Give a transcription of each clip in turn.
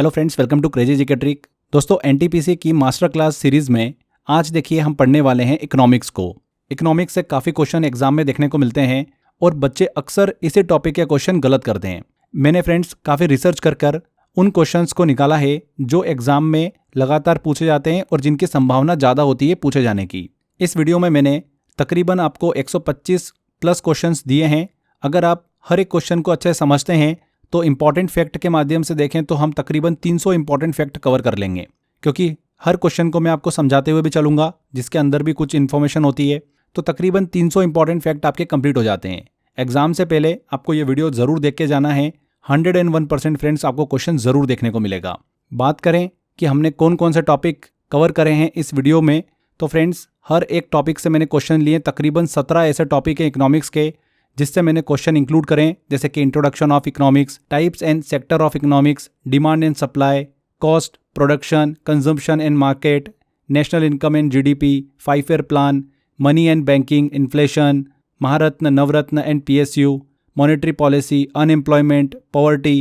Hello friends, welcome to crazy GK trick. दोस्तों, NTPC की master class series में आज देखिए हम पढ़ने वाले हैं इकोनॉमिक्स को। इकोनॉमिक्स से काफ़ी क्वेश्चन एग्जाम में देखने को मिलते हैं और बच्चे अक्सर इसी टॉपिक के क्वेश्चन गलत करते हैं। मैंने फ्रेंड्स काफ़ी रिसर्च कर उन क्वेश्चंस को निकाला है जो एग्जाम में लगातार पूछे जाते हैं और जिनकी संभावना ज़्यादा होती है पूछे जाने की। इस वीडियो में मैंने तकरीबन आपको 125 प्लस क्वेश्चंस दिए हैं। अगर आप हर एक क्वेश्चन को अच्छे से समझते हैं तो इंपॉर्टेंट फैक्ट के माध्यम से देखें तो हम तकरीबन 300 इंपॉर्टेंट फैक्ट कवर कर लेंगे, क्योंकि हर क्वेश्चन को मैं आपको समझाते हुए भी चलूंगा जिसके अंदर भी कुछ इन्फॉर्मेशन होती है। तो तकरीबन 300 इंपॉर्टेंट फैक्ट आपके कंप्लीट हो जाते हैं। एग्जाम से पहले आपको ये वीडियो ज़रूर देख के जाना है। 101% फ्रेंड्स आपको क्वेश्चन ज़रूर देखने को मिलेगा। बात करें कि हमने कौन कौन से टॉपिक कवर करे हैं इस वीडियो में, तो फ्रेंड्स हर एक टॉपिक से मैंने क्वेश्चन लिए। तकरीबन 17 ऐसे टॉपिक हैं इकोनॉमिक्स के जिससे मैंने क्वेश्चन इंक्लूड करें, जैसे कि introduction of economics, types and sector of economics, demand and supply, cost, production, consumption and market, national income and GDP, 5 year plan, money and banking, inflation, Maharatna, Navratna and PSU, monetary policy, unemployment, poverty,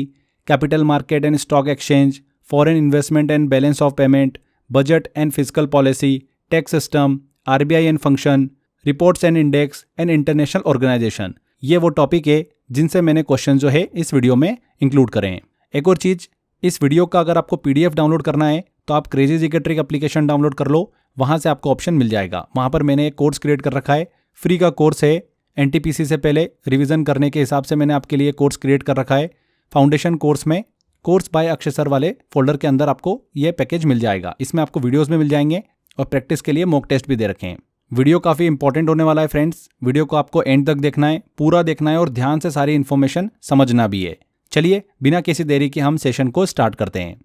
capital market and stock exchange, foreign investment and balance of payment, budget and physical policy, tax system, RBI and function, reports and index and international organisation. ये वो topic है जिनसे मैंने question जो है इस video में include करें हैं। एक और चीज़, इस वीडियो का अगर आपको पीडीएफ डाउनलोड करना है तो आप crazy GK trick application download कर लो, वहाँ से आपको ऑप्शन मिल जाएगा। वहाँ पर मैंने एक कोर्स क्रिएट कर रखा है, फ्री का कोर्स है। एनटीपीसी से पहले रिवीजन करने के हिसाब से मैंने आपके लिए कोर्स क्रिएट कर रखा है। फाउंडेशन कोर्स में कोर्स बाय अक्षय सर वाले फोल्डर के अंदर आपको ये पैकेज मिल जाएगा। इसमें आपको वीडियोज़ में मिल जाएंगे और प्रैक्टिस के लिए मॉक टेस्ट भी दे रखे हैं। वीडियो काफ़ी इंपॉर्टेंट होने वाला है फ्रेंड्स। वीडियो को आपको एंड तक देखना है, पूरा देखना है और ध्यान से सारी इन्फॉर्मेशन समझना भी है। चलिए बिना किसी देरी के हम सेशन को स्टार्ट करते हैं।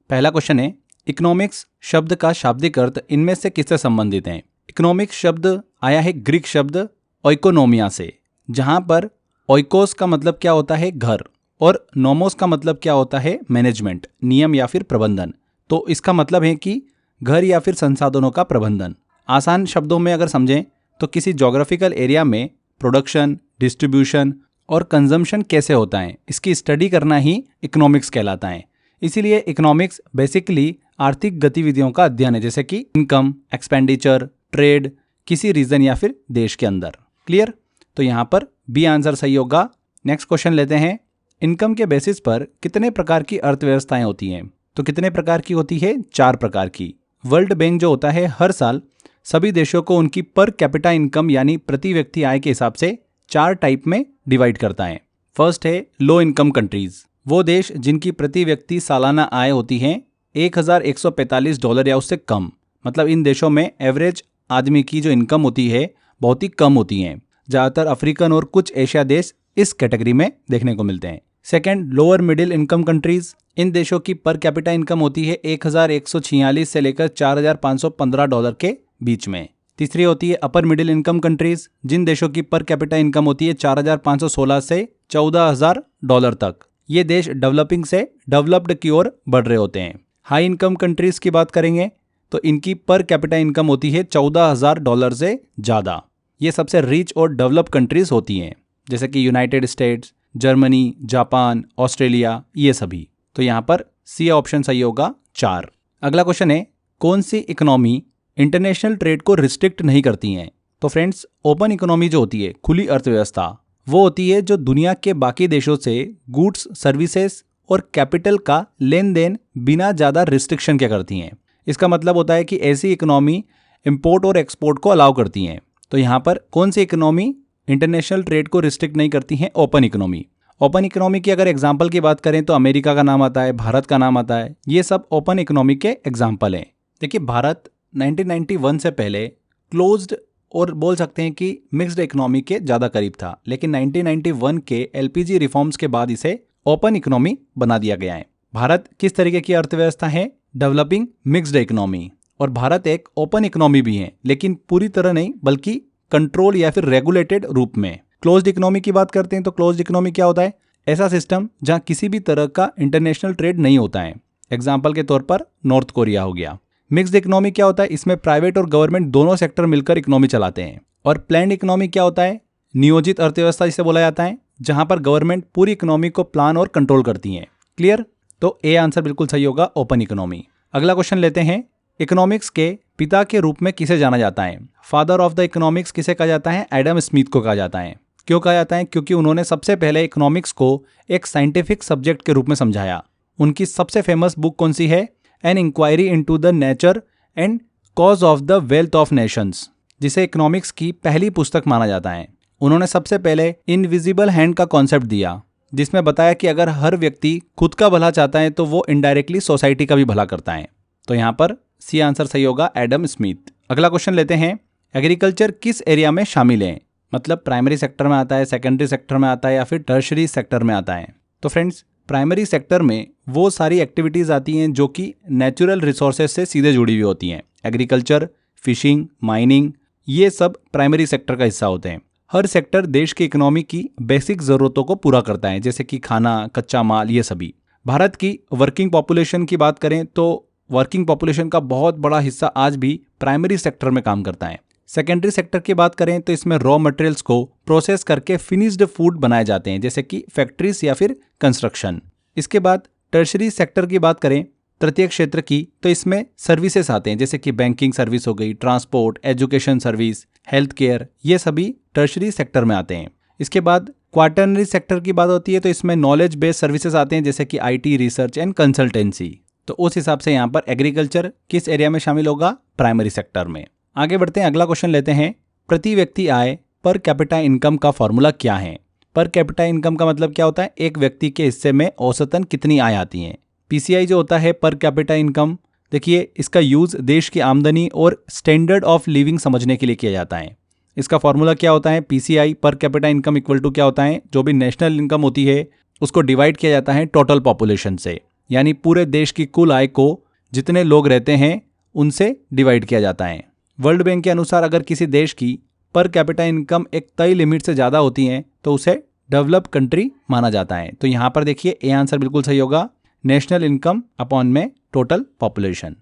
पहला क्वेश्चन है, इकोनॉमिक्स शब्द का शाब्दिक अर्थ इनमें से किससे संबंधित है? इकोनॉमिक्स शब्द आया है ग्रीक शब्द ओइकोनोमिया से, जहाँ पर ओइकोस का मतलब क्या होता है घर और नोमोस का मतलब क्या होता है मैनेजमेंट, नियम या फिर प्रबंधन। तो इसका मतलब है कि घर या फिर संसाधनों का प्रबंधन। आसान शब्दों में अगर समझें तो किसी जोग्राफिकल एरिया में प्रोडक्शन, डिस्ट्रीब्यूशन और कंजम्पशन कैसे होता है, इसकी स्टडी करना ही इकोनॉमिक्स कहलाता है। इसीलिए इकोनॉमिक्स बेसिकली आर्थिक गतिविधियों का अध्ययन है, जैसे कि इनकम, एक्सपेंडिचर, ट्रेड किसी रीजन या फिर देश के अंदर। क्लियर? तो यहाँ पर बी आंसर सही होगा। नेक्स्ट क्वेश्चन लेते हैं, इनकम के बेसिस पर कितने प्रकार की अर्थव्यवस्थाएं होती हैं? तो कितने प्रकार की होती है? 4 प्रकार की। वर्ल्ड बैंक जो होता है हर साल सभी देशों को उनकी पर कैपिटा इनकम यानी प्रति व्यक्ति आय के हिसाब से 4 टाइप में डिवाइड करता है। फर्स्ट है लो इनकम कंट्रीज, वो देश जिनकी प्रति व्यक्ति सालाना आय होती है $1145 या उससे कम। मतलब इन देशों में एवरेज आदमी की जो इनकम होती है बहुत ही कम होती है। ज़्यादातर अफ्रीकन और कुछ एशिया देश इस कैटेगरी में देखने को मिलते हैं। Second, lower middle income countries, इन देशों की पर कैपिटा इनकम होती है 1146 से लेकर $4515 के बीच में। तीसरी होती है अपर मिडिल इनकम कंट्रीज, जिन देशों की पर कैपिटा इनकम होती है 4516 से $14,000 तक। ये देश डेवलपिंग से डेवलप्ड की ओर बढ़ रहे होते हैं। हाई इनकम कंट्रीज की बात करेंगे तो इनकी पर कैपिटा इनकम होती है $14,000 से ज़्यादा। ये सबसे रिच और डेवलप कंट्रीज होती हैं, जैसे कि United states, Germany, Japan, Australia, ये सभी। तो यहाँ पर सी ऑप्शन सही होगा 4। अगला क्वेश्चन है, कौन सी इकोनॉमी इंटरनेशनल ट्रेड को रिस्ट्रिक्ट नहीं करती हैं? तो फ्रेंड्स, ओपन इकोनॉमी जो होती है, खुली अर्थव्यवस्था, वो होती है जो दुनिया के बाकी देशों से गुड्स, सर्विसेज और कैपिटल का लेन देन बिना ज़्यादा रिस्ट्रिक्शन के करती हैं। इसका मतलब होता है कि ऐसी इकोनॉमी इंपोर्ट और एक्सपोर्ट को अलाउ करती हैं। तो यहाँ पर कौन सी इकोनॉमी इंटरनेशनल ट्रेड को रिस्ट्रिक्ट नहीं करती हैं? Open economy. ओपन इकोनॉमी की अगर एग्जाम्पल की बात करें तो अमेरिका का नाम आता है, भारत का नाम आता है। ये सब ओपन इकोनॉमी के एग्जाम्पल हैं। देखिए, भारत 1991 से पहले क्लोज्ड और बोल सकते हैं कि मिक्स्ड इकोनॉमी के ज़्यादा करीब था, लेकिन 1991 के एलपीजी रिफॉर्म्स के बाद इसे ओपन इकोनॉमी बना दिया गया है। भारत किस तरीके की अर्थव्यवस्था है? Developing mixed economy. और भारत एक ओपन इकोनॉमी भी है, लेकिन पूरी तरह नहीं, बल्कि कंट्रोल या फिर रेगुलेटेड रूप में। क्लोज्ड इकोनॉमी की बात करते हैं तो क्लोज्ड इकोनॉमी क्या होता है? ऐसा सिस्टम जहां किसी भी तरह का इंटरनेशनल ट्रेड नहीं होता है। एग्जाम्पल के तौर पर नॉर्थ कोरिया हो गया। मिक्स्ड इकोनॉमी क्या होता है? इसमें प्राइवेट और गवर्नमेंट दोनों सेक्टर मिलकर इकोनॉमी चलाते हैं। और प्लान्ड इकोनॉमी क्या होता है? नियोजित अर्थव्यवस्था जिसे बोला जाता है, जहां पर गवर्नमेंट पूरी इकोनॉमी को प्लान और कंट्रोल करती है। क्लियर? तो ए आंसर बिल्कुल सही होगा, ओपन इकोनॉमी। अगला क्वेश्चन लेते हैं, इकोनॉमिक्स के पिता के रूप में किसे जाना जाता है? फादर ऑफ द इकोनॉमिक्स किसे कहा जाता है? एडम स्मिथ को कहा जाता है। क्यों कहा जाता है? क्योंकि उन्होंने सबसे पहले इकोनॉमिक्स को एक साइंटिफिक सब्जेक्ट के रूप में समझाया। उनकी सबसे फेमस बुक कौन सी है? An inquiry into the nature and cause of the wealth of nations, जिसे इकोनॉमिक्स की पहली पुस्तक माना जाता है। उन्होंने सबसे पहले इनविजिबल हैंड का कॉन्सेप्ट दिया, जिसमें बताया कि अगर हर व्यक्ति खुद का भला चाहता है तो वो इनडायरेक्टली सोसाइटी का भी भला करता है। तो यहाँ पर सी आंसर सही होगा, एडम स्मिथ। अगला क्वेश्चन लेते हैं, एग्रीकल्चर किस एरिया में शामिल है? मतलब प्राइमरी सेक्टर में आता है, सेकेंडरी सेक्टर में आता है या फिर टर्शरी सेक्टर में आता है? तो फ्रेंड्स, प्राइमरी सेक्टर में वो सारी एक्टिविटीज़ आती हैं जो कि नेचुरल रिसोर्सेज से सीधे जुड़ी हुई होती हैं। एग्रीकल्चर, फिशिंग, माइनिंग, ये सब प्राइमरी सेक्टर का हिस्सा होते हैं। हर सेक्टर देश की इकोनॉमी की बेसिक ज़रूरतों को पूरा करता है, जैसे कि खाना, कच्चा माल, ये सभी। भारत की वर्किंग पॉपुलेशन की बात करें तो वर्किंग पॉपुलेशन का बहुत बड़ा हिस्सा आज भी प्राइमरी सेक्टर में काम करता है। सेकेंडरी सेक्टर की बात करें तो इसमें रॉ मटेरियल्स को प्रोसेस करके फिनिश्ड फूड बनाए जाते हैं, जैसे कि फैक्ट्रीज या फिर कंस्ट्रक्शन। इसके बाद टर्शरी सेक्टर की बात करें, तृतीय क्षेत्र की, तो इसमें सर्विसेज आते हैं, जैसे कि बैंकिंग सर्विस हो गई, transport, education service, health care, ये सभी टर्शरी सेक्टर में आते हैं। इसके बाद क्वार्टरनरी सेक्टर की बात होती है तो इसमें नॉलेज बेस्ड सर्विसेज आते हैं, जैसे कि आईटी, रिसर्च एंड कंसल्टेंसी। तो उस हिसाब से यहाँ पर एग्रीकल्चर किस एरिया में शामिल होगा? प्राइमरी सेक्टर में। आगे बढ़ते हैं, अगला क्वेश्चन लेते हैं, प्रति व्यक्ति आय पर कैपिटा इनकम का फॉर्मूला क्या है? पर कैपिटा इनकम का मतलब क्या होता है? एक व्यक्ति के हिस्से में औसतन कितनी आय आती है। पीसीआई जो होता है, पर कैपिटा इनकम, देखिए इसका यूज देश की आमदनी और स्टैंडर्ड ऑफ लिविंग समझने के लिए किया जाता है। इसका फॉर्मूला क्या होता है? PCI, per capita income, equal to क्या होता है? जो भी नेशनल इनकम होती है उसको डिवाइड किया जाता है टोटल पॉपुलेशन से, यानी पूरे देश की कुल आय को जितने लोग रहते हैं उनसे डिवाइड किया जाता है। वर्ल्ड बैंक के अनुसार अगर किसी देश की पर कैपिटा इनकम एक तय लिमिट से ज़्यादा होती है तो उसे डेवलप कंट्री माना जाता है। तो यहाँ पर देखिए ए आंसर बिल्कुल सही होगा, नेशनल इनकम अपॉन में टोटल पॉपुलेशन।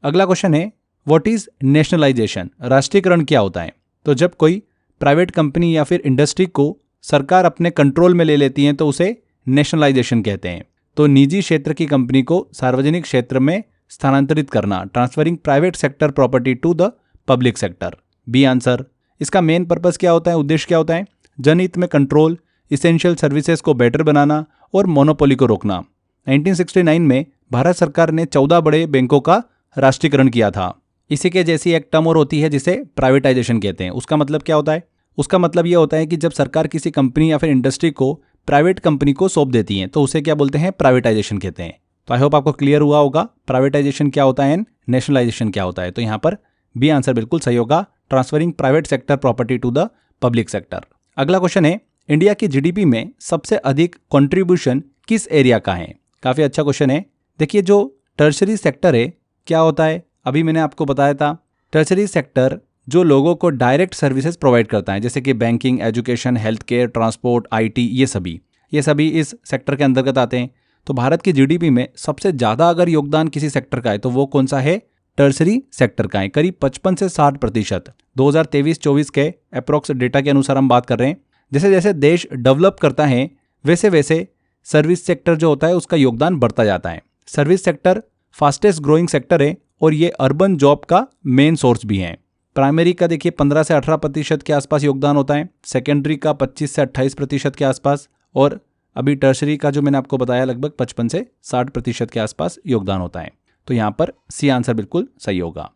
अगला क्वेश्चन है, व्हाट इज नेशनलाइजेशन? राष्ट्रीयकरण क्या होता है? तो जब कोई प्राइवेट कंपनी या फिर इंडस्ट्री को सरकार अपने कंट्रोल में ले लेती है तो उसे नेशनलाइजेशन कहते हैं। तो निजी क्षेत्र की कंपनी को सार्वजनिक क्षेत्र में स्थानांतरित करना, transferring private sector property to the public sector, B answer. इसका मेन पर्पस क्या होता है, उद्देश्य क्या होता है? जनहित में कंट्रोल, इसेंशियल सर्विसेज को बेटर बनाना और मोनोपोली को रोकना। 1969 में भारत सरकार ने 14 बड़े बैंकों का राष्ट्रीयकरण किया था। इसी के जैसी एक टर्म और होती है जिसे प्राइवेटाइजेशन कहते हैं। उसका मतलब क्या होता है? उसका मतलब यह होता है कि जब सरकार किसी कंपनी या फिर इंडस्ट्री को प्राइवेट कंपनी को सौंप देती है तो उसे क्या बोलते हैं? प्राइवेटाइजेशन कहते हैं। तो आई होप आपको क्लियर हुआ होगा प्राइवेटाइजेशन क्या होता है, नेशनलाइजेशन क्या होता है। तो यहाँ पर बी आंसर बिल्कुल सही होगा, transferring private sector property to the public sector. अगला क्वेश्चन है, इंडिया की जीडीपी में सबसे अधिक कंट्रीब्यूशन किस एरिया का है? काफ़ी अच्छा क्वेश्चन है। देखिए जो टर्शरी सेक्टर है क्या होता है, अभी मैंने आपको बताया था, टर्शरी सेक्टर जो लोगों को डायरेक्ट सर्विसेज प्रोवाइड करता है, जैसे कि banking, education, health care, transport, IT, ये सभी इस सेक्टर के अंतर्गत आते हैं। तो भारत की जीडीपी में सबसे ज़्यादा अगर योगदान किसी सेक्टर का है तो वो कौन सा है? टर्शरी सेक्टर का है, करीब 55 से 60%। 2023-24 के अप्रोक्स डेटा के अनुसार हम बात कर रहे हैं। जैसे जैसे देश डेवलप करता है वैसे वैसे सर्विस सेक्टर जो होता है उसका योगदान बढ़ता जाता है। Service sector fastest growing sector है और ये अर्बन जॉब का मेन सोर्स भी है। प्राइमरी का देखिए 15 से 18% के आसपास योगदान होता है, सेकेंडरी का 25 से 28% के आसपास, और अभी टर्शरी का जो मैंने आपको बताया लगभग 55 से 60% के आसपास योगदान होता है। तो यहाँ पर सी आंसर बिल्कुल सही होगा।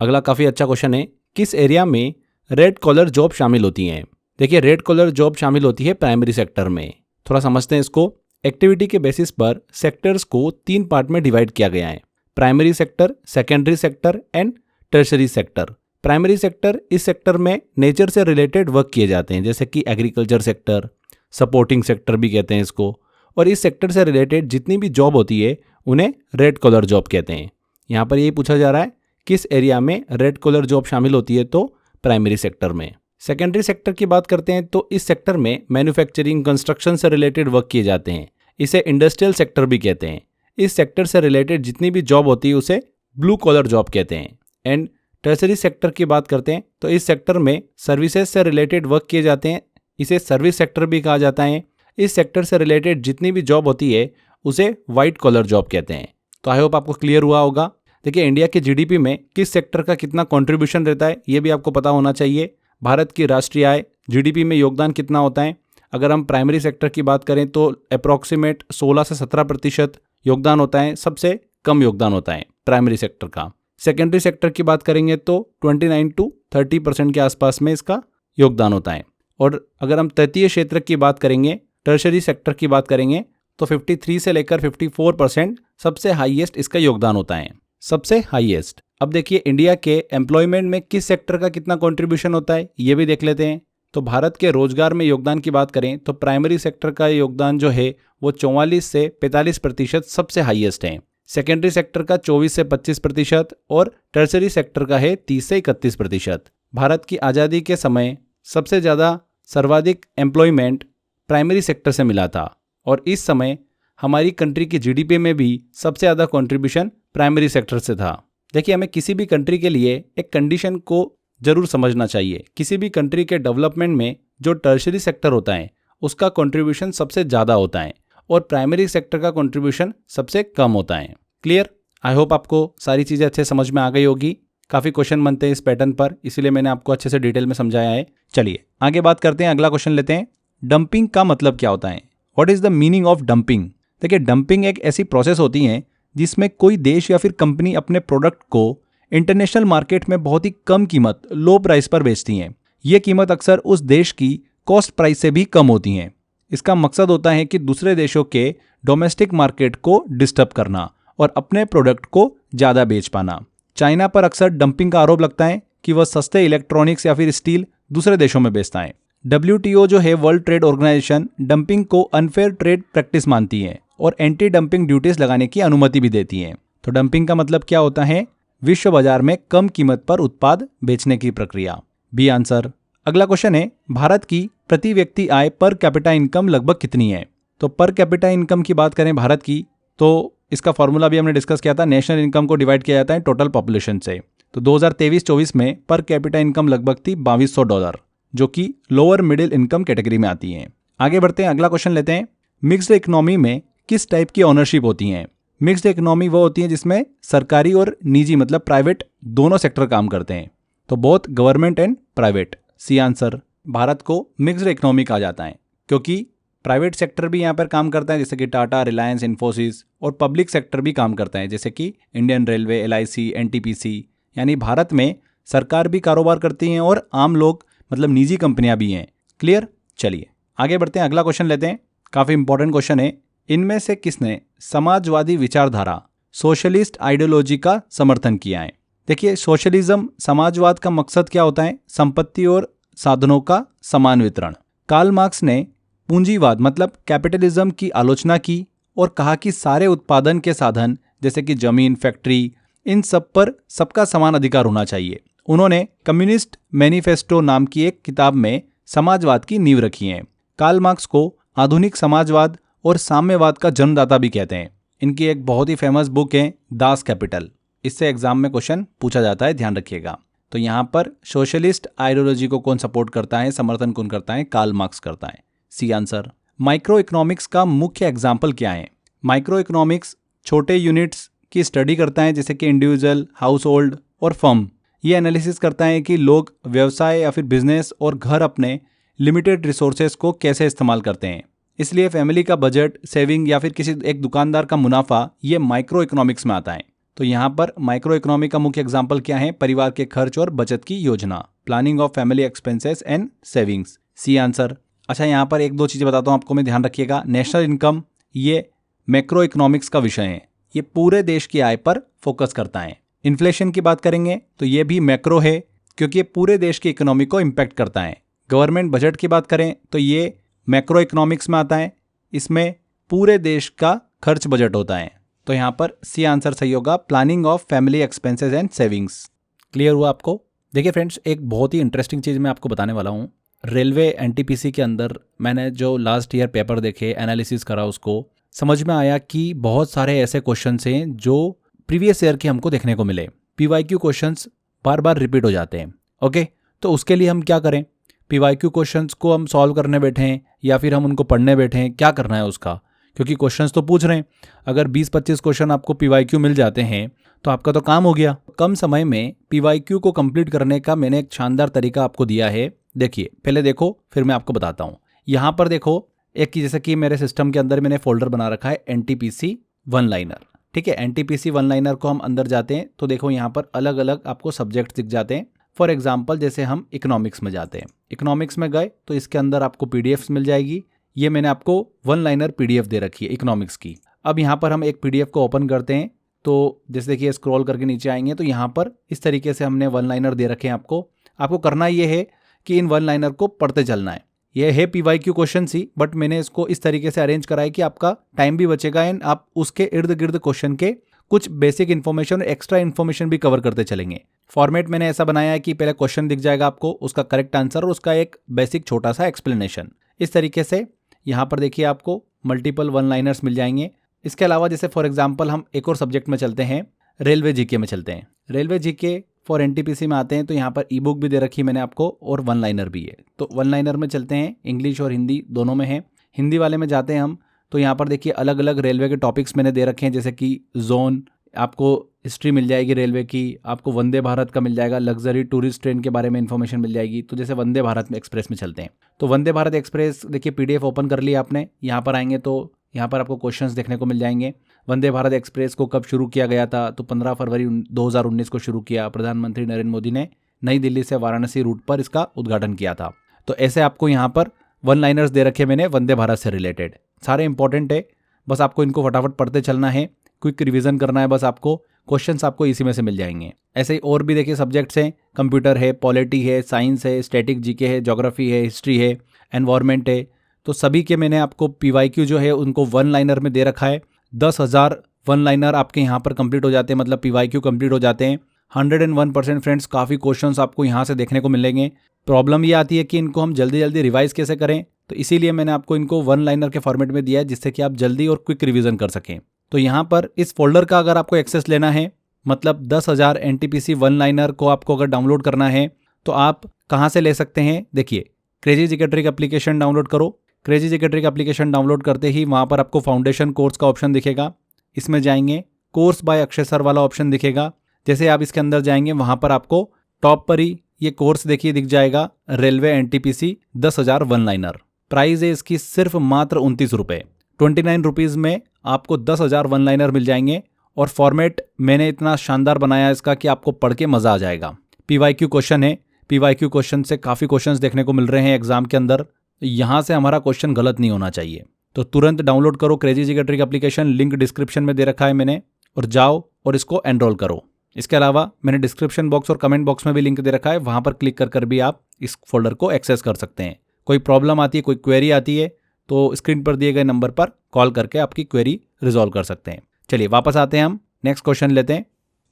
अगला काफ़ी अच्छा क्वेश्चन है, किस एरिया में रेड कॉलर जॉब शामिल होती हैं? देखिए रेड कॉलर जॉब शामिल होती है प्राइमरी सेक्टर में। थोड़ा समझते हैं इसको। एक्टिविटी के बेसिस पर सेक्टर्स को 3 पार्ट में डिवाइड किया गया है, primary sector, secondary sector and tertiary sector. Primary sector, इस सेक्टर में नेचर से रिलेटेड वर्क किए जाते हैं, जैसे कि एग्रीकल्चर सेक्टर, सपोर्टिंग सेक्टर भी कहते हैं इसको, और इस सेक्टर से रिलेटेड जितनी भी जॉब होती है उन्हें रेड कॉलर जॉब कहते हैं। यहाँ पर यही पूछा जा रहा है किस एरिया में रेड कॉलर जॉब शामिल होती है, तो प्राइमरी सेक्टर में। सेकेंडरी सेक्टर की बात करते हैं तो इस सेक्टर में मैन्युफैक्चरिंग, कंस्ट्रक्शन से रिलेटेड वर्क किए जाते हैं, इसे इंडस्ट्रियल सेक्टर भी कहते हैं। इस सेक्टर से रिलेटेड जितनी भी जॉब होती है उसे ब्लू कॉलर जॉब कहते हैं। एंड टर्शरी सेक्टर की बात करते हैं तो इस सेक्टर में सर्विसेज से रिलेटेड वर्क किए जाते हैं, इसे सर्विस सेक्टर भी कहा जाता है। इस सेक्टर से रिलेटेड जितनी भी जॉब होती है उसे वाइट कॉलर जॉब कहते हैं। तो आई होप आपको क्लियर हुआ होगा। देखिए, इंडिया के जीडीपी में किस सेक्टर का कितना कंट्रीब्यूशन रहता है ये भी आपको पता होना चाहिए। भारत की राष्ट्रीय आय जीडीपी में योगदान कितना होता है? अगर हम प्राइमरी सेक्टर की बात करें तो अप्रॉक्सीमेट 16 से 17% योगदान होता है। सबसे कम योगदान होता है प्राइमरी सेक्टर का। सेकेंडरी सेक्टर की बात करेंगे तो 29 to 30% के आसपास में इसका योगदान होता है। और अगर हम तृतीय क्षेत्र की बात करेंगे, टर्शरी सेक्टर की बात करेंगे तो 53 से लेकर 54% सबसे हाईएस्ट इसका योगदान होता है, सबसे हाईएस्ट। अब देखिए, इंडिया के एम्प्लॉयमेंट में किस सेक्टर का कितना कंट्रीब्यूशन होता है ये भी देख लेते हैं। तो भारत के रोजगार में योगदान की बात करें तो प्राइमरी सेक्टर का योगदान जो है वो 44 से 45% सबसे हाईएस्ट है। सेकेंडरी सेक्टर का 24 से 25% और टर्सरी सेक्टर का है 30 से 31%। भारत की आज़ादी के समय सबसे ज़्यादा सर्वाधिक एम्प्लॉयमेंट प्राइमरी सेक्टर से मिला था और इस समय हमारी कंट्री की जीडीपी में भी सबसे ज़्यादा कंट्रीब्यूशन प्राइमरी सेक्टर से था। देखिए, हमें किसी भी कंट्री के लिए एक कंडीशन को जरूर समझना चाहिए। किसी भी कंट्री के डेवलपमेंट में जो टर्शरी सेक्टर होता है उसका कंट्रीब्यूशन सबसे ज़्यादा होता है और प्राइमरी सेक्टर का कंट्रीब्यूशन सबसे कम होता है। क्लियर? आई होप आपको सारी चीज़ें अच्छे समझ में आ गई होगी। काफ़ी क्वेश्चन बनते हैं इस पैटर्न पर, इसीलिए मैंने आपको अच्छे से डिटेल में समझाया है। चलिए आगे बात करते हैं, अगला क्वेश्चन लेते हैं। डंपिंग का मतलब क्या होता है? What is the meaning of dumping? देखिए, डंपिंग एक ऐसी प्रोसेस होती है जिसमें कोई देश या फिर कंपनी अपने प्रोडक्ट को इंटरनेशनल मार्केट में बहुत ही कम कीमत, लो प्राइस पर बेचती हैं। ये कीमत अक्सर उस देश की कॉस्ट प्राइस से भी कम होती हैं। इसका मकसद होता है कि दूसरे देशों के डोमेस्टिक मार्केट को डिस्टर्ब करना और अपने प्रोडक्ट को ज़्यादा बेच पाना। चाइना पर अक्सर डंपिंग का आरोप लगता है कि वह सस्ते इलेक्ट्रॉनिक्स या फिर स्टील दूसरे देशों में बेचता है। WTO जो है, वर्ल्ड ट्रेड ऑर्गेनाइजेशन, डंपिंग को अनफेयर ट्रेड प्रैक्टिस मानती है और एंटी डंपिंग ड्यूटीज लगाने की अनुमति भी देती है। तो डंपिंग का मतलब क्या होता है? विश्व बाजार में कम कीमत पर उत्पाद बेचने की प्रक्रिया। B answer. अगला क्वेश्चन है, भारत की प्रति व्यक्ति आय पर कैपिटा इनकम लगभग कितनी है? तो पर कैपिटा इनकम की बात करें भारत की तो इसका फॉर्मूला भी हमने डिस्कस किया था। नेशनल इनकम को डिवाइड किया जाता है टोटल पॉपुलेशन से। तो 2023-24 में पर कैपिटा इनकम लगभग थी $2200, जो कि लोअर मिडिल इनकम कैटेगरी में आती है। आगे बढ़ते हैं, अगला क्वेश्चन लेते हैं। मिक्स्ड इकोनॉमी में किस टाइप की ओनरशिप होती है? मिक्स्ड इकोनॉमी वो होती है जिसमें सरकारी और निजी, मतलब प्राइवेट, दोनों सेक्टर काम करते हैं। तो both government and private. C answer. Bharat को मिक्स्ड इकोनॉमी कहा जाता है क्योंकि प्राइवेट सेक्टर भी यहाँ पर काम करता है, जैसे कि टाटा, रिलायंस, इन्फोसिस, और पब्लिक सेक्टर भी काम करता है, जैसे कि इंडियन रेलवे, LIC, NTPC। यानी भारत में सरकार भी कारोबार करती हैं और आम लोग, मतलब निजी कंपनियां भी हैं। क्लियर? चलिए आगे बढ़ते हैं, अगला क्वेश्चन लेते हैं। काफ़ी इंपॉर्टेंट क्वेश्चन है। इनमें से किसने समाजवादी विचारधारा, सोशलिस्ट आइडियोलॉजी का समर्थन किया है? देखिए, सोशलिज्म, समाजवाद का मकसद क्या होता है? संपत्ति और साधनों का समान वितरण। कार्ल मार्क्स ने पूंजीवाद मतलब कैपिटलिज्म की आलोचना की और कहा कि सारे उत्पादन के साधन, जैसे कि जमीन, फैक्ट्री, इन सब पर सबका समान अधिकार होना चाहिए। उन्होंने कम्युनिस्ट मैनिफेस्टो नाम की एक किताब में समाजवाद की नींव रखी है। कार्ल मार्क्स को आधुनिक समाजवाद और साम्यवाद का जन्मदाता भी कहते हैं। इनकी एक बहुत ही फेमस बुक है दास कैपिटल। इससे एग्जाम में क्वेश्चन पूछा जाता है, ध्यान रखिएगा। तो यहाँ पर सोशलिस्ट आइडियोलॉजी को कौन सपोर्ट करता है, समर्थन कौन करता है? कार्ल मार्क्स करता है। C answer. माइक्रो इकोनॉमिक्स का मुख्य एग्जाम्पल क्या है? माइक्रो इकोनॉमिक्स छोटे यूनिट्स की स्टडी करता है, जैसे कि इंडिविजुअल, हाउस होल्ड और फर्म। ये एनालिसिस करता है कि लोग व्यवसाय या फिर बिजनेस और घर अपने लिमिटेड रिसोर्सेज को कैसे इस्तेमाल करते हैं। इसलिए फैमिली का बजट, सेविंग या फिर किसी एक दुकानदार का मुनाफा, ये माइक्रो इकोनॉमिक्स में आता है। तो यहाँ पर माइक्रो इकोनॉमी का मुख्य एग्जाम्पल क्या है? परिवार के खर्च और बचत की योजना, planning of family expenses and savings. C answer. अच्छा, यहाँ पर एक दो चीज़ें बताता हूँ आपको मैं, ध्यान रखिएगा। नेशनल इनकम ये मैक्रो इकोनॉमिक्स का विषय है। ये पूरे देश की आय पर फोकस करता है। इन्फ्लेशन की बात करेंगे तो ये भी मैक्रो है क्योंकि ये पूरे देश की इकोनॉमी को इम्पैक्ट करता है। गवर्नमेंट बजट की बात करें तो ये मैक्रो इकोनॉमिक्स में आता है। इसमें पूरे देश का खर्च बजट होता है। तो यहाँ पर सी आंसर सही होगा, planning of family expenses and savings. Clear हुआ आपको? देखिए फ्रेंड्स, एक बहुत ही इंटरेस्टिंग चीज़ मैं आपको बताने वाला हूँ। रेलवे NTPC के अंदर मैंने जो लास्ट ईयर पेपर देखे, एनालिसिस करा, उसको समझ में आया कि बहुत सारे ऐसे क्वेश्चंस हैं जो प्रीवियस ईयर के हमको देखने को मिले। PYQ क्वेश्चंस बार बार रिपीट हो जाते हैं। ओके, तो उसके लिए हम क्या करें? PYQ क्वेश्चंस को हम सॉल्व करने बैठें या फिर हम उनको पढ़ने बैठें, क्या करना है उसका? क्योंकि क्वेश्चंस तो पूछ रहे हैं। अगर 20-25 क्वेश्चन आपको पीवाईक्यू मिल जाते हैं तो आपका तो काम हो गया। कम समय में पीवाईक्यू को कंप्लीट करने का मैंने एक शानदार तरीका आपको दिया है। देखिए, पहले देखो फिर मैं आपको बताता हूँ। यहाँ पर देखो, एक जैसे कि मेरे सिस्टम के अंदर मैंने फोल्डर बना रखा है एनटीपीसी वन लाइनर। ठीक है, एनटीपीसी वन लाइनर को हम अंदर जाते हैं तो देखो यहाँ पर अलग अलग आपको सब्जेक्ट दिख जाते हैं। फॉर एग्जाम्पल जैसे हम इकोनॉमिक्स में जाते हैं, इकोनॉमिक्स में गए तो इसके अंदर आपको पीडीएफ्स मिल जाएगी। ये मैंने आपको वन लाइनर पीडीएफ दे रखी है इकोनॉमिक्स की। अब यहाँ पर हम एक पीडीएफ को ओपन करते हैं तो जैसे देखिए स्क्रॉल करके नीचे आएंगे तो यहाँ पर इस तरीके से हमने वन लाइनर दे रखे हैं। आपको करना ये है कि इन वन लाइनर को पढ़ते चलना है। ये है पीवाईक्यू क्वेश्चन सी, बट मैंने इसको इस तरीके से अरेंज करा है कि आपका टाइम भी बचेगा एंड आप उसके इर्द गिर्द क्वेश्चन के कुछ बेसिक इन्फॉर्मेशन और एक्स्ट्रा इन्फॉर्मेशन भी कवर करते चलेंगे। फॉर्मेट मैंने ऐसा बनाया है कि पहले क्वेश्चन दिख जाएगा आपको, उसका करेक्ट आंसर और उसका एक बेसिक छोटा सा एक्सप्लेनेशन। इस तरीके से यहाँ पर देखिए आपको मल्टीपल वन लाइनर्स मिल जाएंगे। इसके अलावा जैसे फॉर एग्जाम्पल हम एक और सब्जेक्ट में चलते हैं, रेलवे जीके में चलते हैं। रेलवे जीके फॉर एनटीपीसी में आते हैं तो यहाँ पर ई बुक भी दे रखी है मैंने आपको और वन लाइनर भी है। तो वन लाइनर में चलते हैं, इंग्लिश और हिंदी दोनों में है। हिंदी वाले में जाते हैं हम तो यहाँ पर देखिए अलग अलग रेलवे के टॉपिक्स मैंने दे रखे हैं, जैसे कि जोन, आपको हिस्ट्री मिल जाएगी रेलवे की, आपको वंदे भारत का मिल जाएगा, लग्जरी टूरिस्ट ट्रेन के बारे में इन्फॉर्मेशन मिल जाएगी। तो जैसे वंदे भारत में एक्सप्रेस में चलते हैं तो वंदे भारत एक्सप्रेस देखिए पीडीएफ ओपन कर लिया आपने। यहाँ पर आएंगे तो यहाँ पर आपको क्वेश्चंस देखने को मिल जाएंगे। वंदे भारत एक्सप्रेस को कब शुरू किया गया था, तो 15 फरवरी 2019 को शुरू किया। प्रधानमंत्री नरेंद्र मोदी ने नई दिल्ली से वाराणसी रूट पर इसका उद्घाटन किया था। तो ऐसे आपको यहाँ पर वन लाइनर्स दे रखे मैंने वंदे भारत से रिलेटेड, सारे इंपॉर्टेंट है। बस आपको इनको फटाफट पढ़ते चलना है, क्विक रिवीजन करना है बस आपको। क्वेश्चंस आपको इसी में से मिल जाएंगे। ऐसे ही और भी देखिए सब्जेक्ट्स हैं, कंप्यूटर है, पॉलिटी है, साइंस है, स्टैटिक जीके है, ज्योग्राफी है, हिस्ट्री है, एनवायरनमेंट है। तो सभी के मैंने आपको पीवाईक्यू जो है उनको वन लाइनर में दे रखा है। 10,000 वन लाइनर आपके यहाँ पर कंप्लीट हो जाते हैं, मतलब पीवाईक्यू कंप्लीट हो जाते हैं। 101% फ्रेंड्स, काफ़ी क्वेश्चंस आपको यहाँ से देखने को मिलेंगे। प्रॉब्लम ये आती है कि इनको हम जल्दी जल्दी रिवाइज कैसे करें, तो इसीलिए मैंने आपको इनको वन लाइनर के फॉर्मेट में दिया है जिससे कि आप जल्दी और क्विक रिवीजन कर सकें। तो यहाँ पर इस फोल्डर का अगर आपको एक्सेस लेना है, मतलब 10,000 एनटीपीसी वन लाइनर को आपको अगर डाउनलोड करना है तो आप कहाँ से ले सकते हैं। देखिए, crazy GK trick application download करो। Crazy GK trick application download करते ही वहाँ पर आपको फाउंडेशन कोर्स का ऑप्शन दिखेगा, इसमें जाएंगे, कोर्स बाय अक्षय सर वाला ऑप्शन दिखेगा। जैसे आप इसके अंदर जाएंगे वहाँ पर आपको टॉप पर ही ये कोर्स देखिए दिख जाएगा, railway NTPC 10,000 one liner. Price है इसकी सिर्फ मात्र 29 रुपये, 29 रुपीज़ में आपको 10,000 वन लाइनर मिल जाएंगे। और फॉर्मेट मैंने इतना शानदार बनाया इसका कि आपको पढ़ के मज़ा आ जाएगा। पीवाईक्यू क्वेश्चन है, पीवाईक्यू क्वेश्चन से काफ़ी क्वेश्चंस देखने को मिल रहे हैं एग्जाम के अंदर, यहाँ से हमारा क्वेश्चन गलत नहीं होना चाहिए। तो तुरंत डाउनलोड करो crazy GK trick application, link description में दे रखा है मैंने, और जाओ और इसको एनरोल करो। इसके अलावा मैंने डिस्क्रिप्शन बॉक्स और कमेंट बॉक्स में भी लिंक दे रखा है, वहाँ पर क्लिक कर भी आप इस फोल्डर को एक्सेस कर सकते हैं। कोई प्रॉब्लम आती है, कोई क्वेरी आती है तो स्क्रीन पर दिए गए नंबर पर कॉल करके आपकी क्वेरी रिजॉल्व कर सकते हैं। चलिए वापस आते हैं, हम नेक्स्ट क्वेश्चन लेते हैं।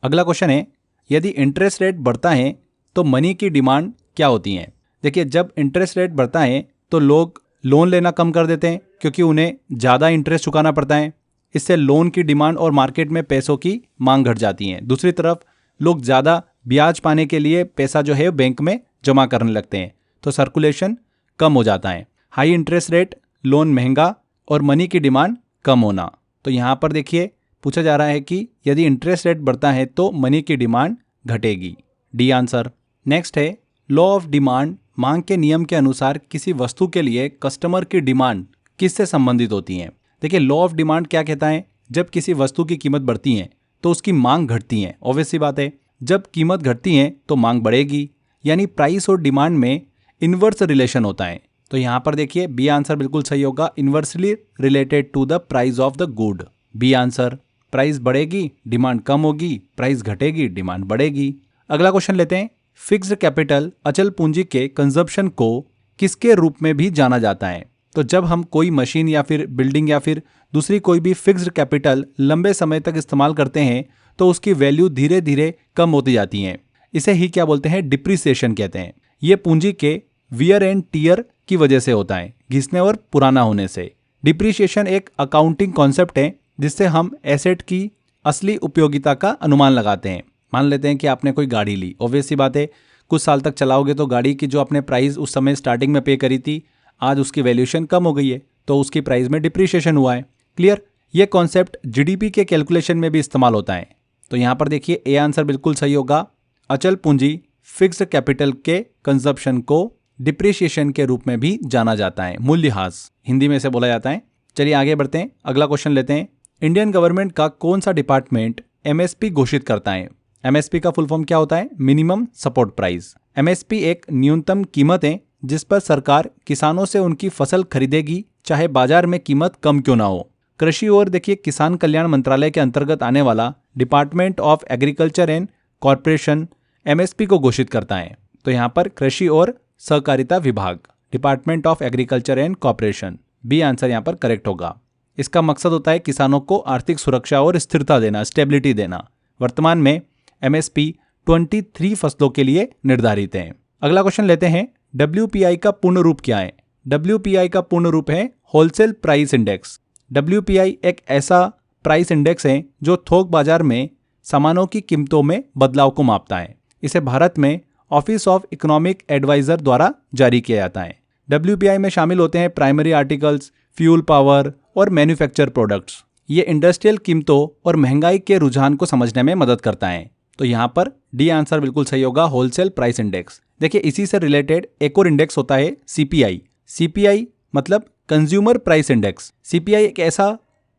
अगला क्वेश्चन है, यदि इंटरेस्ट रेट बढ़ता है तो मनी की डिमांड क्या होती है। देखिए, जब इंटरेस्ट रेट बढ़ता है तो लोग लोन लेना कम कर देते हैं क्योंकि उन्हें ज़्यादा इंटरेस्ट चुकाना पड़ता है। इससे लोन की डिमांड और मार्केट में पैसों की मांग घट जाती है। दूसरी तरफ लोग ज़्यादा ब्याज पाने के लिए पैसा जो है बैंक में जमा करने लगते हैं, तो सर्कुलेशन कम हो जाता है। हाई इंटरेस्ट रेट, लोन महंगा और मनी की डिमांड कम होना। तो यहाँ पर देखिए पूछा जा रहा है कि यदि इंटरेस्ट रेट बढ़ता है तो मनी की डिमांड घटेगी, डी आंसर। नेक्स्ट है, लॉ ऑफ डिमांड, मांग के नियम के अनुसार किसी वस्तु के लिए कस्टमर की डिमांड किससे संबंधित होती है। देखिए, लॉ ऑफ डिमांड क्या कहता है, जब किसी वस्तु की कीमत बढ़ती है तो उसकी मांग घटती है। ऑब्वियस सी बात है, जब कीमत घटती है तो मांग बढ़ेगी, यानी प्राइस और डिमांड में इन्वर्स रिलेशन होता है। तो यहाँ पर देखिए बी आंसर बिल्कुल सही होगा, inversely related to the price of the good, B answer. Price बढ़ेगी, डिमांड कम होगी, प्राइस घटेगी, डिमांड बढ़ेगी। अगला क्वेश्चन लेते हैं, फिक्स्ड कैपिटल, अचल पूंजी के कंजप्शन को किसके रूप में भी जाना जाता है। तो जब हम कोई मशीन या फिर बिल्डिंग या फिर दूसरी कोई भी फिक्स्ड कैपिटल लंबे समय तक इस्तेमाल करते हैं तो उसकी वैल्यू धीरे धीरे कम होती जाती है। इसे ही क्या बोलते हैं, डिप्रिसिएशन कहते हैं। ये पूंजी के वियर एंड टीयर की वजह से होता है, घिसने और पुराना होने से। डिप्रिसिएशन एक अकाउंटिंग कॉन्सेप्ट है जिससे हम एसेट की असली उपयोगिता का अनुमान लगाते हैं। मान लेते हैं कि आपने कोई गाड़ी ली, ऑब्वियस सी बात है कुछ साल तक चलाओगे तो गाड़ी की जो आपने प्राइस उस समय स्टार्टिंग में पे करी थी, आज उसकी वैल्यूएशन कम हो गई है तो उसकी प्राइस में डिप्रिसिएशन हुआ है। क्लियर। ये कॉन्सेप्ट जीडीपी के कैलकुलेशन में भी इस्तेमाल होता है। तो यहाँ पर देखिए ए आंसर बिल्कुल सही होगा। अचल पूंजी फिक्स्ड कैपिटल के कंजप्शन को डिप्रिसिएशन के रूप में भी जाना जाता है, मूल्यह्रास हिंदी में से बोला जाता है। चलिए आगे बढ़ते हैं, अगला क्वेश्चन लेते हैं। इंडियन गवर्नमेंट का कौन सा डिपार्टमेंट एमएसपी घोषित करता है? एमएसपी का फुल फॉर्म क्या होता है? Minimum support price. एमएसपी एक न्यूनतम कीमत है जिस पर सरकार किसानों से उनकी फसल खरीदेगी, चाहे बाजार में कीमत कम क्यों ना हो। कृषि और देखिए किसान कल्याण मंत्रालय के अंतर्गत आने वाला department of agriculture and corporation MSP को घोषित करता है। तो यहाँ पर कृषि और सहकारिता विभाग, department of agriculture and corporation, B answer यहाँ पर करेक्ट होगा। इसका मकसद होता है किसानों को आर्थिक सुरक्षा और स्थिरता देना, स्टेबिलिटी देना। वर्तमान में एमएसपी 23 फसलों के लिए निर्धारित है। अगला क्वेश्चन लेते हैं, डब्ल्यूपीआई का पूर्ण रूप क्या है? डब्ल्यूपीआई का पूर्ण रूप है होलसेल प्राइस इंडेक्स। डब्ल्यूपीआई एक ऐसा प्राइस इंडेक्स है जो थोक बाजार में सामानों की कीमतों में बदलाव को मापता है। इसे भारत में ऑफिस ऑफ इकोनॉमिक एडवाइजर द्वारा जारी किया जाता है। डब्ल्यूपीआई में शामिल होते हैं प्राइमरी आर्टिकल्स, फ्यूल, पावर और मैन्युफैक्चर प्रोडक्ट्स। ये इंडस्ट्रियल कीमतों और महंगाई के रुझान को समझने में मदद करता है। तो यहाँ पर डी आंसर बिल्कुल सही होगा, होलसेल प्राइस इंडेक्स। देखिए इसी से रिलेटेड एक और इंडेक्स होता है सीपीआई। सीपीआई मतलब कंज्यूमर प्राइस इंडेक्स। सीपीआई एक ऐसा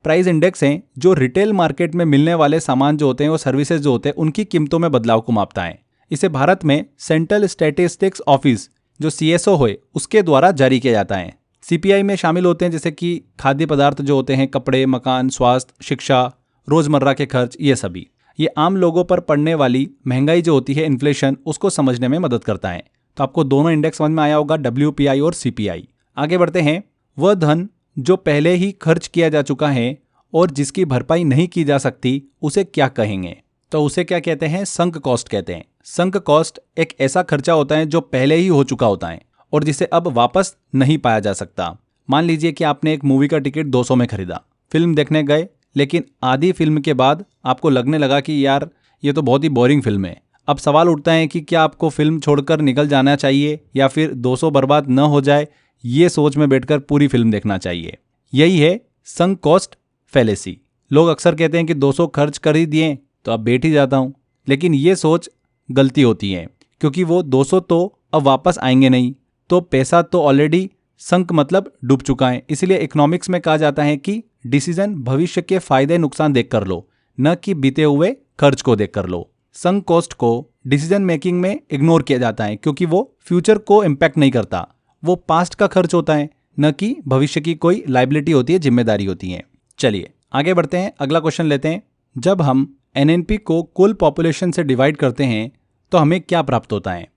प्राइस इंडेक्स है जो रिटेल मार्केट में मिलने वाले सामान जो होते हैं और सर्विसेज जो होते हैं उनकी कीमतों में बदलाव को मापता है। इसे भारत में सेंट्रल स्टैटिस्टिक्स ऑफिस जो सीएसओ है उसके द्वारा जारी किया जाता है। सीपीआई में शामिल होते हैं जैसे कि खाद्य पदार्थ जो होते हैं, कपड़े, मकान, स्वास्थ्य, शिक्षा, रोजमर्रा के खर्च, ये सभी। ये आम लोगों पर पड़ने वाली महंगाई जो होती है, इन्फ्लेशन, उसको समझने में मदद करता है। तो आपको दोनों इंडेक्स समझ में आया होगा, डब्ल्यूपीआई और सीपीआई। आगे बढ़ते हैं, वह धन जो पहले ही खर्च किया जा चुका है और जिसकी भरपाई नहीं की जा सकती उसे क्या कहेंगे? तो उसे क्या कहते हैं? संक कॉस्ट कहते हैं। संक कॉस्ट एक ऐसा खर्चा होता है जो पहले ही हो चुका होता है और जिसे अब वापस नहीं पाया जा सकता। मान लीजिए कि आपने एक मूवी का टिकट 200 में खरीदा, फिल्म देखने गए, लेकिन आधी फिल्म के बाद आपको लगने लगा कि यार ये तो बहुत ही बोरिंग फिल्म है। अब सवाल उठता है कि क्या आपको फिल्म छोड़कर निकल जाना चाहिए या फिर 200 बर्बाद न हो जाए, ये सोच में बैठकर पूरी फिल्म देखना चाहिए। यही है संक कॉस्ट फैलेसी। लोग अक्सर कहते हैं कि 200 खर्च कर ही दिए तो अब बैठ ही जाता हूँ, लेकिन ये सोच गलती होती है क्योंकि वो 200 तो अब वापस आएंगे नहीं, तो पैसा तो ऑलरेडी संक मतलब डूब चुका है। इसलिए इकोनॉमिक्स में कहा जाता है कि डिसीजन भविष्य के फायदे नुकसान देखकर लो, न कि बीते हुए खर्च को देखकर लो। संक कॉस्ट को डिसीजन मेकिंग में इग्नोर किया जाता है क्योंकि वो फ्यूचर को इम्पैक्ट नहीं करता, वो पास्ट का खर्च होता है, न कि भविष्य की कोई लाइबिलिटी होती है, जिम्मेदारी होती है। चलिए आगे बढ़ते हैं, अगला क्वेश्चन लेते हैं। जब हम एनएनपी को कुल पॉपुलेशन से डिवाइड करते हैं तो हमें क्या प्राप्त होता है?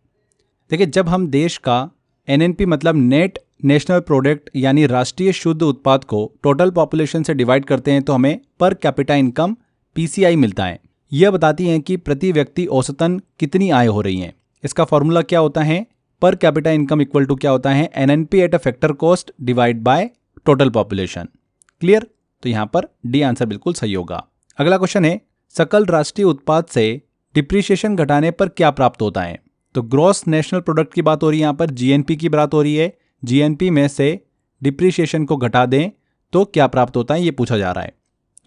देखिए, जब हम देश का एनएनपी मतलब नेट नेशनल प्रोडक्ट यानी राष्ट्रीय शुद्ध उत्पाद को टोटल पॉपुलेशन से डिवाइड करते हैं तो हमें पर कैपिटा इनकम पीसीआई मिलता है। यह बताती है कि प्रति व्यक्ति औसतन कितनी आय हो रही है। इसका फॉर्मूला क्या होता है? Per capita income equal to क्या होता है? NNP at a factor cost divide by total population. Clear? तो यहाँ पर डी आंसर बिल्कुल सही होगा। अगला क्वेश्चन है, सकल राष्ट्रीय उत्पाद से डिप्रिसिएशन घटाने पर क्या प्राप्त होता है? तो ग्रॉस नेशनल प्रोडक्ट की बात हो रही है, यहाँ पर जीएनपी की बात हो रही है। जीएनपी में से डिप्रिसिएशन को घटा दें तो क्या प्राप्त होता है, ये पूछा जा रहा है।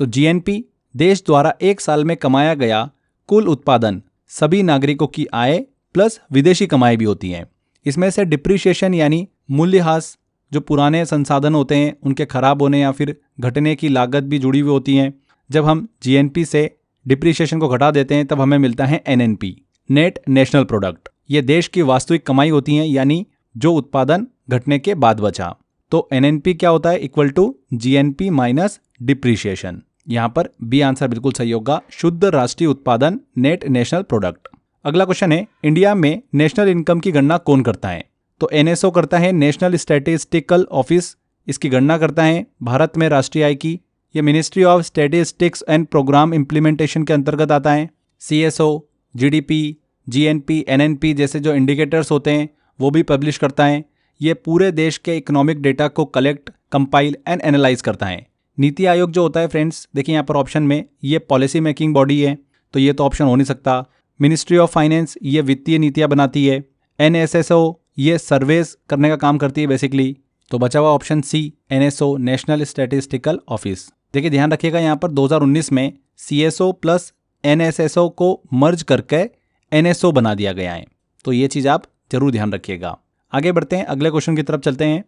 तो जीएनपी देश द्वारा एक साल में कमाया गया कुल उत्पादन, सभी नागरिकों की आय प्लस विदेशी कमाई भी होती है। इसमें से डिप्रिसिएशन यानी मूल्यह्रास, जो पुराने संसाधन होते हैं उनके खराब होने या फिर घटने की लागत भी जुड़ी हुई होती है। जब हम जीएनपी से डिप्रिसिएशन को घटा देते हैं तब हमें मिलता है एनएनपी, नेट नेशनल प्रोडक्ट। ये देश की वास्तविक कमाई होती है, यानी जो उत्पादन घटने के बाद बचा। तो एनएनपी क्या होता है? Equal to GNP minus depreciation. यहाँ पर बी आंसर बिल्कुल सही होगा, शुद्ध राष्ट्रीय उत्पादन, नेट नेशनल प्रोडक्ट। अगला क्वेश्चन है, इंडिया में नेशनल इनकम की गणना कौन करता है? तो एनएसओ करता है, नेशनल स्टैटिस्टिकल ऑफिस इसकी गणना करता है भारत में राष्ट्रीय आय की। ये ministry of statistics and programme implementation के अंतर्गत आता है। सीएसओ, जीडीपी, जीएनपी, एनएनपी जैसे जो इंडिकेटर्स होते हैं वो भी पब्लिश करता है। ये पूरे देश के इकोनॉमिक डेटा को कलेक्ट, कंपाइल एंड एनालाइज करता है। नीति आयोग जो होता है फ्रेंड्स, देखिए यहाँ पर ऑप्शन में, ये पॉलिसी मेकिंग बॉडी है तो ये तो ऑप्शन हो नहीं सकता। मिनिस्ट्री ऑफ फाइनेंस ये वित्तीय नीतियाँ बनाती है। एनएसएसओ ये सर्वेस करने का काम करती है बेसिकली। तो बचा हुआ option C, NSO, national statistical office. देखिए ध्यान रखिएगा यहाँ पर 2019 में CSO प्लस NSSO को मर्ज करके NSO बना दिया गया है, तो ये चीज़ आप जरूर ध्यान रखिएगा। आगे बढ़ते हैं, अगले क्वेश्चन की तरफ चलते हैं।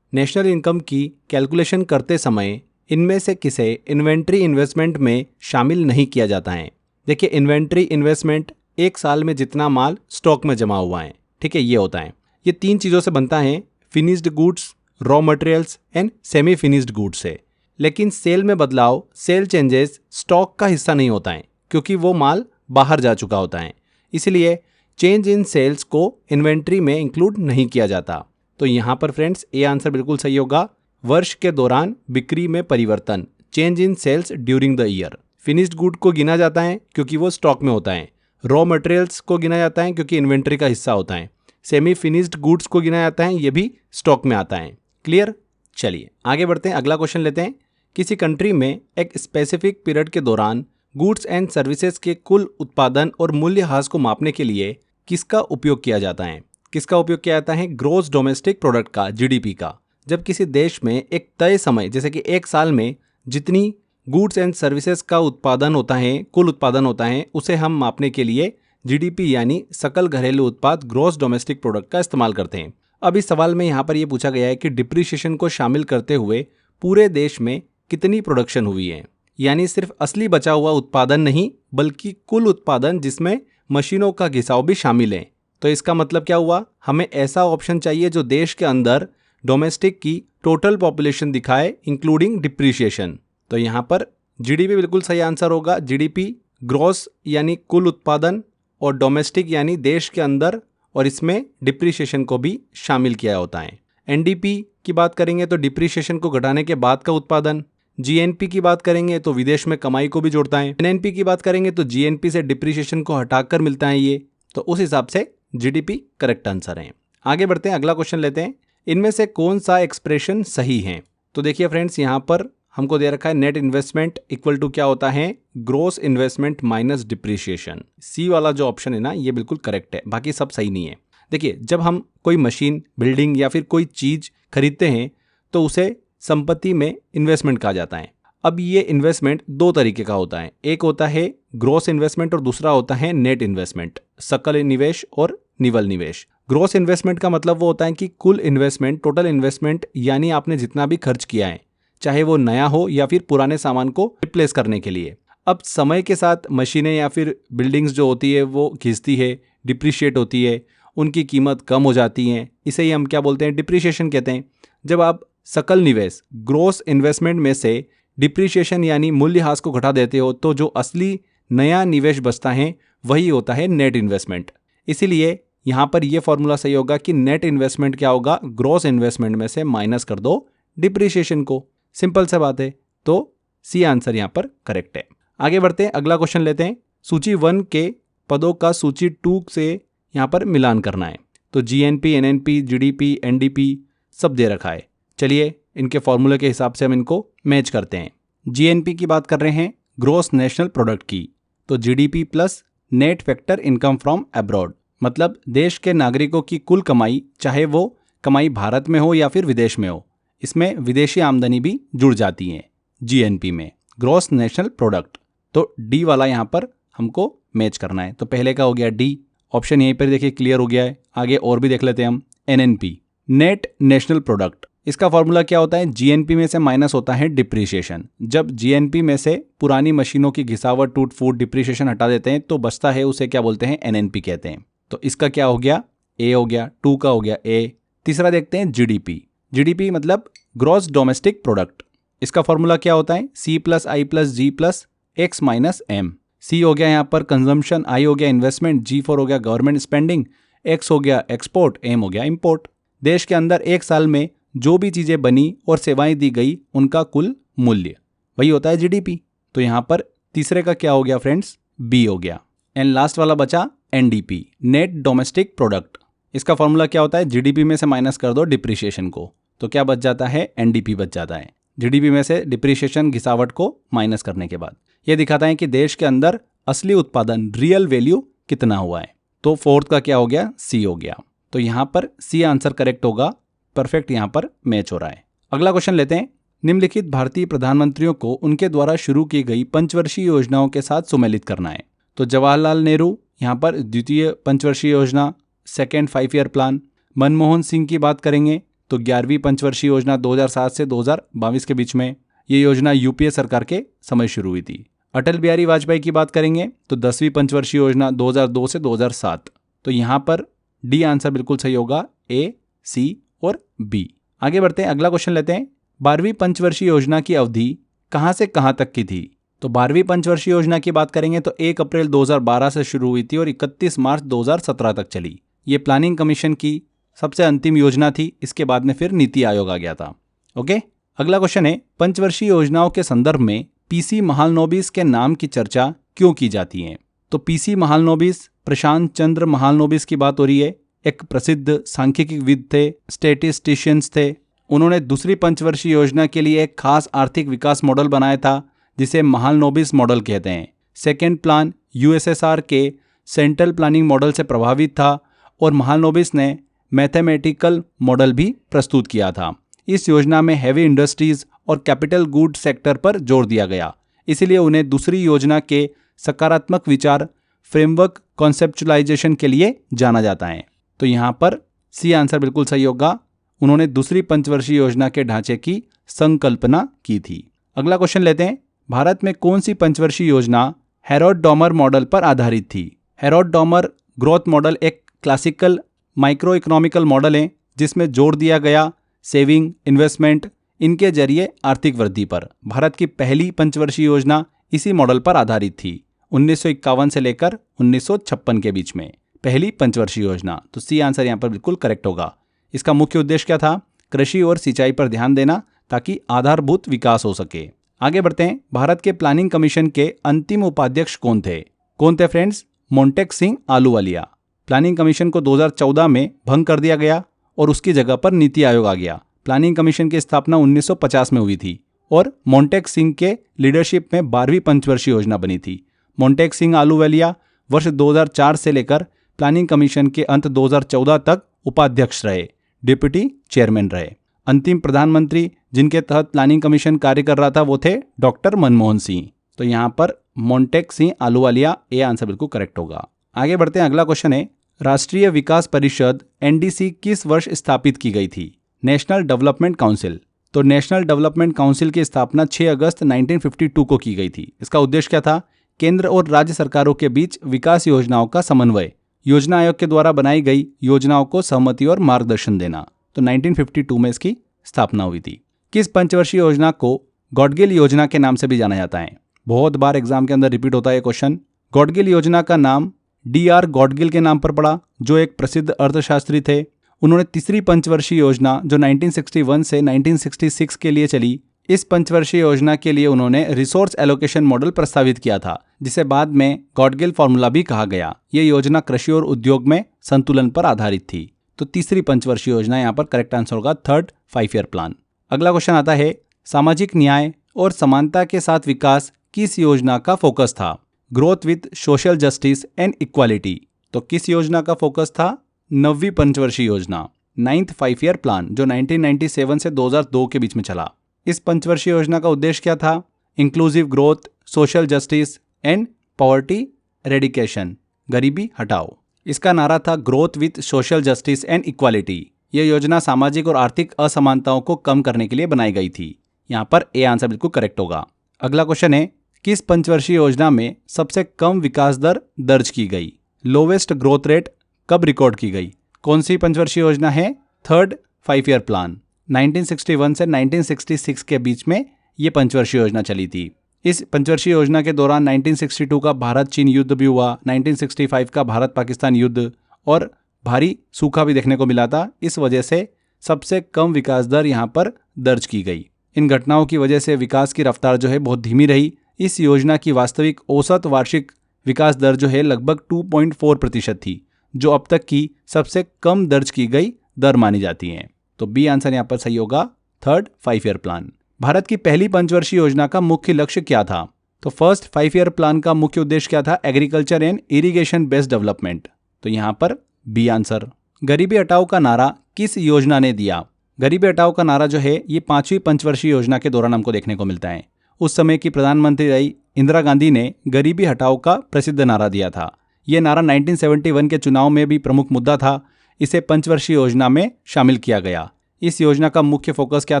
नेशनल इनकम की कैलकुलेशन करते समय इनमें से किसे इन्वेंट्री इन्वेस्टमेंट में शामिल नहीं किया जाता है? देखिए इन्वेंट्री इन्वेस्टमेंट एक साल में जितना माल स्टॉक में जमा हुआ है, ठीक है, ये होता है। ये 3 चीज़ों से बनता है, finished goods, raw materials and semi finished goods से। लेकिन सेल में बदलाव, सेल चेंजेस स्टॉक का हिस्सा नहीं होता है क्योंकि वो माल बाहर जा चुका होता है, इसलिए चेंज इन सेल्स को इन्वेंट्री में इंक्लूड नहीं किया जाता। तो यहाँ पर फ्रेंड्स ए आंसर बिल्कुल सही होगा। वर्ष के दौरान बिक्री में परिवर्तन, change in sales during the year. Finished good को गिना जाता है क्योंकि वो स्टॉक में होता है, रॉ मटेरियल्स को गिना जाता है क्योंकि इन्वेंट्री का हिस्सा होता है, सेमी फिनिश्ड गुड्स को गिना जाता है, ये भी स्टॉक में आता है। क्लियर? चलिए आगे बढ़ते हैं, अगला क्वेश्चन लेते हैं। किसी कंट्री में एक स्पेसिफिक पीरियड के दौरान गुड्स एंड सर्विसेज के कुल उत्पादन और मूल्यह्रास को मापने के लिए किसका उपयोग किया जाता है? किसका उपयोग किया जाता है? ग्रॉस डोमेस्टिक प्रोडक्ट का, GDP का। जब किसी देश में एक तय समय, जैसे कि एक साल में जितनी गुड्स एंड सर्विसेज का उत्पादन होता है, कुल उत्पादन होता है, उसे हम मापने के लिए GDP यानी सकल घरेलू उत्पाद, ग्रॉस डोमेस्टिक प्रोडक्ट का इस्तेमाल करते हैं। अब इस सवाल में यहाँ पर यह पूछा गया है कि डिप्रिसिएशन को शामिल करते हुए पूरे देश में कितनी प्रोडक्शन हुई है, यानी सिर्फ असली बचा हुआ उत्पादन नहीं बल्कि कुल उत्पादन जिसमें मशीनों का घिसाव भी शामिल है। तो इसका मतलब क्या हुआ? हमें ऐसा ऑप्शन चाहिए जो देश के अंदर डोमेस्टिक की टोटल पॉपुलेशन दिखाए इंक्लूडिंग डिप्रिसिएशन। तो यहाँ पर GDP बिल्कुल सही आंसर होगा। GDP ग्रॉस यानी कुल उत्पादन और डोमेस्टिक यानी देश के अंदर, और इसमें डिप्रिसिएशन को भी शामिल किया होता है। NDP की बात करेंगे तो डिप्रिसिएशन को घटाने के बाद का उत्पादन, GNP की बात करेंगे तो विदेश में कमाई को भी जोड़ता है, NNP की बात करेंगे तो GNP से डिप्रिसिएशन को हटाकर मिलता है ये। तो उस हिसाब से GDP करेक्ट आंसर है। आगे बढ़ते हैं, अगला क्वेश्चन लेते हैं। इनमें से कौन सा एक्सप्रेशन सही है? तो देखिए फ्रेंड्स, यहाँ पर हमको दे रखा है नेट इन्वेस्टमेंट इक्वल टू क्या होता है? Gross investment minus depreciation. C वाला जो ऑप्शन है ना, ये बिल्कुल करेक्ट है, बाकी सब सही नहीं है। देखिए जब हम कोई मशीन, बिल्डिंग या फिर कोई चीज खरीदते हैं तो उसे संपत्ति में इन्वेस्टमेंट कहा जाता है। अब ये इन्वेस्टमेंट 2 तरीके का होता है, एक होता है ग्रोस इन्वेस्टमेंट और दूसरा होता है नेट इन्वेस्टमेंट, सकल निवेश और निवल निवेश। ग्रोस इन्वेस्टमेंट का मतलब वो होता है कि कुल इन्वेस्टमेंट, टोटल इन्वेस्टमेंट, यानी आपने जितना भी खर्च किया है, चाहे वो नया हो या फिर पुराने सामान को रिप्लेस करने के लिए। अब समय के साथ मशीनें या फिर बिल्डिंग्स जो होती है वो घिसती है, डिप्रिशिएट होती है, उनकी कीमत कम हो जाती है, इसे ही हम क्या बोलते हैं? डिप्रिसिएशन कहते हैं। जब आप सकल निवेश, ग्रोस इन्वेस्टमेंट में से डिप्रिसिएशन यानी मूल्यह्रास को घटा देते हो तो जो असली नया निवेश बचता है वही होता है नेट इन्वेस्टमेंट। इसीलिए यहाँ पर यह फॉर्मूला सही होगा कि नेट इन्वेस्टमेंट क्या होगा? ग्रोस इन्वेस्टमेंट में से माइनस कर दो डिप्रिसिएशन को। सिंपल सा बात है, तो सी आंसर यहाँ पर करेक्ट है। आगे बढ़ते हैं, अगला क्वेश्चन लेते हैं। सूची 1 के पदों का सूची 2 से यहाँ पर मिलान करना है। तो GNP, NNP, GDP, NDP सब दे रखा है। चलिए इनके फॉर्मूले के हिसाब से हम इनको मैच करते हैं। GNP की बात कर रहे हैं, ग्रोस नेशनल प्रोडक्ट की, तो GDP plus net factor income from abroad, मतलब देश के नागरिकों की कुल कमाई, चाहे वो कमाई भारत में हो या फिर विदेश में हो, इसमें विदेशी आमदनी भी जुड़ जाती है GNP में, ग्रोस नेशनल प्रोडक्ट। तो D वाला यहाँ पर हमको मैच करना है। तो पहले का हो गया D, ऑप्शन यहीं पर देखिए क्लियर हो गया है। आगे और भी देख लेते हैं हम। NNP, नेट नेशनल प्रोडक्ट, इसका फॉर्मूला क्या होता है? GNP में से माइनस होता है डिप्रिसिएशन। जब GNP में से पुरानी मशीनों की घिसावट, टूट फूट, डिप्रिसिएशन हटा देते हैं तो बचता है, उसे क्या बोलते हैं? NNP कहते हैं। तो इसका क्या हो गया? A हो गया, 2 का हो गया A। तीसरा देखते हैं GDP। GDP मतलब ग्रॉस डोमेस्टिक प्रोडक्ट, इसका फॉर्मूला क्या होता है? C plus I plus G plus X minus M। C हो गया यहाँ पर कंजम्पशन, I हो गया इन्वेस्टमेंट, G4 हो गया गवर्नमेंट स्पेंडिंग, X हो गया एक्सपोर्ट, M हो गया इंपोर्ट। देश के अंदर एक साल में जो भी चीज़ें बनी और सेवाएं दी गई उनका कुल मूल्य, वही होता है GDP। तो यहाँ पर तीसरे का क्या हो गया फ्रेंड्स? B हो गया। एंड लास्ट वाला बचा NDP, नेट डोमेस्टिक प्रोडक्ट, इसका फॉर्मूला क्या होता है? GDP में से माइनस कर दो डिप्रिसिएशन को, तो क्या बच जाता है? NDP बच जाता है। GDP में से डिप्रिसिएशन, घिसावट को माइनस करने के बाद यह दिखाता है कि देश के अंदर असली उत्पादन, रियल वैल्यू कितना हुआ है। तो फोर्थ का क्या हो गया? C हो गया। तो यहाँ पर C आंसर करेक्ट होगा, परफेक्ट यहाँ पर मैच हो रहा है। अगला क्वेश्चन लेते हैं। निम्नलिखित भारतीय प्रधानमंत्रियों को उनके द्वारा शुरू की गई पंचवर्षीय योजनाओं के साथ सुमेलित करना है। तो जवाहरलाल नेहरू यहाँ पर द्वितीय पंचवर्षीय योजना, second 5 year plan. Manmohan Singh की बात करेंगे तो 11वीं पंचवर्षीय योजना 2007 से 2022 के बीच में, ये योजना यूपीए सरकार के समय शुरू हुई थी। अटल बिहारी वाजपेयी की बात करेंगे तो 10वीं पंचवर्षीय योजना 2002 से 2007। तो यहाँ पर डी आंसर बिल्कुल सही होगा, ए, सी और बी। आगे बढ़ते हैं, अगला क्वेश्चन लेते हैं। 12वीं पंचवर्षीय योजना की अवधि कहाँ से कहाँ तक की थी? तो 12वीं पंचवर्षीय योजना की बात करेंगे तो 1 अप्रैल 2012 से शुरू हुई थी और 31 मार्च 2017 तक चली। ये प्लानिंग कमीशन की सबसे अंतिम योजना थी, इसके बाद में फिर नीति आयोग आ गया था। ओके, अगला क्वेश्चन है, पंचवर्षीय योजनाओं के संदर्भ में पीसी महालनोबिस के नाम की चर्चा क्यों की जाती है? तो पीसी महालनोबिस, प्रशांत चंद्र महालनोबिस की बात हो रही है। एक प्रसिद्ध सांख्यिकीविद थे, स्टैटिस्टिशियंस थे। उन्होंने दूसरी पंचवर्षीय योजना के लिए एक खास आर्थिक विकास मॉडल बनाया था जिसे महालनोबिस मॉडल कहते हैं। सेकेंड प्लान यूएसएसआर के सेंट्रल प्लानिंग मॉडल से प्रभावित था और महालनोबिस ने मैथमेटिकल मॉडल भी प्रस्तुत किया था। इस योजना में हैवी इंडस्ट्रीज और कैपिटल गुड सेक्टर पर जोर दिया गया, इसलिए उन्हें दूसरी योजना के सकारात्मक विचार फ्रेमवर्क कॉन्सेप्चुलाइजेशन के लिए जाना जाता है। तो यहाँ पर सी आंसर बिल्कुल सही होगा, उन्होंने दूसरी पंचवर्षीय योजना के ढांचे की संकल्पना की थी। अगला क्वेश्चन लेते हैं, भारत में कौन सी पंचवर्षीय योजना हेरोड-डॉमर मॉडल पर आधारित थी? हेरोड-डॉमर ग्रोथ मॉडल एक क्लासिकल माइक्रो इकोनॉमिकल मॉडल है जिसमें जोर दिया गया सेविंग, इन्वेस्टमेंट, इनके जरिए आर्थिक वृद्धि पर। भारत की पहली पंचवर्षीय योजना इसी मॉडल पर आधारित थी, 1951 से लेकर 1956 के बीच में पहली पंचवर्षीय योजना। तो सी आंसर यहाँ पर बिल्कुल करेक्ट होगा। इसका मुख्य उद्देश्य क्या था? कृषि और सिंचाई पर ध्यान देना ताकि आधारभूत विकास हो सके। आगे बढ़ते हैं, भारत के प्लानिंग कमीशन के अंतिम उपाध्यक्ष कौन थे? कौन थे friends? Montek Singh Ahluwalia. Planning commission को 2014 में भंग कर दिया गया और उसकी जगह पर नीति आयोग आ गया। प्लानिंग कमीशन की स्थापना 1950 में हुई थी और मोंटेक सिंह के लीडरशिप में 12वीं पंचवर्षीय योजना बनी थी। मोंटेक सिंह आलूवालिया वर्ष 2004 से लेकर प्लानिंग कमीशन के अंत 2014 तक उपाध्यक्ष रहे, डिप्टी चेयरमैन रहे। अंतिम प्रधानमंत्री जिनके तहत प्लानिंग कमीशन कार्य कर रहा था वो थे डॉक्टर मनमोहन सिंह। तो यहाँ पर मोंटेक सिंह आलूवालिया, ए आंसर बिल्कुल करेक्ट होगा। आगे बढ़ते हैं, अगला क्वेश्चन है, राष्ट्रीय विकास परिषद एनडीसी किस वर्ष स्थापित की गई थी? National development council. तो नेशनल डेवलपमेंट काउंसिल की स्थापना 6 अगस्त 1952 को की गई थी। इसका उद्देश्य क्या था? केंद्र और राज्य सरकारों के बीच विकास योजनाओं का समन्वय, योजना आयोग के द्वारा बनाई गई योजनाओं को सहमति और मार्गदर्शन देना। तो 1952 में इसकी स्थापना हुई थी। किस पंचवर्षीय योजना को गॉडगिल योजना के नाम से भी जाना जाता है? बहुत बार एग्जाम के अंदर रिपीट होता है क्वेश्चन। गॉडगिल योजना का नाम डी.आर. गॉडगिल के नाम पर पड़ा, जो एक प्रसिद्ध अर्थशास्त्री थे। उन्होंने तीसरी पंचवर्षीय योजना जो 1961 से 1966 के लिए चली, इस पंचवर्षीय योजना के लिए उन्होंने रिसोर्स एलोकेशन मॉडल प्रस्तावित किया था, जिसे बाद में गॉडगिल फॉर्मूला भी कहा गया। ये योजना कृषि और उद्योग में संतुलन पर आधारित थी। तो तीसरी पंचवर्षीय योजना यहाँ पर करेक्ट आंसर होगा, थर्ड 5 ईयर प्लान। अगला क्वेश्चन आता है, सामाजिक न्याय और समानता के साथ विकास किस योजना का फोकस था? Growth with social justice and equality. तो किस योजना का फोकस था? 9वीं पंचवर्षीय योजना, 9th 5 ईयर प्लान, जो 1997 से 2002 के बीच में चला। इस पंचवर्षीय योजना का उद्देश्य क्या था? Inclusive growth, social justice and poverty रेडिकेशन, गरीबी हटाओ। इसका नारा था growth with social justice and equality. यह योजना सामाजिक और आर्थिक असमानताओं को कम करने के लिए बनाई गई थी। यहाँ पर ए आंसर बिल्कुल करेक्ट होगा। अगला क्वेश्चन है, किस पंचवर्षीय योजना में सबसे कम विकास दर दर्ज की गई? लोवेस्ट ग्रोथ रेट कब रिकॉर्ड की गई? कौन सी पंचवर्षीय योजना है? Third 5 year plan. 1961 से 1966 के बीच में ये पंचवर्षीय योजना चली थी। इस पंचवर्षीय योजना के दौरान 1962 का भारत चीन युद्ध भी हुआ, 1965 का भारत पाकिस्तान युद्ध और भारी सूखा भी देखने को मिला था। इस वजह से सबसे कम विकास दर यहाँ पर दर्ज की गई। इन घटनाओं की वजह से विकास की रफ्तार जो है बहुत धीमी रही। इस योजना की वास्तविक औसत वार्षिक विकास दर जो है लगभग 2.4% थी, जो अब तक की सबसे कम दर्ज की गई दर मानी जाती है। तो बी आंसर यहाँ पर सही होगा, थर्ड 5 ईयर प्लान। भारत की पहली पंचवर्षीय योजना का मुख्य लक्ष्य क्या था? तो फर्स्ट 5 ईयर प्लान का मुख्य उद्देश्य क्या था? Agriculture and irrigation based development. तो यहाँ पर बी आंसर। गरीबी हटाओ का नारा किस योजना ने दिया? गरीबी हटाओ का नारा जो है ये 5वीं पंचवर्षीय योजना के दौरान हमको देखने को मिलता है। उस समय की प्रधानमंत्री रही इंदिरा गांधी ने गरीबी हटाओ का प्रसिद्ध नारा दिया था। ये नारा 1971 के चुनाव में भी प्रमुख मुद्दा था। इसे पंचवर्षीय योजना में शामिल किया गया। इस योजना का मुख्य फोकस क्या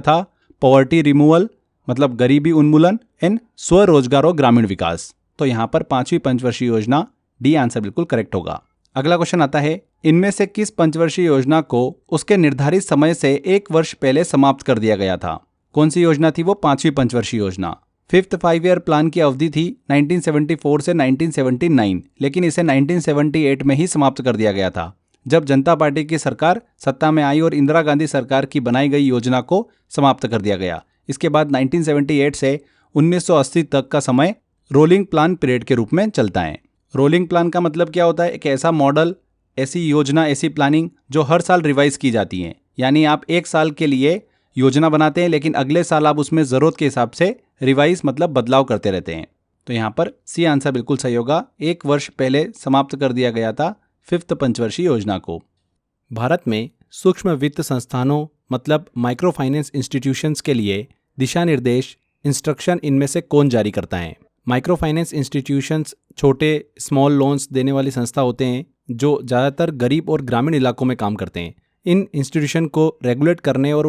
था? पॉवर्टी रिमूवल मतलब गरीबी उन्मूलन एंड स्वरोजगार और ग्रामीण विकास। तो यहाँ पर 5वीं पंचवर्षीय योजना, डी आंसर बिल्कुल करेक्ट होगा। अगला क्वेश्चन आता है, इनमें से किस पंचवर्षीय योजना को उसके निर्धारित समय से 1 वर्ष पहले समाप्त कर दिया गया था? कौन सी योजना थी वो? 5वीं पंचवर्षीय योजना। 5th 5 ईयर प्लान की अवधि थी 1974 से 1979, लेकिन इसे 1978 में ही समाप्त कर दिया गया था, जब जनता पार्टी की सरकार सत्ता में आई और इंदिरा गांधी सरकार की बनाई गई योजना को समाप्त कर दिया गया। इसके बाद 1978 से 1980 तक का समय रोलिंग प्लान पीरियड के रूप में चलता है। रोलिंग प्लान का मतलब क्या होता है? एक ऐसा मॉडल, ऐसी योजना, ऐसी प्लानिंग जो हर साल रिवाइज की जाती है। यानी आप 1 साल के लिए योजना बनाते हैं, लेकिन अगले साल आप उसमें ज़रूरत के हिसाब से रिवाइज मतलब बदलाव करते रहते हैं। तो यहाँ पर सी आंसर बिल्कुल सही होगा। 1 वर्ष पहले समाप्त कर दिया गया था 5th पंचवर्षीय योजना को। भारत में सूक्ष्म वित्त संस्थानों मतलब माइक्रो फाइनेंस इंस्टीट्यूशंस के लिए दिशा निर्देश, इंस्ट्रक्शन इनमें से कौन जारी करता है? माइक्रो फाइनेंस इंस्टीट्यूशंस छोटे स्मॉल लोन्स देने वाली संस्था होते हैं जो ज़्यादातर गरीब और ग्रामीण इलाकों में काम करते हैं। इन इंस्टीट्यूशन को रेगुलेट करने और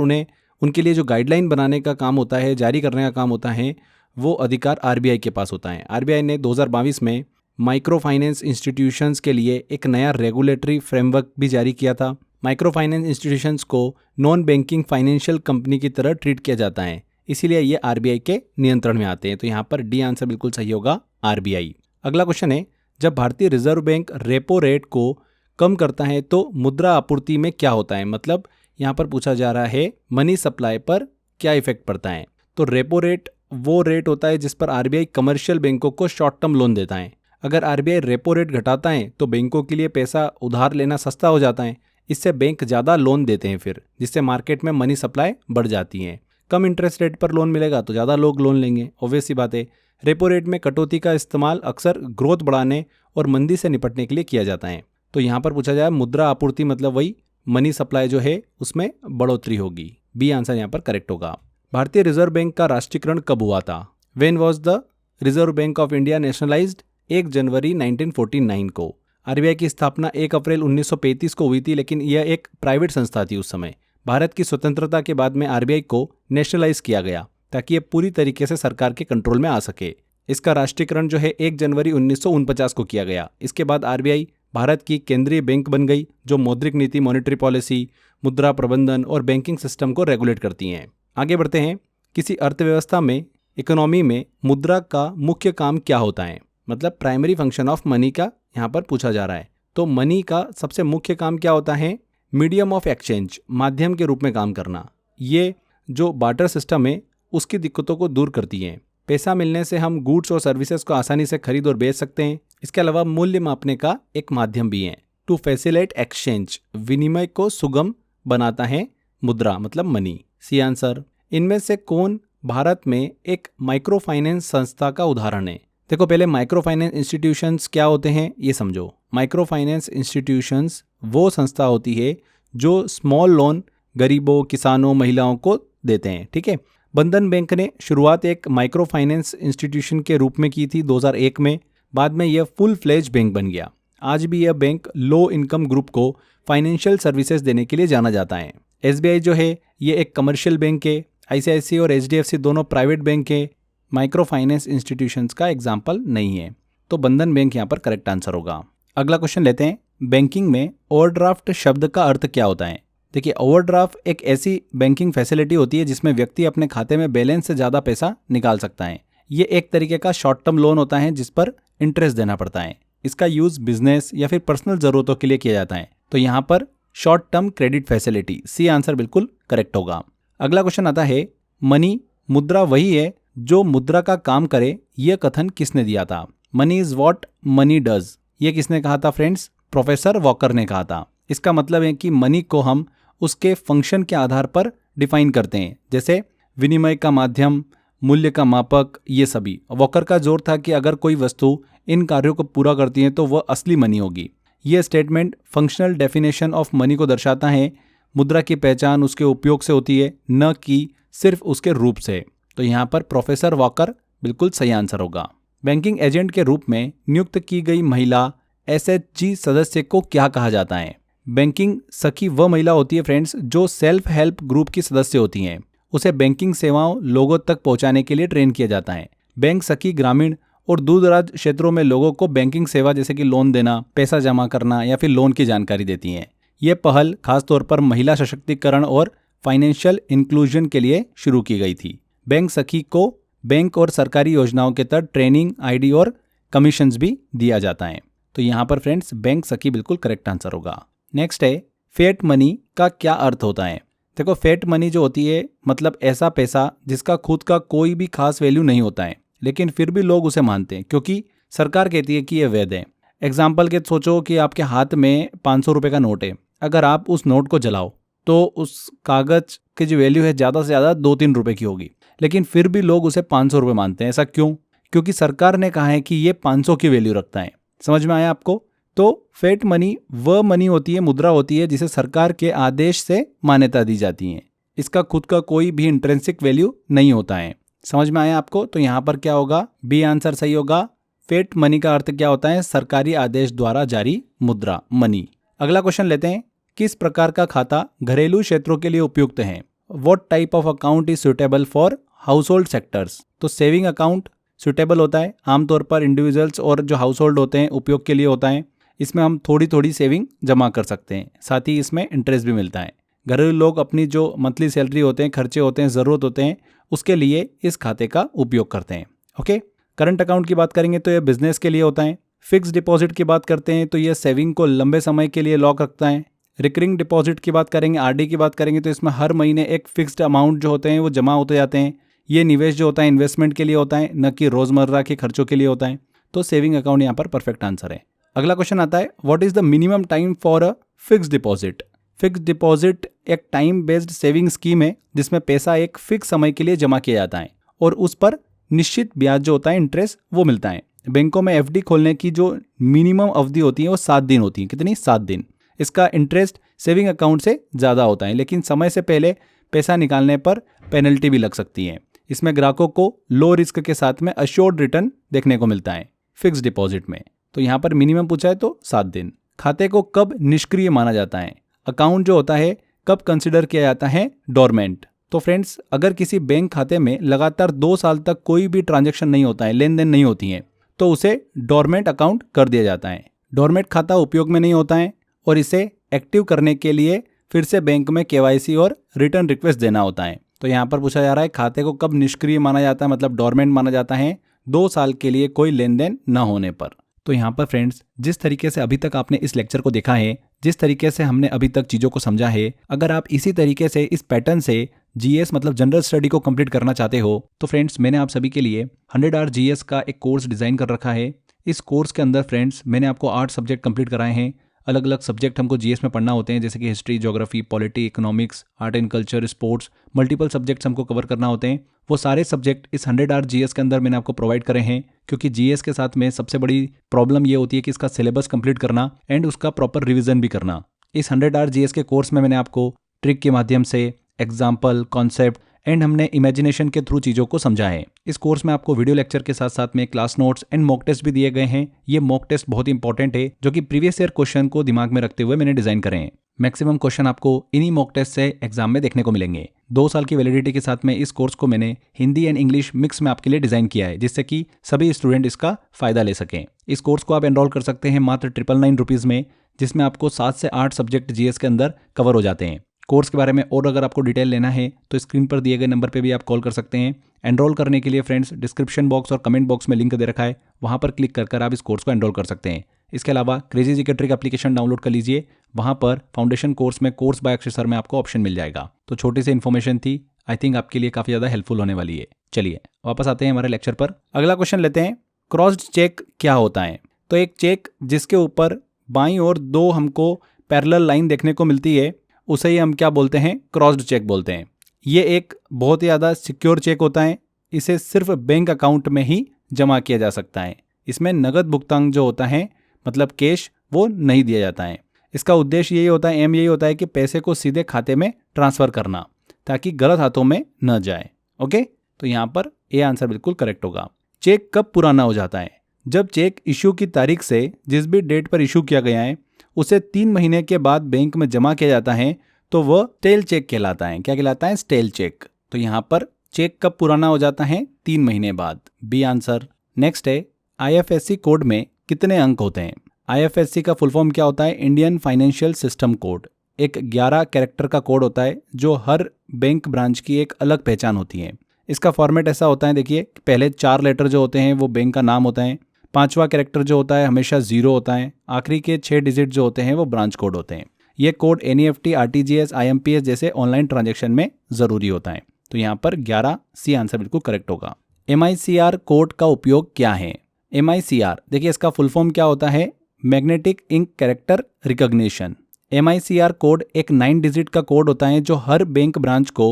उनके लिए जो गाइडलाइन बनाने का काम होता है, जारी करने का काम होता है, वो अधिकार आरबीआई के पास होता है। आरबीआई ने 2022 में माइक्रो फाइनेंस इंस्टीट्यूशंस के लिए एक नया रेगुलेटरी फ्रेमवर्क भी जारी किया था। माइक्रो फाइनेंस इंस्टीट्यूशंस को नॉन बैंकिंग फाइनेंशियल कंपनी की तरह ट्रीट किया जाता है, इसीलिए ये आरबीआई के नियंत्रण में आते हैं। तो यहाँ पर डी आंसर बिल्कुल सही होगा, आरबीआई। अगला क्वेश्चन है, जब भारतीय रिजर्व बैंक रेपो रेट को कम करता है तो मुद्रा आपूर्ति में क्या होता है? मतलब यहाँ पर पूछा जा रहा है मनी सप्लाई पर क्या इफेक्ट पड़ता है। तो रेपो रेट वो रेट होता है जिस पर आरबीआई कमर्शियल बैंकों को शॉर्ट टर्म लोन देता है। अगर आरबीआई रेपो रेट घटाता है तो बैंकों के लिए पैसा उधार लेना सस्ता हो जाता है। इससे बैंक ज़्यादा लोन देते हैं फिर, जिससे मार्केट में मनी सप्लाई बढ़ जाती है। कम इंटरेस्ट रेट पर लोन मिलेगा तो ज़्यादा लोग लोन लेंगे, ऑब्वियस सी बात है। रेपो रेट में कटौती का इस्तेमाल अक्सर ग्रोथ बढ़ाने और मंदी से निपटने के लिए किया जाता है। तो यहाँ पर पूछा जाए मुद्रा आपूर्ति मतलब वही मनी सप्लाई जो है उसमें बढ़ोतरी होगी। बी आंसर यहाँ पर करेक्ट होगा। भारतीय रिजर्व बैंक का राष्ट्रीयकरण कब हुआ था? When was the reserve bank of India nationalised? 1 जनवरी 1949 को। आरबीआई की स्थापना 1 अप्रैल 1935 को हुई थी, लेकिन यह एक प्राइवेट संस्था थी उस समय। भारत की स्वतंत्रता के बाद में आरबीआई को नेशनलाइज किया गया ताकि ये पूरी तरीके से सरकार के कंट्रोल में आ सके। इसका राष्ट्रीयकरण जो है 1 जनवरी 1949 को किया गया। इसके बाद आरबीआई भारत की केंद्रीय बैंक बन गई जो मौद्रिक नीति, मॉनेटरी पॉलिसी, मुद्रा प्रबंधन और बैंकिंग सिस्टम को रेगुलेट करती हैं। आगे बढ़ते हैं, किसी अर्थव्यवस्था में, इकोनॉमी में मुद्रा का मुख्य काम क्या होता है? मतलब प्राइमरी फंक्शन ऑफ मनी का यहाँ पर पूछा जा रहा है। तो मनी का सबसे मुख्य काम क्या होता है? मीडियम ऑफ एक्सचेंज, माध्यम के रूप में काम करना। ये जो बार्टर सिस्टम है उसकी दिक्कतों को दूर करती है। पैसा मिलने से हम गुड्स और सर्विसेज को आसानी से खरीद और बेच सकते हैं। इसके अलावा मूल्य मापने का एक माध्यम भी है। टू फैसिलिटेट एक्सचेंज, विनिमय को सुगम बनाता है मुद्रा मतलब मनी। सी आंसर। इनमें से कौन भारत में एक माइक्रो फाइनेंस संस्था का उदाहरण है? देखो, पहले माइक्रो फाइनेंस इंस्टीट्यूशंस क्या होते हैं ये समझो। माइक्रो फाइनेंस इंस्टीट्यूशंस वो संस्था होती है जो स्मॉल लोन गरीबों, किसानों, महिलाओं को देते हैं। ठीक है। बंधन बैंक ने शुरुआत एक माइक्रो फाइनेंस इंस्टीट्यूशन के रूप में की थी 2001 में। बाद में यह फुल फ्लेज बैंक बन गया। आज भी यह बैंक लो इनकम ग्रुप को फाइनेंशियल सर्विसेज देने के लिए जाना जाता है। एसबीआई जो है ये एक कमर्शियल बैंक है। आईसीआईसीआई और एचडीएफसी दोनों प्राइवेट बैंक है। माइक्रो फाइनेंस इंस्टीट्यूशंस का एग्जाम्पल नहीं है। तो बंधन बैंक यहाँ पर करेक्ट आंसर होगा। अगला क्वेश्चन लेते हैं, बैंकिंग में ओवरड्राफ्ट शब्द का अर्थ क्या होता है? देखिए, ओवरड्राफ्ट एक ऐसी बैंकिंग फैसिलिटी होती है जिसमें व्यक्ति अपने खाते में बैलेंस से ज़्यादा पैसा निकाल सकता है। ये एक तरीके का शॉर्ट टर्म लोन होता है जिस पर इंटरेस्ट देना पड़ता है। इसका यूज़ बिजनेस या फिर पर्सनल ज़रूरतों के लिए किया जाता है। तो यहाँ पर short term credit facility, C answer बिल्कुल करेक्ट होगा। अगला क्वेश्चन आता है, मनी मुद्रा वही है जो मुद्रा का काम करे, यह कथन किसने दिया था? Money is what money does, ये किसने कहा था फ्रेंड्स? प्रोफेसर वॉकर ने कहा था। इसका मतलब है कि मनी को हम उसके फंक्शन के आधार पर डिफाइन करते हैं, जैसे विनिमय का माध्यम, मूल्य का मापक, ये सभी। वॉकर का जोर था कि अगर कोई वस्तु इन कार्यों को पूरा करती है तो वह असली मनी होगी। यह statement functional definition of money को दर्शाता है। मुद्रा की पहचान उसके उपयोग से होती है, न कि सिर्फ उसके रूप से। तो यहाँ पर प्रोफेसर वॉकर बिल्कुल सही आंसर होगा। बैंकिंग एजेंट के रूप में नियुक्त की गई महिला एसएचजी सदस्य को क्या कहा जाता है? बैंकिंग सखी वह महिला होती है फ्रेंड्स जो सेल्फ हेल्प ग्रुप की सदस्य होती हैं। उसे बैंकिंग सेवाओं लोगों तक पहुंचाने के लिए ट्रेन किया जाता है। बैंक सखी ग्रामीण और दूर दराज क्षेत्रों में लोगों को बैंकिंग सेवा जैसे कि लोन देना, पैसा जमा करना या फिर लोन की जानकारी देती हैं। ये पहल खासतौर पर महिला सशक्तिकरण और फाइनेंशियल इंक्लूजन के लिए शुरू की गई थी। बैंक सखी को बैंक और सरकारी योजनाओं के तहत ट्रेनिंग, आईडी और कमीशंस भी दिया जाता है। तो यहाँ पर फ्रेंड्स बैंक सखी बिल्कुल करेक्ट आंसर होगा। नेक्स्ट है फेट मनी का क्या अर्थ होता है? देखो फेट मनी जो होती है मतलब ऐसा पैसा जिसका खुद का कोई भी खास वैल्यू नहीं होता है, लेकिन फिर भी लोग उसे मानते हैं क्योंकि सरकार कहती है कि ये वैध है। एग्जाम्पल के सोचो कि आपके हाथ में 500 रुपये का नोट है। अगर आप उस नोट को जलाओ तो उस कागज की जो वैल्यू है ज़्यादा से ज़्यादा 2-3 रुपये की होगी, लेकिन फिर भी लोग उसे 500 रुपये मानते हैं। ऐसा क्यों? क्योंकि सरकार ने कहा है कि ये 500 की वैल्यू रखता है। समझ में आया आपको? तो फेट मनी वह मनी होती है, मुद्रा होती है जिसे सरकार के आदेश से मान्यता दी जाती है। इसका खुद का कोई भी इंट्रिंसिक वैल्यू नहीं होता है। समझ में आया आपको? तो यहाँ पर क्या होगा? बी आंसर सही होगा। फेट मनी का अर्थ क्या होता है? सरकारी आदेश द्वारा जारी मुद्रा, मनी। अगला क्वेश्चन लेते हैं। किस प्रकार का खाता घरेलू क्षेत्रों के लिए उपयुक्त है? What type of account is suitable for house hold sectors? तो सेविंग अकाउंट सुटेबल होता है, आमतौर पर इंडिविजुअल्स और जो हाउस होल्ड होते हैं उपयोग के लिए होता है। इसमें हम थोड़ी थोड़ी सेविंग जमा कर सकते हैं, साथ ही इसमें इंटरेस्ट भी मिलता है। घरेलू लोग अपनी जो मंथली सैलरी होते हैं, खर्चे होते हैं, ज़रूरत होते हैं, उसके लिए इस खाते का उपयोग करते हैं। ओके, करंट अकाउंट की बात करेंगे तो ये बिजनेस के लिए होता है। फिक्स डिपॉजिट की बात करते हैं तो ये सेविंग को लंबे समय के लिए लॉक रखता है। रिकरिंग डिपॉजिट की बात करेंगे, आरडी की बात करेंगे तो इसमें हर महीने एक फिक्स्ड अमाउंट जो होते हैं वो जमा होते जाते हैं। ये निवेश जो होता है इन्वेस्टमेंट के लिए होता है, न कि रोज़मर्रा के खर्चों के लिए होता है। तो सेविंग अकाउंट यहाँ पर परफेक्ट आंसर है। अगला क्वेश्चन आता है, what is the minimum time for a fix deposit? Fix deposit एक टाइम बेस्ड सेविंग स्कीम है जिसमें पैसा एक फिक्स समय के लिए जमा किया जाता है और उस पर निश्चित ब्याज जो होता है, इंटरेस्ट, वो मिलता है। बैंकों में एफडी खोलने की जो मिनिमम अवधि होती है वो 7 दिन होती है। कितनी? 7 दिन। इसका इंटरेस्ट सेविंग अकाउंट से ज़्यादा होता है, लेकिन समय से पहले पैसा निकालने पर पेनल्टी भी लग सकती है। इसमें ग्राहकों को लो रिस्क के साथ में अश्योर्ड रिटर्न देखने को मिलता है फिक्स डिपॉजिट में। तो यहाँ पर मिनिमम पूछा है तो 7 दिन। खाते को कब निष्क्रिय माना जाता है? अकाउंट जो होता है कब कंसिडर किया जाता है डोरमेंट? तो फ्रेंड्स, अगर किसी बैंक खाते में लगातार 2 साल तक कोई भी ट्रांजैक्शन नहीं होता है, लेन देन नहीं होती है, तो उसे डोरमेंट अकाउंट कर दिया जाता है। डोरमेंट खाता उपयोग में नहीं होता है और इसे एक्टिव करने के लिए फिर से बैंक में केवाईसी और रिटर्न रिक्वेस्ट देना होता है। तो यहाँ पर पूछा जा रहा है खाते को कब निष्क्रिय माना जाता है, मतलब डोरमेंट माना जाता है? 2 साल के लिए कोई लेन देन न होने पर। तो यहाँ पर फ्रेंड्स, जिस तरीके से अभी तक आपने इस लेक्चर को देखा है, जिस तरीके से हमने अभी तक चीज़ों को समझा है, अगर आप इसी तरीके से इस पैटर्न से जीएस मतलब जनरल स्टडी को कंप्लीट करना चाहते हो तो फ्रेंड्स मैंने आप सभी के लिए 100 आवर जीएस का एक कोर्स डिज़ाइन कर रखा है। इस कोर्स के अंदर फ्रेंड्स मैंने आपको 8 सब्जेक्ट कंप्लीट कराए हैं। अलग अलग सब्जेक्ट हमको जीएस में पढ़ना होते हैं, जैसे कि history, geography, polity, economics, art and culture, sports, multiple subjects हमको कवर करना होते हैं। वो सारे सब्जेक्ट इस 100 आवर जीएस के अंदर मैंने आपको प्रोवाइड करे हैं, क्योंकि जीएस के साथ में सबसे बड़ी प्रॉब्लम ये होती है कि इसका सिलेबस कंप्लीट करना एंड उसका प्रॉपर रिविजन भी करना। इस 100 आवर जीएस के कोर्स में मैंने आपको ट्रिक के माध्यम से एग्जाम्पल, कॉन्सेप्ट एंड हमने इमेजिनेशन के थ्रू चीज़ों को समझा है। इस कोर्स में आपको वीडियो लेक्चर के साथ साथ में class notes and mock test भी दिए गए हैं। ये मॉक टेस्ट बहुत ही इंपॉर्टेंट है, जो कि प्रीवियस ईयर क्वेश्चन को दिमाग में रखते हुए मैंने डिजाइन करे हैं। मैक्सिमम क्वेश्चन आपको इन्हीं मॉक टेस्ट से एग्जाम में देखने को मिलेंगे। 2 साल की वैलिडिटी के साथ में इस कोर्स को मैंने हिंदी एंड इंग्लिश मिक्स में आपके लिए डिजाइन किया है, जिससे कि सभी स्टूडेंट इसका फायदा ले सकें। इस कोर्स को आप एनरोल कर सकते हैं मात्र 999 रुपीज़ में, जिसमें आपको 7 से 8 सब्जेक्ट जीएस के अंदर कवर हो जाते हैं। कोर्स के बारे में और अगर आपको डिटेल लेना है तो स्क्रीन पर दिए गए नंबर पे भी आप कॉल कर सकते हैं। एनरोल करने के लिए फ्रेंड्स डिस्क्रिप्शन बॉक्स और कमेंट बॉक्स में लिंक दे रखा है, वहां पर क्लिक कर आप इस कोर्स को एनरोल कर सकते हैं। इसके अलावा crazy GK trick application download कर लीजिए, वहां पर फाउंडेशन कोर्स में कोर्स बाय अक्षय सर में आपको ऑप्शन मिल जाएगा। तो छोटी सी इन्फॉर्मेशन थी, आई थिंक आपके लिए काफ़ी ज़्यादा हेल्पफुल होने वाली है। चलिए वापस आते हैं हमारे लेक्चर पर। अगला क्वेश्चन लेते हैं, क्रॉस्ड चेक क्या होता है? तो एक चेक जिसके ऊपर बाईं ओर 2 हमको पैरेलल लाइन देखने को मिलती है, उसे ही हम क्या बोलते हैं? क्रॉस्ड चेक बोलते हैं। ये एक बहुत ही ज़्यादा सिक्योर चेक होता है। इसे सिर्फ बैंक अकाउंट में ही जमा किया जा सकता है। इसमें नगद भुगतान जो होता है, मतलब कैश, वो नहीं दिया जाता है। इसका उद्देश्य यही होता है, एम यही होता है कि पैसे को सीधे खाते में ट्रांसफ़र करना ताकि गलत हाथों में न जाए। ओके, तो यहाँ पर ए आंसर बिल्कुल करेक्ट होगा। चेक कब पुराना हो जाता है? जब चेक इशू की तारीख से जिस भी डेट पर इशू किया गया है उसे 3 महीने के बाद बैंक में जमा किया जाता है तो वह स्टेल चेक कहलाता है। क्या कहलाता है? Stale cheque. तो यहाँ पर चेक कब पुराना हो जाता है? 3 महीने बाद, बी आंसर। नेक्स्ट है, IFSC कोड में कितने अंक होते हैं? IFSC का फुल फॉर्म क्या होता है? Indian financial system code. एक 11 कैरेक्टर का कोड होता है जो हर बैंक ब्रांच की एक अलग पहचान होती है। इसका फॉर्मेट ऐसा होता है, देखिए, पहले 4 लेटर जो होते हैं वो बैंक का नाम होता है, 5वां कैरेक्टर जो होता है हमेशा 0 होता है, आखिरी के 6 डिजिट जो होते हैं वो ब्रांच कोड होते हैं। ये कोड NEFT, RTGS, IMPS जैसे ऑनलाइन ट्रांजेक्शन में ज़रूरी होता है। तो यहाँ पर 11 सी आंसर बिल्कुल करेक्ट होगा। MICR कोड का उपयोग क्या है? MICR, देखिए इसका फुल फॉर्म क्या होता है? Magnetic ink character recognition. MICR code एक 9 डिजिट का कोड होता है जो हर बैंक ब्रांच को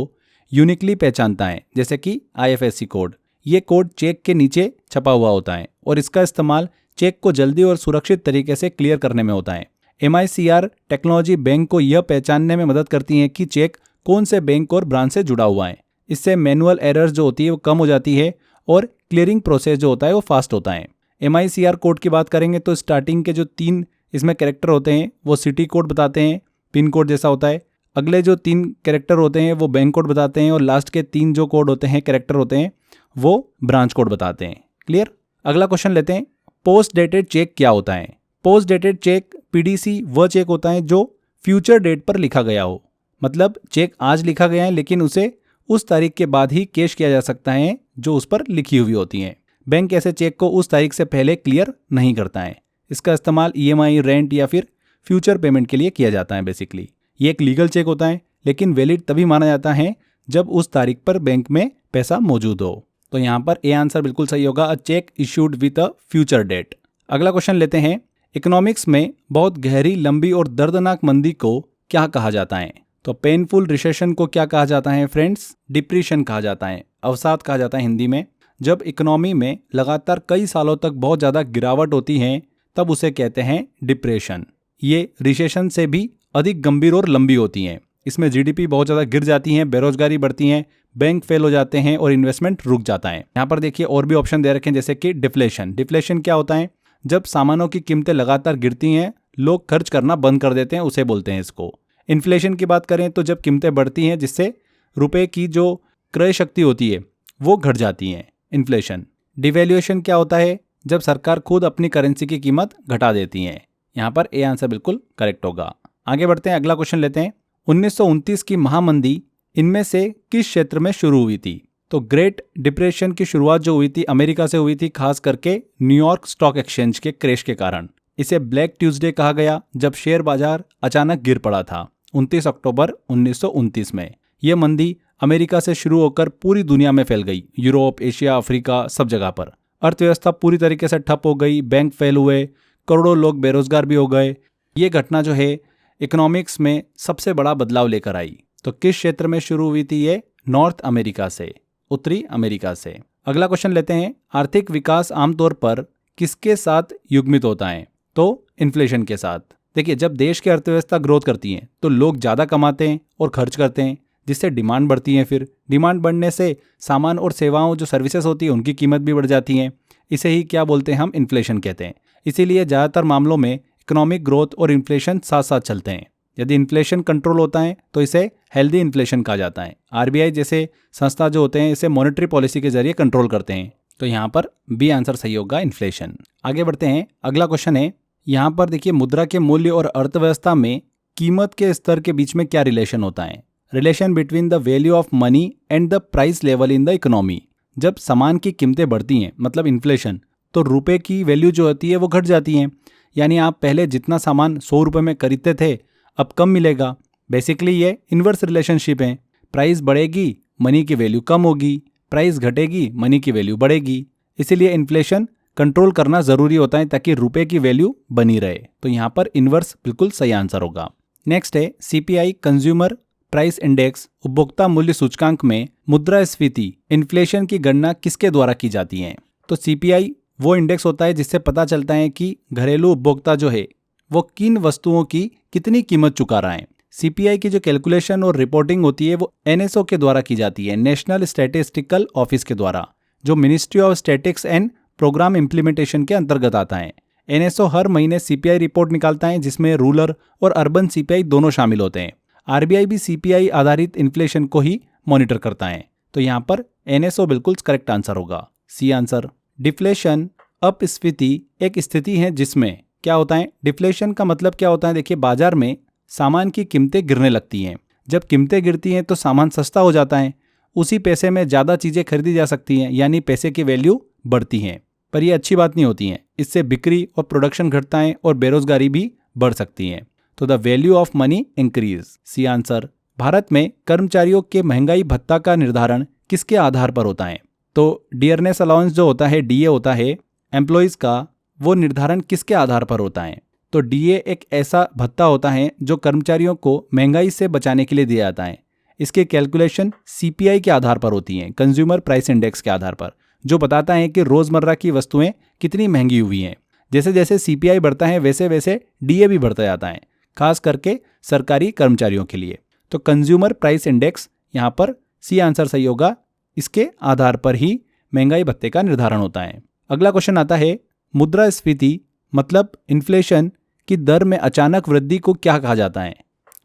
यूनिकली पहचानता है, जैसे कि IFSC कोड। ये कोड चेक के नीचे छपा हुआ होता है और इसका इस्तेमाल चेक को जल्दी और सुरक्षित तरीके से क्लियर करने में होता है। MICR टेक्नोलॉजी बैंक को यह पहचानने में मदद करती है कि चेक कौन से बैंक और ब्रांच से जुड़ा हुआ है। इससे मैनुअल एरर्स जो होती है वो कम हो जाती है और क्लियरिंग प्रोसेस जो होता है वो फास्ट होता है। MICR कोड की बात करेंगे तो स्टार्टिंग के जो 3 इसमें कैरेक्टर होते हैं वो सिटी कोड बताते हैं, पिन कोड जैसा होता है। अगले जो 3 कैरेक्टर होते हैं वो बैंक कोड बताते हैं और लास्ट के 3 जो कोड होते हैं, कैरेक्टर होते हैं, वो ब्रांच कोड बताते हैं। क्लियर? अगला क्वेश्चन लेते हैं, पोस्ट डेटेड चेक क्या होता है? पोस्ट डेटेड चेक PDC वह चेक होता है जो फ्यूचर डेट पर लिखा गया हो। मतलब चेक आज लिखा गया है लेकिन उसे उस तारीख के बाद ही कैश किया जा सकता है जो उस पर लिखी हुई होती हैं। बैंक ऐसे चेक को उस तारीख से पहले क्लियर नहीं करता है। इसका इस्तेमाल EMI, रेंट या फिर फ्यूचर पेमेंट के लिए किया जाता है। बेसिकली ये एक लीगल चेक होता है लेकिन वैलिड तभी माना जाता है जब उस तारीख पर बैंक में पैसा मौजूद हो। तो यहाँ पर ए आंसर बिल्कुल सही होगा, a cheque issued with a future date. अगला क्वेश्चन लेते हैं, इकोनॉमिक्स में बहुत गहरी, लंबी और दर्दनाक मंदी को क्या कहा जाता है? तो पेनफुल रिसेशन को क्या कहा जाता है फ्रेंड्स? डिप्रेशन कहा जाता है, अवसाद कहा जाता है हिंदी में। जब इकोनॉमी में लगातार कई सालों तक बहुत ज़्यादा गिरावट होती है तब उसे कहते हैं डिप्रेशन। ये रिसेशन से भी अधिक गंभीर और लंबी होती हैं। इसमें GDP बहुत ज़्यादा गिर जाती है, बेरोजगारी बढ़ती है, बैंक फेल हो जाते हैं और इन्वेस्टमेंट रुक जाता है। यहाँ पर देखिए और भी ऑप्शन दे रखे हैं जैसे कि डिफ्लेशन। डिफ्लेशन क्या होता है? जब सामानों की कीमतें लगातार गिरती हैं, लोग खर्च करना बंद कर देते हैं, उसे बोलते हैं इसको। इन्फ्लेशन की बात करें तो जब कीमतें बढ़ती हैं जिससे रुपए की जो क्रय शक्ति होती है वो घट जाती है, इन्फ्लेशन। डिवैल्यूएशन क्या होता है? जब सरकार खुद अपनी करेंसी की कीमत घटा देती है। यहाँ पर ए आंसर बिल्कुल करेक्ट होगा। आगे बढ़ते हैं, अगला क्वेश्चन लेते हैं, 1929 की महामंदी इनमें से किस क्षेत्र में शुरू हुई थी? तो ग्रेट डिप्रेशन की शुरुआत जो हुई थी अमेरिका से हुई थी, खास करके न्यूयॉर्क स्टॉक एक्सचेंज के क्रैश के कारण। इसे ब्लैक ट्यूसडे कहा गया जब शेयर बाजार अचानक गिर पड़ा था 29 अक्टूबर 1929 में। यह मंदी अमेरिका से शुरू होकर पूरी दुनिया में फैल गई, यूरोप, एशिया, अफ्रीका, सब जगह पर। अर्थव्यवस्था पूरी तरीके से ठप हो गई, बैंक फेल हुए, करोड़ों लोग बेरोजगार भी हो गए। ये घटना जो है इकोनॉमिक्स में सबसे बड़ा बदलाव लेकर आई। तो किस क्षेत्र में शुरू हुई थी ये? नॉर्थ अमेरिका से, उत्तरी अमेरिका से। अगला क्वेश्चन लेते हैं, आर्थिक विकास आमतौर पर किसके साथ युग्मित होता है? तो इन्फ्लेशन के साथ। देखिए, जब देश की अर्थव्यवस्था ग्रोथ करती है तो लोग ज़्यादा कमाते हैं और खर्च करते हैं, जिससे डिमांड बढ़ती है। फिर डिमांड बढ़ने से सामान और सेवाओं जो सर्विसेज होती है उनकी कीमत भी बढ़ जाती है। इसे ही क्या बोलते हैं? हम इन्फ्लेशन कहते हैं। इसीलिए ज़्यादातर मामलों में इकोनॉमिक ग्रोथ और इन्फ्लेशन साथ साथ चलते हैं। यदि इन्फ्लेशन कंट्रोल होता है तो इसे हेल्दी इन्फ्लेशन कहा जाता है। RBI जैसे संस्था जो होते हैं इसे मॉनेटरी पॉलिसी के जरिए कंट्रोल करते हैं। तो यहाँ पर बी आंसर सही होगा, इन्फ्लेशन। आगे बढ़ते हैं, अगला क्वेश्चन है, यहाँ पर देखिए मुद्रा के मूल्य और अर्थव्यवस्था में कीमत के स्तर के बीच में क्या रिलेशन होता है? Relation between the value of money and the price level in the economy. जब सामान की कीमतें बढ़ती हैं, मतलब इन्फ्लेशन, तो रुपए की वैल्यू जो होती है वो घट जाती है। यानी आप पहले जितना सामान 100 रुपये में खरीदते थे अब कम मिलेगा। बेसिकली ये इन्वर्स रिलेशनशिप है। प्राइस बढ़ेगी, मनी की वैल्यू कम होगी, प्राइस घटेगी, मनी की वैल्यू बढ़ेगी। इसीलिए इन्फ्लेशन कंट्रोल करना ज़रूरी होता है ताकि रुपए की वैल्यू बनी रहे। तो यहाँ पर इन्वर्स बिल्कुल सही आंसर होगा। नेक्स्ट है, CPI कंज्यूमर प्राइस इंडेक्स, उपभोक्ता मूल्य सूचकांक में मुद्रास्फीति इन्फ्लेशन की गणना किसके द्वारा की जाती है? तो CPI वो इंडेक्स होता है जिससे पता चलता है कि घरेलू उपभोक्ता जो है वो किन वस्तुओं की कितनी कीमत चुका रहा है। सीपीआई की जो कैलकुलेशन और रिपोर्टिंग होती है वो एनएसओ के द्वारा की जाती है, नेशनल स्टैटिस्टिकल ऑफिस के द्वारा, जो ministry of statics and programme implementation के अंतर्गत आता है। एनएसओ हर महीने सीपीआई रिपोर्ट निकालता है जिसमें रूरल और अर्बन सीपीआई दोनों शामिल होते हैं। आरबीआई भी सीपीआई आधारित इन्फ्लेशन को ही मॉनिटर करता है। तो यहाँ पर एनएसओ बिल्कुल करेक्ट आंसर होगा, सी आंसर। डिफ्लेशन अपस्फीति एक स्थिति है जिसमें क्या होता है, डिफ्लेशन का मतलब क्या होता है, देखिए बाजार में सामान की कीमतें गिरने लगती हैं। जब कीमतें गिरती हैं तो सामान सस्ता हो जाता है, उसी पैसे में ज़्यादा चीज़ें खरीदी जा सकती हैं, यानी पैसे की वैल्यू बढ़ती हैं। पर ये अच्छी बात नहीं होती है, इससे बिक्री और प्रोडक्शन घटता है और बेरोजगारी भी बढ़ सकती है। तो the value of money increase, C answer. Bharat में कर्मचारियों के महंगाई भत्ता का निर्धारण किसके आधार पर होता है? तो डियरनेस अलाउंस जो होता है, डीए होता है एम्प्लॉयज़ का, वो निर्धारण किसके आधार पर होता है? तो डीए एक ऐसा भत्ता होता है जो कर्मचारियों को महंगाई से बचाने के लिए दिया जाता है। इसके कैलकुलेशन सीपीआई के आधार पर होती हैं, कंज्यूमर प्राइस इंडेक्स के आधार पर, जो बताता है कि रोज़मर्रा की वस्तुएं कितनी महंगी हुई हैं। जैसे जैसे सीपीआई बढ़ता है वैसे वैसे डीए भी बढ़ता जाता है, खास करके सरकारी कर्मचारियों के लिए। तो कंज्यूमर प्राइस इंडेक्स यहाँ पर सी आंसर सही होगा, इसके आधार पर ही महंगाई भत्ते का निर्धारण होता है। अगला क्वेश्चन आता है, मुद्रास्फीति मतलब इन्फ्लेशन की दर में अचानक वृद्धि को क्या कहा जाता है?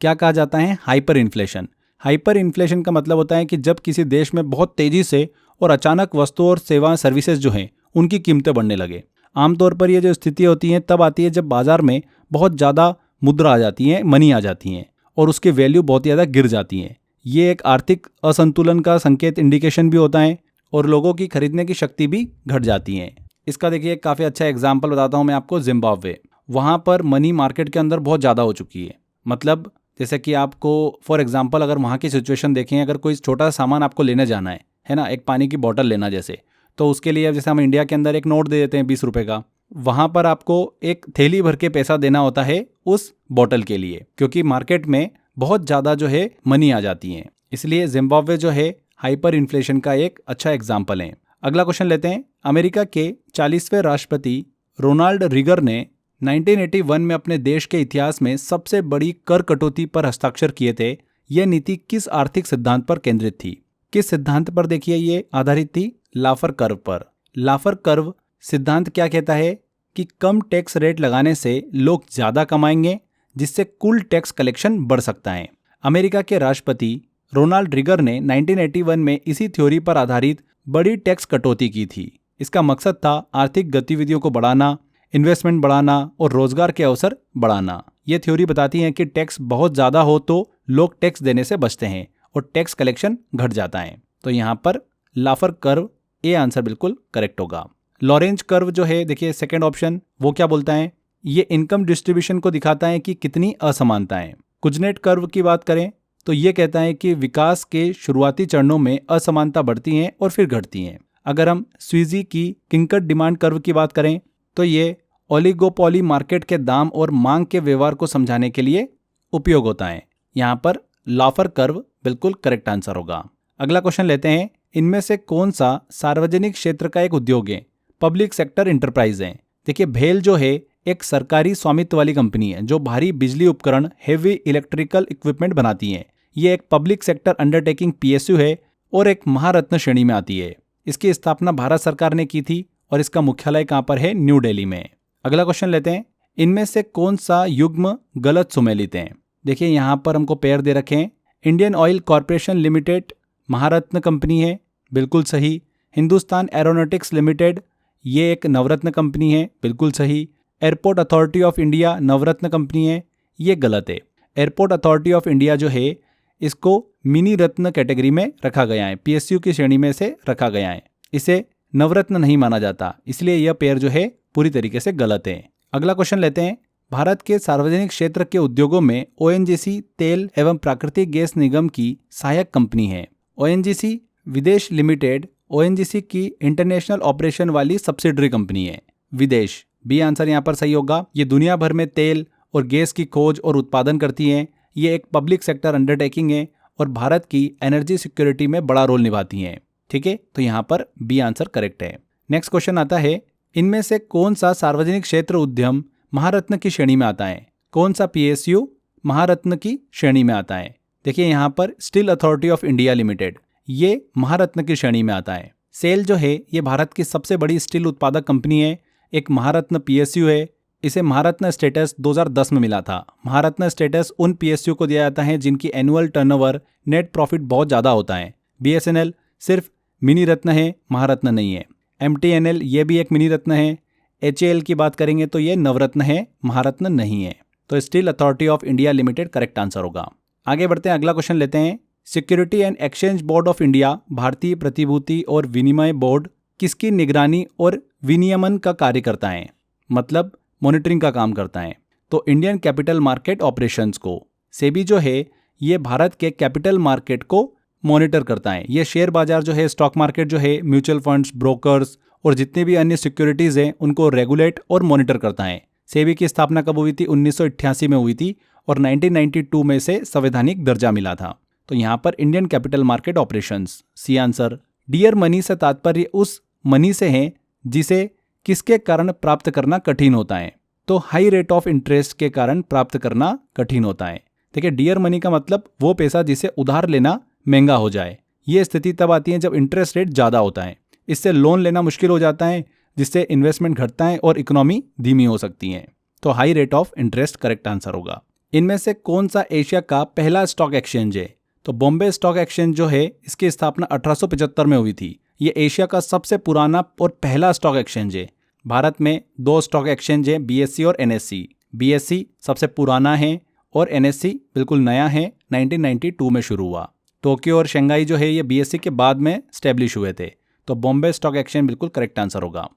क्या कहा जाता है? Hyper inflation. हाइपर इन्फ्लेशन का मतलब होता है कि जब किसी देश में बहुत तेजी से और अचानक वस्तुओं और सेवा सर्विसेज जो हैं उनकी कीमतें बढ़ने लगे। आमतौर पर ये जो स्थिति होती है तब आती है जब बाजार में बहुत ज़्यादा मुद्रा आ जाती है, मनी आ जाती हैं और उसकी वैल्यू बहुत ज़्यादा गिर जाती है। ये एक आर्थिक असंतुलन का संकेत, इंडिकेशन भी होता है और लोगों की खरीदने की शक्ति भी घट जाती है। इसका देखिए काफ़ी अच्छा एग्जाम्पल बताता हूँ मैं आपको, जिम्बाब्वे। वहाँ पर मनी मार्केट के अंदर बहुत ज़्यादा हो चुकी है। मतलब जैसे कि आपको फॉर एग्जांपल अगर वहाँ की सिचुएशन देखें, अगर कोई छोटा सा सामान आपको लेने जाना है ना, एक पानी की बोतल लेना जैसे, तो उसके लिए जैसे हम इंडिया के अंदर एक नोट दे देते हैं 20 रुपये का, वहाँ पर आपको एक थैली भर के पैसा देना होता है उस बोतल के लिए, क्योंकि मार्केट में बहुत ज़्यादा जो है मनी आ जाती है। इसलिए जिम्बाब्वे जो है हाइपर इन्फ्लेशन का एक अच्छा एग्जाम्पल है। अगला क्वेश्चन लेते हैं। अमेरिका के 40वें राष्ट्रपति रोनाल्ड रीगन ने 1981 में अपने देश के इतिहास में सबसे बड़ी कर कटौती पर हस्ताक्षर किए थे। यह नीति किस आर्थिक सिद्धांत पर केंद्रित थी? किस सिद्धांत पर देखिए ये आधारित थी? लाफर कर्व पर। लाफर कर्व सिद्धांत क्या कहता है कि कम टैक्स रेट लगाने से लोग ज़्यादा कमाएंगे, जिससे कुल टैक्स कलेक्शन बढ़ सकता है। अमेरिका के राष्ट्रपति रोनाल्ड रीगन ने 1981 में इसी थ्योरी पर आधारित बड़ी टैक्स कटौती की थी। इसका मकसद था आर्थिक गतिविधियों को बढ़ाना, इन्वेस्टमेंट बढ़ाना और रोजगार के अवसर बढ़ाना। ये थ्योरी बताती है कि टैक्स बहुत ज़्यादा हो तो लोग टैक्स देने से बचते हैं और टैक्स कलेक्शन घट जाता है। तो यहाँ पर लाफर कर्व ए आंसर बिल्कुल करेक्ट होगा। लॉरेंज कर्व जो है देखिए सेकंड ऑप्शन, वो क्या बोलता है? ये इनकम डिस्ट्रीब्यूशन को दिखाता है कि कितनी असमानता है। कुजनेट कर्व की बात करें तो ये कहता है कि विकास के शुरुआती चरणों में असमानता बढ़ती हैं और फिर घटती हैं। अगर हम स्वीजी की किंकट डिमांड कर्व की बात करें तो ये ओलिगोपोली मार्केट के दाम और मांग के व्यवहार को समझाने के लिए उपयोग होता है। यहाँ पर लाफर कर्व बिल्कुल करेक्ट आंसर होगा। अगला क्वेश्चन लेते हैं। इनमें से कौन सा सार्वजनिक क्षेत्र का एक उद्योग है? पब्लिक सेक्टर इंटरप्राइज है। देखिए भेल जो है एक सरकारी स्वामित्व वाली कंपनी है जो भारी बिजली उपकरण, हेवी इलेक्ट्रिकल इक्विपमेंट बनाती है। ये एक पब्लिक सेक्टर अंडरटेकिंग पीएसयू है और एक महारत्न श्रेणी में आती है। इसकी स्थापना भारत सरकार ने की थी और इसका मुख्यालय कहाँ पर है? न्यू दिल्ली में। अगला क्वेश्चन लेते हैं। इनमें से कौन सा युग्म गलत सुमेलित है? देखिए यहाँ पर हमको पेयर दे रखे हैं। इंडियन ऑयल कॉरपोरेशन लिमिटेड महारत्न कंपनी है, बिल्कुल सही। हिंदुस्तान एरोनॉटिक्स लिमिटेड ये एक नवरत्न कंपनी है, बिल्कुल सही। Airport authority of India Navratna company है, ये गलत है। एयरपोर्ट अथॉरिटी ऑफ इंडिया जो है इसको मिनी रत्न कैटेगरी में रखा गया है, पीएसयू की श्रेणी में से रखा गया है। इसे नवरत्न नहीं माना जाता, इसलिए यह पेयर जो है पूरी तरीके से गलत है। अगला क्वेश्चन लेते हैं। भारत के सार्वजनिक क्षेत्र के उद्योगों में ओएनजीसी तेल एवं प्राकृतिक गैस निगम की सहायक कंपनी है। ओएनजीसी विदेश लिमिटेड ओएनजीसी की इंटरनेशनल ऑपरेशन वाली सब्सिडरी कंपनी है। विदेश बी आंसर यहाँ पर सही होगा। ये दुनिया भर में तेल और गैस की खोज और उत्पादन करती है। ये एक पब्लिक सेक्टर अंडरटेकिंग है और भारत की एनर्जी सिक्योरिटी में बड़ा रोल निभाती हैं। ठीक है, तो यहाँ पर बी आंसर करेक्ट है। नेक्स्ट क्वेश्चन आता है। इनमें से कौन सा सार्वजनिक क्षेत्र उद्यम महारत्न की श्रेणी में आता है। कौन सा PSU महारत्न की श्रेणी में आता है? देखिए यहाँ पर steel authority of India limited, ये महारत्न की श्रेणी में आता है। सेल जो है ये भारत की सबसे बड़ी स्टील उत्पादक कंपनी है, एक महारत्न PSU है। इसे महारत्न स्टेटस 2010 में मिला था। महारत्न स्टेटस उन PSU को दिया जाता है जिनकी एनुअल टर्नओवर, नेट प्रॉफिट बहुत ज़्यादा होता है। BSNL सिर्फ मिनी रत्न है, महारत्न नहीं है। MTNL ये भी एक मिनी रत्न है। HAL की बात करेंगे तो ये नवरत्न है, महारत्न नहीं है। तो steel authority of India limited correct answer होगा। आगे बढ़ते हैं, अगला क्वेश्चन लेते हैं। Security and exchange board of India, भारतीय प्रतिभूति और विनिमय बोर्ड, किसकी निगरानी और विनियमन का कार्य करता है? मतलब मॉनिटरिंग का काम करता है। तो इंडियन कैपिटल मार्केट ऑपरेशंस को, सेबी जो है ये भारत के कैपिटल मार्केट को मॉनिटर करता है। ये शेयर बाजार जो है, स्टॉक मार्केट जो है, म्यूचुअल फंड्स, ब्रोकर्स और जितने भी अन्य सिक्योरिटीज़ हैं उनको रेगुलेट और मॉनिटर करता है। सेबी की स्थापना कब हुई थी? 1988 में हुई थी और 1992 में से संवैधानिक दर्जा मिला था। तो यहाँ पर Indian capital market operations, C answer. Dear money से तात्पर्य उस मनी से है जिसे किसके कारण प्राप्त करना कठिन होता है? तो हाई रेट ऑफ इंटरेस्ट के कारण प्राप्त करना कठिन होता है। देखिए डियर मनी का मतलब वो पैसा जिसे उधार लेना महंगा हो जाए। ये स्थिति तब आती है जब इंटरेस्ट रेट ज़्यादा होता है। इससे लोन लेना मुश्किल हो जाता है, जिससे इन्वेस्टमेंट घटता है और इकोनॉमी धीमी हो सकती है। तो high rate of interest correct answer होगा। इनमें से कौन सा एशिया का पहला स्टॉक एक्सचेंज है? तो बॉम्बे स्टॉक एक्सचेंज जो है इसकी स्थापना 1875 में हुई थी। ये एशिया का सबसे पुराना और पहला स्टॉक एक्सचेंज है। भारत में 2 स्टॉक एक्सचेंज है, BSE और NSE। BSE सबसे पुराना है और NSE बिल्कुल नया है, 1992 में शुरू हुआ। टोक्यो और शंघाई जो है ये BSE के बाद में स्टैब्लिश हुए थे। तो बॉम्बे स्टॉक एक्सचेंज बिल्कुल करेक्ट आंसर होगा।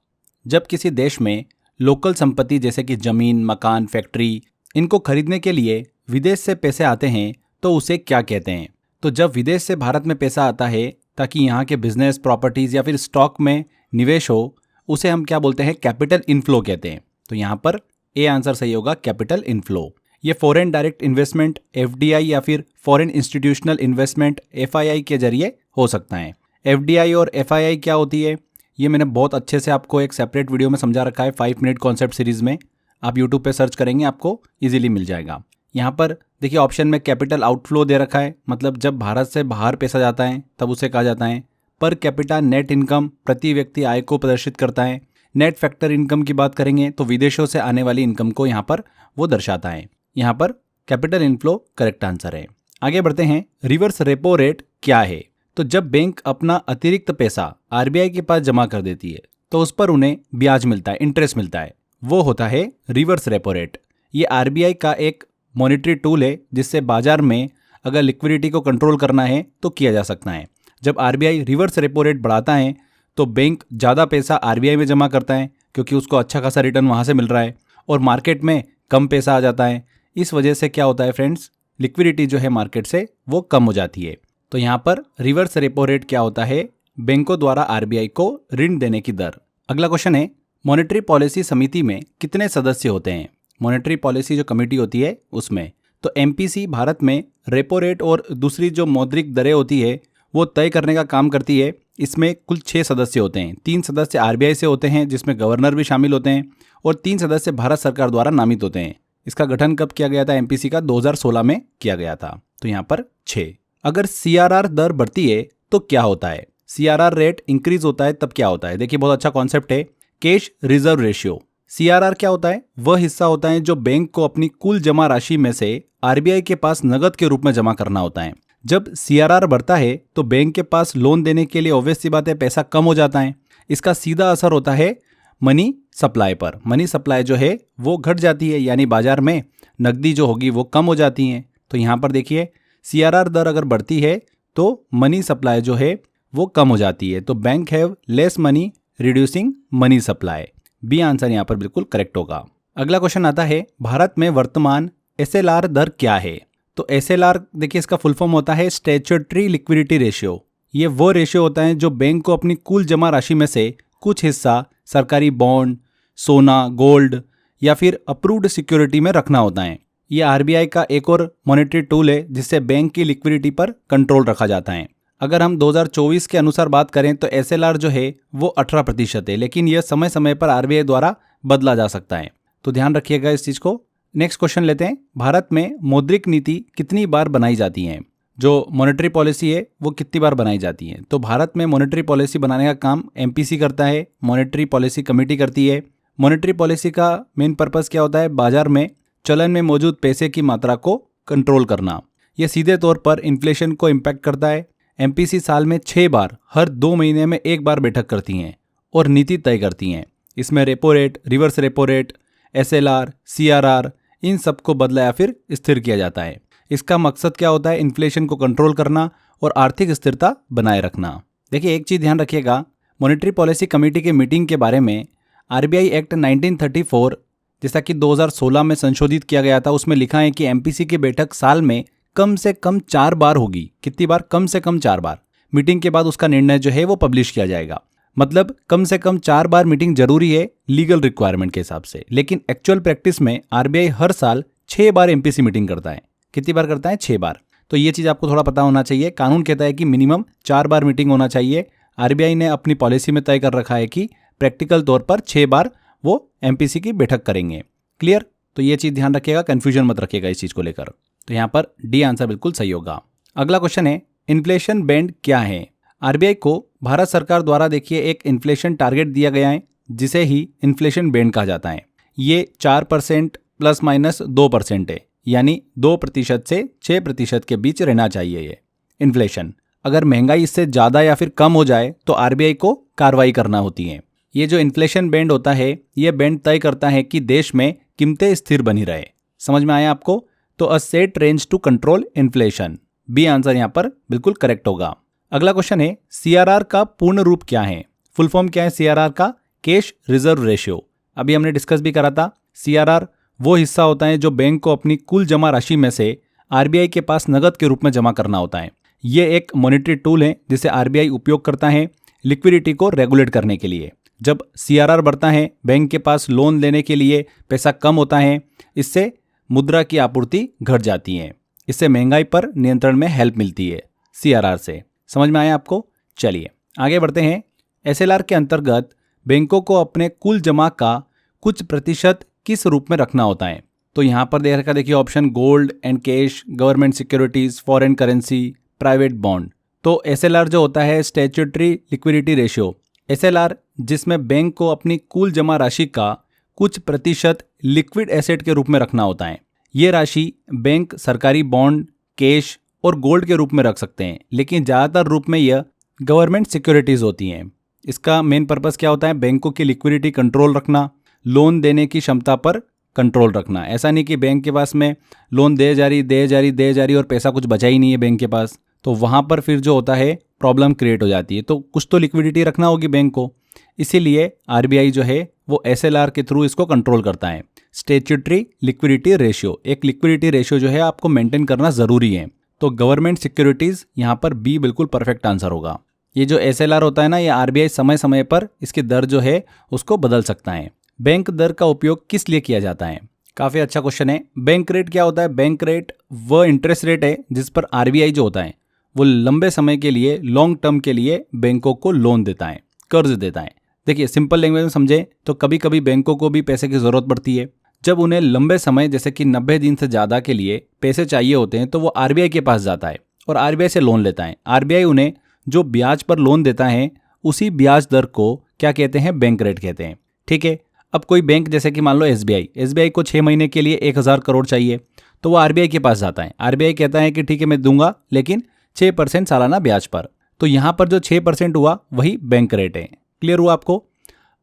जब किसी देश में लोकल संपत्ति जैसे कि जमीन, मकान, फैक्ट्री, इनको खरीदने के लिए विदेश से पैसे आते हैं तो उसे क्या कहते हैं? तो जब विदेश से भारत में पैसा आता है ताकि यहाँ के बिजनेस, प्रॉपर्टीज़ या फिर स्टॉक में निवेश हो, उसे हम क्या बोलते हैं? कैपिटल इनफ्लो कहते हैं। तो यहाँ पर ए आंसर सही होगा, कैपिटल इनफ्लो। ये फॉरेन डायरेक्ट इन्वेस्टमेंट FDI या फिर फॉरेन इंस्टीट्यूशनल इन्वेस्टमेंट FII के जरिए हो सकता है। FDI और FII क्या होती है ये मैंने बहुत अच्छे से आपको एक सेपरेट वीडियो में समझा रखा है 5 मिनट कॉन्सेप्ट सीरीज में। आप यूट्यूब पे सर्च करेंगे आपको इजीली मिल जाएगा। यहाँ पर देखिए ऑप्शन में कैपिटल आउटफ्लो दे रखा है, मतलब जब भारत से बाहर पैसा जाता है तब उसे कहा जाता है। पर कैपिटा नेट इनकम, प्रति व्यक्ति आय को प्रदर्शित करता है। नेट फैक्टर इनकम की बात करेंगे तो विदेशों से आने वाली इनकम को यहाँ पर वो दर्शाता है। यहाँ पर कैपिटल इनफ्लो करेक्ट आंसर है। आगे बढ़ते हैं, रिवर्स रेपो रेट क्या है? तो जब बैंक अपना अतिरिक्त पैसा RBI के पास जमा कर देती है तो उस पर उन्हें ब्याज मिलता है, इंटरेस्ट मिलता है, वो होता है रिवर्स रेपो रेट। ये RBI का एक मॉनिटरी टूल है जिससे बाजार में अगर लिक्विडिटी को कंट्रोल करना है तो किया जा सकता है। जब RBI रिवर्स रेपो रेट बढ़ाता है तो बैंक ज़्यादा पैसा RBI में जमा करता है क्योंकि उसको अच्छा खासा रिटर्न वहाँ से मिल रहा है और मार्केट में कम पैसा आ जाता है। इस वजह से क्या होता है फ्रेंड्स, लिक्विडिटी जो है मार्केट से वो कम हो जाती है। तो यहाँ पर रिवर्स रेपो रेट क्या होता है? बैंकों द्वारा RBI को ऋण देने की दर। अगला क्वेश्चन है, मॉनेटरी पॉलिसी समिति में कितने सदस्य होते हैं? मॉनेटरी पॉलिसी जो कमेटी होती है उसमें तो MPC भारत में रेपो रेट और दूसरी जो मौद्रिक दरें होती है वो तय करने का काम करती है। इसमें कुल 6 सदस्य होते हैं। 3 सदस्य RBI से होते हैं जिसमें गवर्नर भी शामिल होते हैं और 3 सदस्य भारत सरकार द्वारा नामित होते हैं। इसका गठन कब किया गया था? MPC का 2016 में किया गया था। तो यहाँ पर 6। अगर CRR दर बढ़ती है तो क्या होता है? CRR रेट इंक्रीज होता है तब क्या होता है? देखिए बहुत अच्छा कॉन्सेप्ट है, कैश रिजर्व रेशियो। CRR क्या होता है? वह हिस्सा होता है जो बैंक को अपनी कुल जमा राशि में से RBI के पास नगद के रूप में जमा करना होता है। जब CRR बढ़ता है तो बैंक के पास लोन देने के लिए ऑब्वियस सी बात है पैसा कम हो जाता है। इसका सीधा असर होता है मनी सप्लाई पर। मनी सप्लाई जो है वो घट जाती है, यानी बाजार में नकदी जो होगी वो कम हो जाती है। तो यहाँ पर देखिए CRR दर अगर बढ़ती है तो मनी सप्लाई जो है वो कम हो जाती है। तो bank have less money reducing money supply. B answer यहाँ पर बिल्कुल करेक्ट होगा। अगला क्वेश्चन आता है, भारत में वर्तमान SLR दर क्या है? तो SLR देखिए इसका फुल फॉर्म होता है स्टैट्यूटरी लिक्विडिटी रेशियो। ये वो रेशियो होता है जो बैंक को अपनी कुल जमा राशि में से कुछ हिस्सा सरकारी बॉन्ड, सोना, गोल्ड या फिर अप्रूव्ड सिक्योरिटी में रखना होता है। ये RBI का एक और मॉनेटरी टूल है जिससे बैंक की लिक्विडिटी पर कंट्रोल रखा जाता है। अगर हम 2024 के अनुसार बात करें तो SLR जो है वो 18% है, लेकिन यह समय समय पर RBI द्वारा बदला जा सकता है। तो ध्यान रखिएगा इस चीज़ को। नेक्स्ट क्वेश्चन लेते हैं, भारत में मौद्रिक नीति कितनी बार बनाई जाती है? जो मॉनेटरी पॉलिसी है वो कितनी बार बनाई जाती है? तो भारत में मॉनेटरी पॉलिसी बनाने का काम एमपीसी करता है, मॉनेटरी पॉलिसी कमेटी करती है। मॉनेटरी पॉलिसी का मेन पर्पस क्या होता है? बाजार में चलन में मौजूद पैसे की मात्रा को कंट्रोल करना। यह सीधे तौर पर इन्फ्लेशन को इम्पैक्ट करता है। एमपीसी साल में 6 बार हर 2 महीने में 1 बार बैठक करती हैं और नीति तय करती हैं। इसमें repo rate, reverse repo rate, SLR, CRR, इन सबको बदला या फिर स्थिर किया जाता है। इसका मकसद क्या होता है? इन्फ्लेशन को कंट्रोल करना और आर्थिक स्थिरता बनाए रखना। देखिए एक चीज़ ध्यान रखिएगा, मॉनेटरी पॉलिसी कमेटी के मीटिंग के बारे में आरबीआई एक्ट 1934 जैसा कि 2016 में संशोधित किया गया था, उसमें लिखा है कि एमपीसी की बैठक साल में कम से कम 4 बार होगी। कितनी बार? कम से कम 4 बार। मीटिंग के बाद उसका निर्णय जो है वो पब्लिश किया जाएगा। मतलब कम से कम 4 बार मीटिंग जरूरी है लीगल रिक्वायरमेंट के हिसाब से, लेकिन एक्चुअल प्रैक्टिस में आरबीआई हर साल 6 बार एमपीसी मीटिंग करता है। कितनी बार करता है? 6 बार। तो ये चीज़ आपको थोड़ा पता होना चाहिए। कानून कहता है कि मिनिमम 4 बार मीटिंग होना चाहिए। आरबीआई ने अपनी पॉलिसी में तय कर रखा है कि प्रैक्टिकल तौर पर 6 बार वो एमपीसी की बैठक करेंगे। क्लियर? तो ये चीज़ ध्यान रखिएगा, कन्फ्यूजन मत रखिएगा इस चीज़ को लेकर। तो यहाँ पर डी आंसर बिल्कुल सही होगा। अगला क्वेश्चन है, इन्फ्लेशन बैंड क्या है? आरबीआई को भारत सरकार द्वारा देखिए एक इन्फ्लेशन टारगेट दिया गया है जिसे ही इन्फ्लेशन बैंड कहा जाता है। ये 4% प्लस माइनस 2% है, यानी 2% से 6% के बीच रहना चाहिए ये इन्फ्लेशन। अगर महंगाई इससे ज़्यादा या फिर कम हो जाए तो आरबीआई को कार्रवाई करना होती है। ये जो इन्फ्लेशन बैंड होता है, ये बैंड तय करता है कि देश में कीमतें स्थिर बनी रहे। समझ में आया आपको? तो a set range to control inflation, B answer यहाँ पर बिल्कुल करेक्ट होगा। अगला क्वेश्चन है, सीआरआर का पूर्ण रूप क्या है? फुल फॉर्म क्या है सीआरआर का? Cash reserve ratio. अभी हमने डिस्कस भी करा था। सीआरआर वो हिस्सा होता है जो बैंक को अपनी कुल जमा राशि में से आरबीआई के पास नगद के रूप में जमा करना होता है। ये एक मॉनेटरी टूल है जिसे आरबीआई उपयोग करता है लिक्विडिटी को रेगुलेट करने के लिए। जब सीआरआर बढ़ता है, बैंक के पास लोन लेने के लिए पैसा कम होता है, इससे मुद्रा की आपूर्ति घट जाती है। इससे महंगाई पर नियंत्रण में हेल्प मिलती है सीआरआर से। समझ में आया आपको? चलिए आगे बढ़ते हैं। एसएलआर के अंतर्गत बैंकों को अपने कुल जमा का कुछ प्रतिशत किस रूप में रखना होता है? तो यहाँ पर देखिए option gold and cash, government securities, foreign currency, private bond. तो एसएलआर जो होता है स्टैट्यूटरी लिक्विडिटी रेशियो, एसएलआर जिसमें बैंक को अपनी कुल जमा राशि का कुछ प्रतिशत लिक्विड एसेट के रूप में रखना होता है। ये राशि बैंक सरकारी बॉन्ड, कैश और गोल्ड के रूप में रख सकते हैं, लेकिन ज़्यादातर रूप में यह गवर्नमेंट सिक्योरिटीज़ होती हैं। इसका मेन पर्पस क्या होता है? बैंकों की लिक्विडिटी कंट्रोल रखना, लोन देने की क्षमता पर कंट्रोल रखना। ऐसा नहीं कि बैंक के पास में लोन दे जा रही और पैसा कुछ बचा ही नहीं है बैंक के पास, तो वहाँ पर फिर जो होता है प्रॉब्लम क्रिएट हो जाती है। तो कुछ तो लिक्विडिटी रखना होगी बैंक को, इसीलिए आरबीआई जो है वो एसएलआर के थ्रू इसको कंट्रोल करता है। स्टैट्यूटरी लिक्विडिटी रेशियो, एक लिक्विडिटी रेशियो जो है आपको मेंटेन करना ज़रूरी है। तो गवर्नमेंट सिक्योरिटीज़ यहाँ पर बी बिल्कुल परफेक्ट आंसर होगा। ये जो एसएलआर होता है ना, ये आरबीआई समय समय पर इसकी दर जो है उसको बदल सकता है। बैंक दर का उपयोग किस लिए किया जाता है? काफ़ी अच्छा क्वेश्चन है। बैंक रेट क्या होता है? बैंक रेट वह इंटरेस्ट रेट है जिस पर आरबीआई जो होता है वो लंबे समय के लिए, लॉन्ग टर्म के लिए बैंकों को लोन देता है, कर्ज देता है। देखिए सिंपल लैंग्वेज में समझें तो कभी कभी बैंकों को भी पैसे की ज़रूरत पड़ती है। जब उन्हें लंबे समय जैसे कि 90 दिन से ज़्यादा के लिए पैसे चाहिए होते हैं तो वो आरबीआई के पास जाता है और आरबीआई से लोन लेता है। आरबीआई उन्हें जो ब्याज पर लोन देता है उसी ब्याज दर को क्या कहते हैं? बैंक रेट कहते हैं। ठीक है, अब कोई बैंक जैसे कि मान लो एसबीआई को 6 महीने के लिए 1000 करोड़ चाहिए, तो वो आरबीआई के पास जाता है। आरबीआई कहता है कि ठीक है मैं दूंगा, लेकिन 6% सालाना ब्याज पर। तो यहाँ पर जो 6% हुआ वही बैंक रेट है। क्लियर हुआ आपको?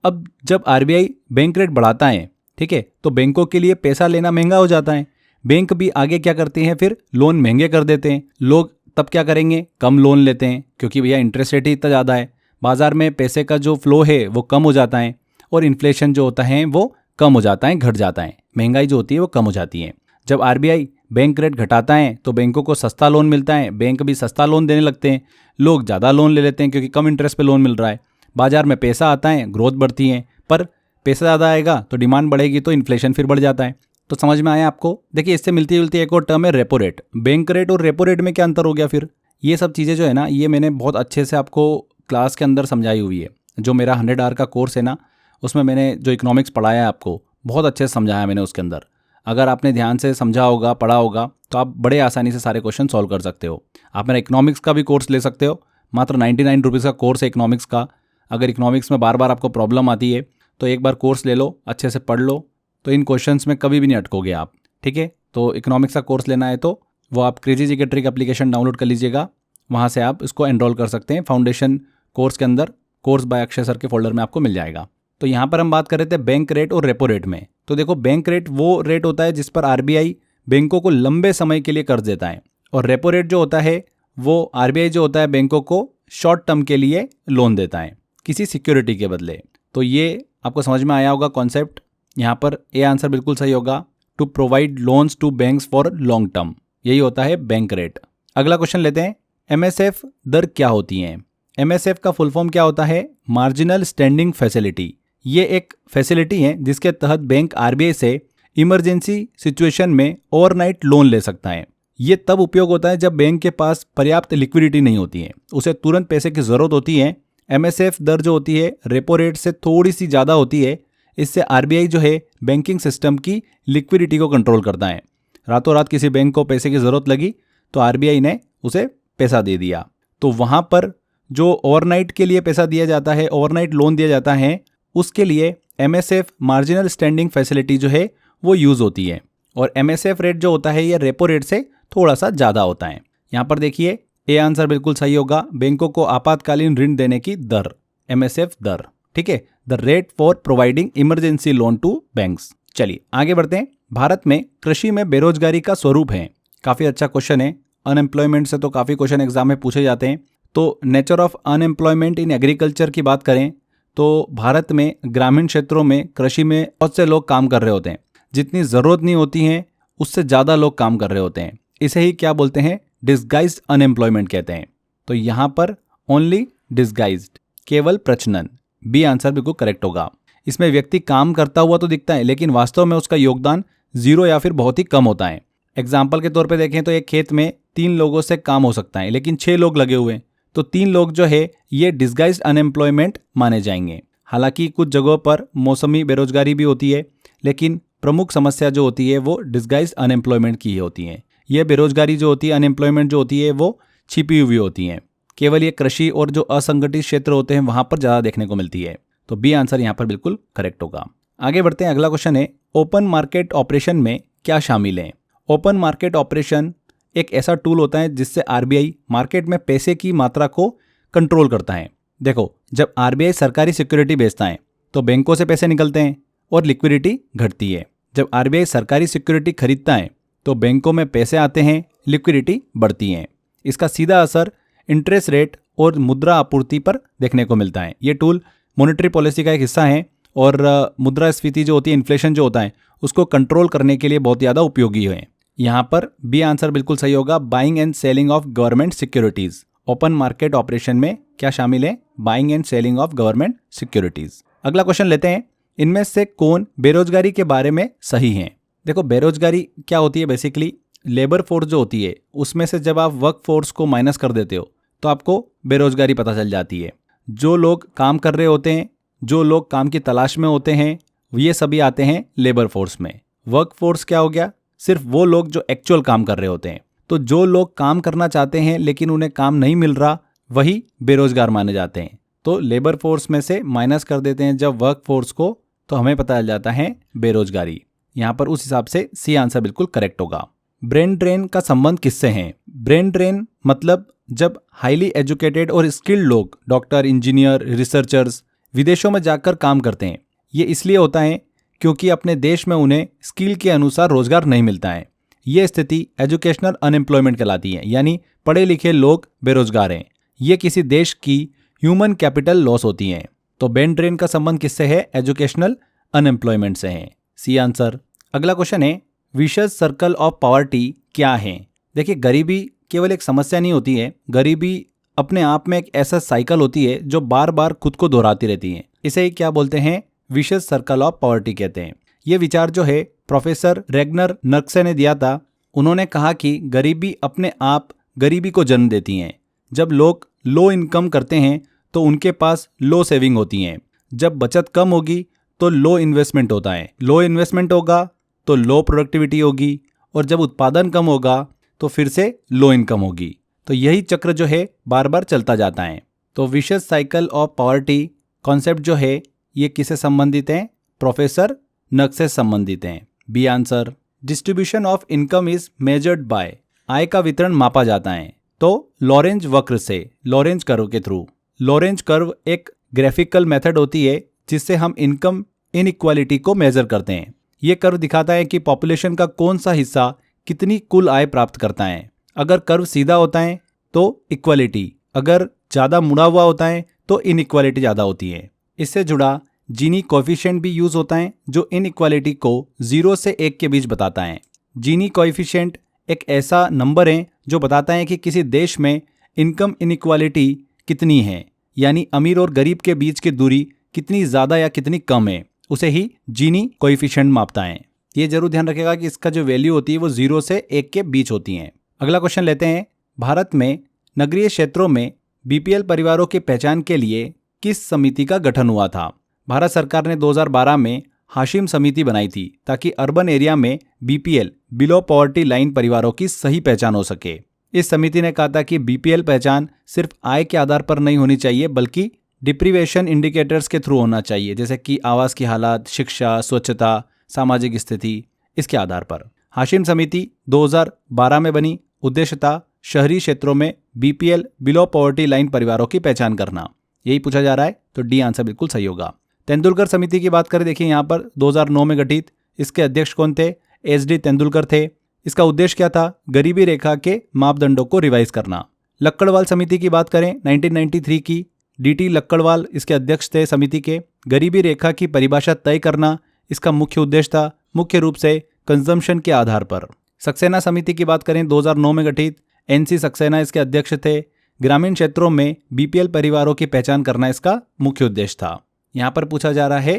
अब जब आरबीआई बैंक रेट बढ़ाता है, ठीक है, तो बैंकों के लिए पैसा लेना महंगा हो जाता है। बैंक भी आगे क्या करते हैं? फिर लोन महंगे कर देते हैं। लोग तब क्या करेंगे? कम लोन लेते हैं, क्योंकि भैया इंटरेस्ट रेट ही इतना ज़्यादा है। बाजार में पैसे का जो फ्लो है वो कम हो जाता है और इन्फ्लेशन जो होता है वो कम हो जाता है, घट जाता है। महंगाई जो होती है वो कम हो जाती है। जब आरबीआई बैंक रेट घटाता है तो बैंकों को सस्ता लोन मिलता है, बैंक भी सस्ता लोन देने लगते हैं, लोग ज़्यादा लोन ले लेते हैं क्योंकि कम इंटरेस्ट पे लोन मिल रहा है। बाजार में पैसा आता है, ग्रोथ बढ़ती है, पर पैसा ज़्यादा आएगा तो डिमांड बढ़ेगी तो इन्फ्लेशन फिर बढ़ जाता है। तो समझ में आया आपको? देखिए इससे मिलती जुलती एक और टर्म है रेपो रेट। बैंक रेट और रेपो रेट में क्या अंतर हो गया फिर? ये सब चीज़ें जो है ना, ये मैंने बहुत अच्छे से आपको क्लास के अंदर समझाई हुई है। जो मेरा 100 आवर का कोर्स है ना, उसमें मैंने जो इकोनॉमिक्स पढ़ाया है आपको, बहुत अच्छे से समझाया मैंने उसके अंदर। अगर आपने ध्यान से समझा होगा, पढ़ा होगा, तो आप बड़े आसानी से सारे क्वेश्चन सॉल्व कर सकते हो। आप मेरा इकोनॉमिक्स का भी कोर्स ले सकते हो, मात्र 99 रुपीज़ का कोर्स है इकोनॉमिक्स का। अगर इकोनॉमिक्स में बार बार आपको प्रॉब्लम आती है तो एक बार कोर्स ले लो, अच्छे से पढ़ लो, तो इन क्वेश्चंस में कभी भी नहीं अटकोगे आप। ठीक है, तो इकोनॉमिक्स का कोर्स लेना है तो वो आप crazy GK trick application download कर लीजिएगा, वहाँ से आप इसको एनरोल कर सकते हैं। फाउंडेशन कोर्स के अंदर कोर्स बाय अक्षय सर के फोल्डर में आपको मिल जाएगा। तो यहाँ पर हम बात कर रहे थे बैंक रेट और रेपो रेट में। तो देखो, बैंक रेट वो रेट होता है जिस पर आरबीआई बैंकों को लंबे समय के लिए कर्ज देता है, और रेपो रेट जो होता है वो आरबीआई जो होता है बैंकों को शॉर्ट टर्म के लिए लोन देता है किसी सिक्योरिटी के बदले। तो ये आपको समझ में आया होगा कॉन्सेप्ट। यहाँ पर ए आंसर बिल्कुल सही होगा, to provide loans to banks for long term, यही होता है बैंक रेट। अगला क्वेश्चन लेते हैं, एमएसएफ दर क्या होती है? एमएसएफ का फुल फॉर्म क्या होता है? Marginal standing facility. ये एक फैसिलिटी है जिसके तहत बैंक आरबीआई से इमरजेंसी सिचुएशन में ओवरनाइट लोन ले सकता है। ये तब उपयोग होता है जब बैंक के पास पर्याप्त लिक्विडिटी नहीं होती है, उसे तुरंत पैसे की ज़रूरत होती है। एमएसएफ दर जो होती है रेपो रेट से थोड़ी सी ज़्यादा होती है। इससे आरबीआई जो है बैंकिंग सिस्टम की लिक्विडिटी को कंट्रोल करता है। रातों रात किसी बैंक को पैसे की ज़रूरत लगी तो आरबीआई ने उसे पैसा दे दिया, तो वहाँ पर जो ओवरनाइट के लिए पैसा दिया जाता है, ओवरनाइट लोन दिया जाता है, उसके लिए एमएसएफ मार्जिनल स्टैंडिंग फैसिलिटी जो है वो यूज़ होती है। और एमएसएफ रेट जो होता है ये रेपो रेट से थोड़ा सा ज़्यादा होता है। यहाँ पर देखिए, ए आंसर बिल्कुल सही होगा, बैंकों को आपातकालीन ऋण देने की दर, एमएसएफ दर। ठीक है, the rate for providing emergency loan to banks. चलिए आगे बढ़ते हैं। भारत में कृषि में बेरोजगारी का स्वरूप है। काफ़ी अच्छा क्वेश्चन है, अनएम्प्लॉयमेंट से तो काफ़ी क्वेश्चन एग्जाम में पूछे जाते हैं। तो nature of unemployment in agriculture की बात करें तो भारत में ग्रामीण क्षेत्रों में कृषि में बहुत से लोग काम कर रहे होते हैं। जितनी ज़रूरत नहीं होती है उससे ज़्यादा लोग काम कर रहे होते हैं। इसे ही क्या बोलते हैं? डिस्गाइज्ड अनएम्प्लॉयमेंट कहते हैं। तो यहाँ पर ओनली डिस्गाइज्ड, केवल प्रचलन, बी आंसर बिल्कुल करेक्ट होगा। इसमें व्यक्ति काम करता हुआ तो दिखता है लेकिन वास्तव में उसका योगदान जीरो या फिर बहुत ही कम होता है। एग्जाम्पल के तौर पे देखें तो एक खेत में 3 लोगों से काम हो सकता है लेकिन 6 लोग लगे हुए हैं, तो 3 लोग जो है ये डिस्गाइज्ड अनएम्प्लॉयमेंट माने जाएंगे। हालांकि कुछ जगहों पर मौसमी बेरोजगारी भी होती है, लेकिन प्रमुख समस्या जो होती है वो डिस्गाइज्ड अनएम्प्लॉयमेंट की होती है। ये बेरोजगारी जो होती है, अनएम्प्लॉयमेंट जो होती है वो छिपी हुई होती हैं। केवल ये कृषि और जो असंगठित क्षेत्र होते हैं वहाँ पर ज़्यादा देखने को मिलती है। तो बी आंसर यहाँ पर बिल्कुल करेक्ट होगा। आगे बढ़ते हैं, अगला क्वेश्चन है, ओपन मार्केट ऑपरेशन में क्या शामिल है? ओपन मार्केट ऑपरेशन एक ऐसा टूल होता है जिससे आरबीआई मार्केट में पैसे की मात्रा को कंट्रोल करता है। देखो, जब आरबीआई सरकारी सिक्योरिटी बेचता है तो बैंकों से पैसे निकलते हैं और लिक्विडिटी घटती है। जब आरबीआई सरकारी सिक्योरिटी खरीदता है तो बैंकों में पैसे आते हैं, लिक्विडिटी बढ़ती है। इसका सीधा असर इंटरेस्ट रेट और मुद्रा आपूर्ति पर देखने को मिलता है। ये टूल मॉनेटरी पॉलिसी का एक हिस्सा है और मुद्रास्फीति जो होती है, इन्फ्लेशन जो होता है, उसको कंट्रोल करने के लिए बहुत ज़्यादा उपयोगी है। यहाँ पर बी आंसर बिल्कुल सही होगा, buying and selling of government securities. Open market operation में क्या शामिल है? Buying and selling of government securities. अगला क्वेश्चन लेते हैं, इनमें से कौन बेरोजगारी के बारे में सही है? देखो, बेरोजगारी क्या होती है? बेसिकली लेबर फोर्स जो होती है उसमें से जब आप वर्क फोर्स को माइनस कर देते हो तो आपको बेरोजगारी पता चल जाती है। जो लोग काम कर रहे होते हैं, जो लोग काम की तलाश में होते हैं, ये सभी आते हैं लेबर फोर्स में। वर्क फोर्स क्या हो गया? सिर्फ वो लोग जो एक्चुअल काम कर रहे होते हैं। तो जो लोग काम करना चाहते हैं लेकिन उन्हें काम नहीं मिल रहा, वही बेरोजगार माने जाते हैं। तो लेबर फोर्स में से माइनस कर देते हैं जब वर्क फोर्स को, तो हमें पता चल जाता है बेरोजगारी। यहाँ पर उस हिसाब से सी आंसर बिल्कुल करेक्ट होगा। ब्रेन ड्रेन का संबंध किससे है? ब्रेन ड्रेन मतलब जब हाईली एजुकेटेड और स्किल्ड लोग, डॉक्टर, इंजीनियर, रिसर्चर्स विदेशों में जाकर काम करते हैं। ये इसलिए होता है क्योंकि अपने देश में उन्हें स्किल के अनुसार रोजगार नहीं मिलता है। ये स्थिति एजुकेशनल अनएम्प्लॉयमेंट कहलाती है, यानी पढ़े लिखे लोग बेरोजगार हैं। ये किसी देश की ह्यूमन कैपिटल लॉस होती है। तो ब्रेन ड्रेन का संबंध किससे है? एजुकेशनल अनएम्प्लॉयमेंट से है, सी आंसर। अगला क्वेश्चन है, विशियस सर्कल ऑफ पॉवर्टी क्या है? देखिए, गरीबी केवल एक समस्या नहीं होती है, गरीबी अपने आप में एक ऐसा साइकिल होती है जो बार बार खुद को दोहराती रहती है। इसे क्या बोलते हैं? विशियस सर्कल ऑफ पॉवर्टी कहते हैं। ये विचार जो है प्रोफेसर रेगनर नर्क्से ने दिया था। उन्होंने कहा कि गरीबी अपने आप गरीबी को जन्म देती है। जब लोग लो इनकम करते हैं तो उनके पास लो सेविंग होती हैं। जब बचत कम होगी तो लो इन्वेस्टमेंट होता है, लो इन्वेस्टमेंट होगा तो लो प्रोडक्टिविटी होगी, और जब उत्पादन कम होगा तो फिर से लो इनकम होगी। तो यही चक्र जो है बार बार चलता जाता है। तो vicious cycle of poverty concept जो है ये किससे संबंधित है? प्रोफेसर नक्स से संबंधित हैं। B answer. Distribution of income is measured by, आय का वितरण मापा जाता है तो लॉरेंज वक्र से, लॉरेंज कर्व के थ्रू। लॉरेंज कर्व एक ग्राफिकल मेथड होती है जिससे हम इनकम इनइक्वालिटी को मेजर करते हैं। ये कर्व दिखाता है कि पॉपुलेशन का कौन सा हिस्सा कितनी कुल आय प्राप्त करता है। अगर कर्व सीधा होता है तो इक्वालिटी, अगर ज़्यादा मुड़ा हुआ होता है तो इनइक्वालिटी ज़्यादा होती है। इससे जुड़ा जीनी कोएफिशिएंट भी यूज होता है जो इनइक्वालिटी को 0 से 1 के बीच बताता है। जीनी कोएफिशिएंट एक ऐसा नंबर है जो बताता है कि किसी देश में इनकम इनइक्वालिटी कितनी है, यानी अमीर और गरीब के बीच की दूरी कितनी ज़्यादा या कितनी कम है, उसे ही जीनी कोएफिशिएंट मापता है। ये जरूर ध्यान रखिएगा कि इसका जो वैल्यू होती है वो 0 से 1 के बीच होती है। अगला क्वेश्चन लेते हैं। भारत में नगरीय क्षेत्रों में बीपीएल परिवारों की पहचान के लिए किस समिति का गठन हुआ था? भारत सरकार ने 2012 में हाशिम समिति बनाई थी ताकि अर्बन एरिया में बीपीएल, बिलो पॉवर्टी लाइन परिवारों की सही पहचान हो सके। इस समिति ने कहा था कि बीपीएल पहचान सिर्फ आय के आधार पर नहीं होनी चाहिए बल्कि डिप्रीवेशन इंडिकेटर्स के थ्रू होना चाहिए, जैसे कि आवास की हालत, शिक्षा, स्वच्छता, सामाजिक स्थिति, इसके आधार पर। हाशिम समिति 2012 में बनी। उद्देश्य था शहरी क्षेत्रों में बीपीएल, बिलो पॉवर्टी लाइन परिवारों की पहचान करना। यही पूछा जा रहा है तो डी आंसर बिल्कुल सही होगा। तेंदुलकर समिति की बात करें, देखिए यहाँ पर 2009 में गठित। इसके अध्यक्ष कौन थे? एच.डी. तेंदुलकर थे। इसका उद्देश्य क्या था? गरीबी रेखा के मापदंडों को रिवाइज करना। लक्कड़वाल समिति की बात करें 1993 की, डी.टी. लक्कड़वाल इसके अध्यक्ष थे समिति के। गरीबी रेखा की परिभाषा तय करना इसका मुख्य उद्देश्य था, मुख्य रूप से कंजम्पशन के आधार पर। सक्सेना समिति की बात करें 2009 में गठित, एन.सी. सक्सेना इसके अध्यक्ष थे। ग्रामीण क्षेत्रों में बीपीएल परिवारों की पहचान करना इसका मुख्य उद्देश्य था। यहाँ पर पूछा जा रहा है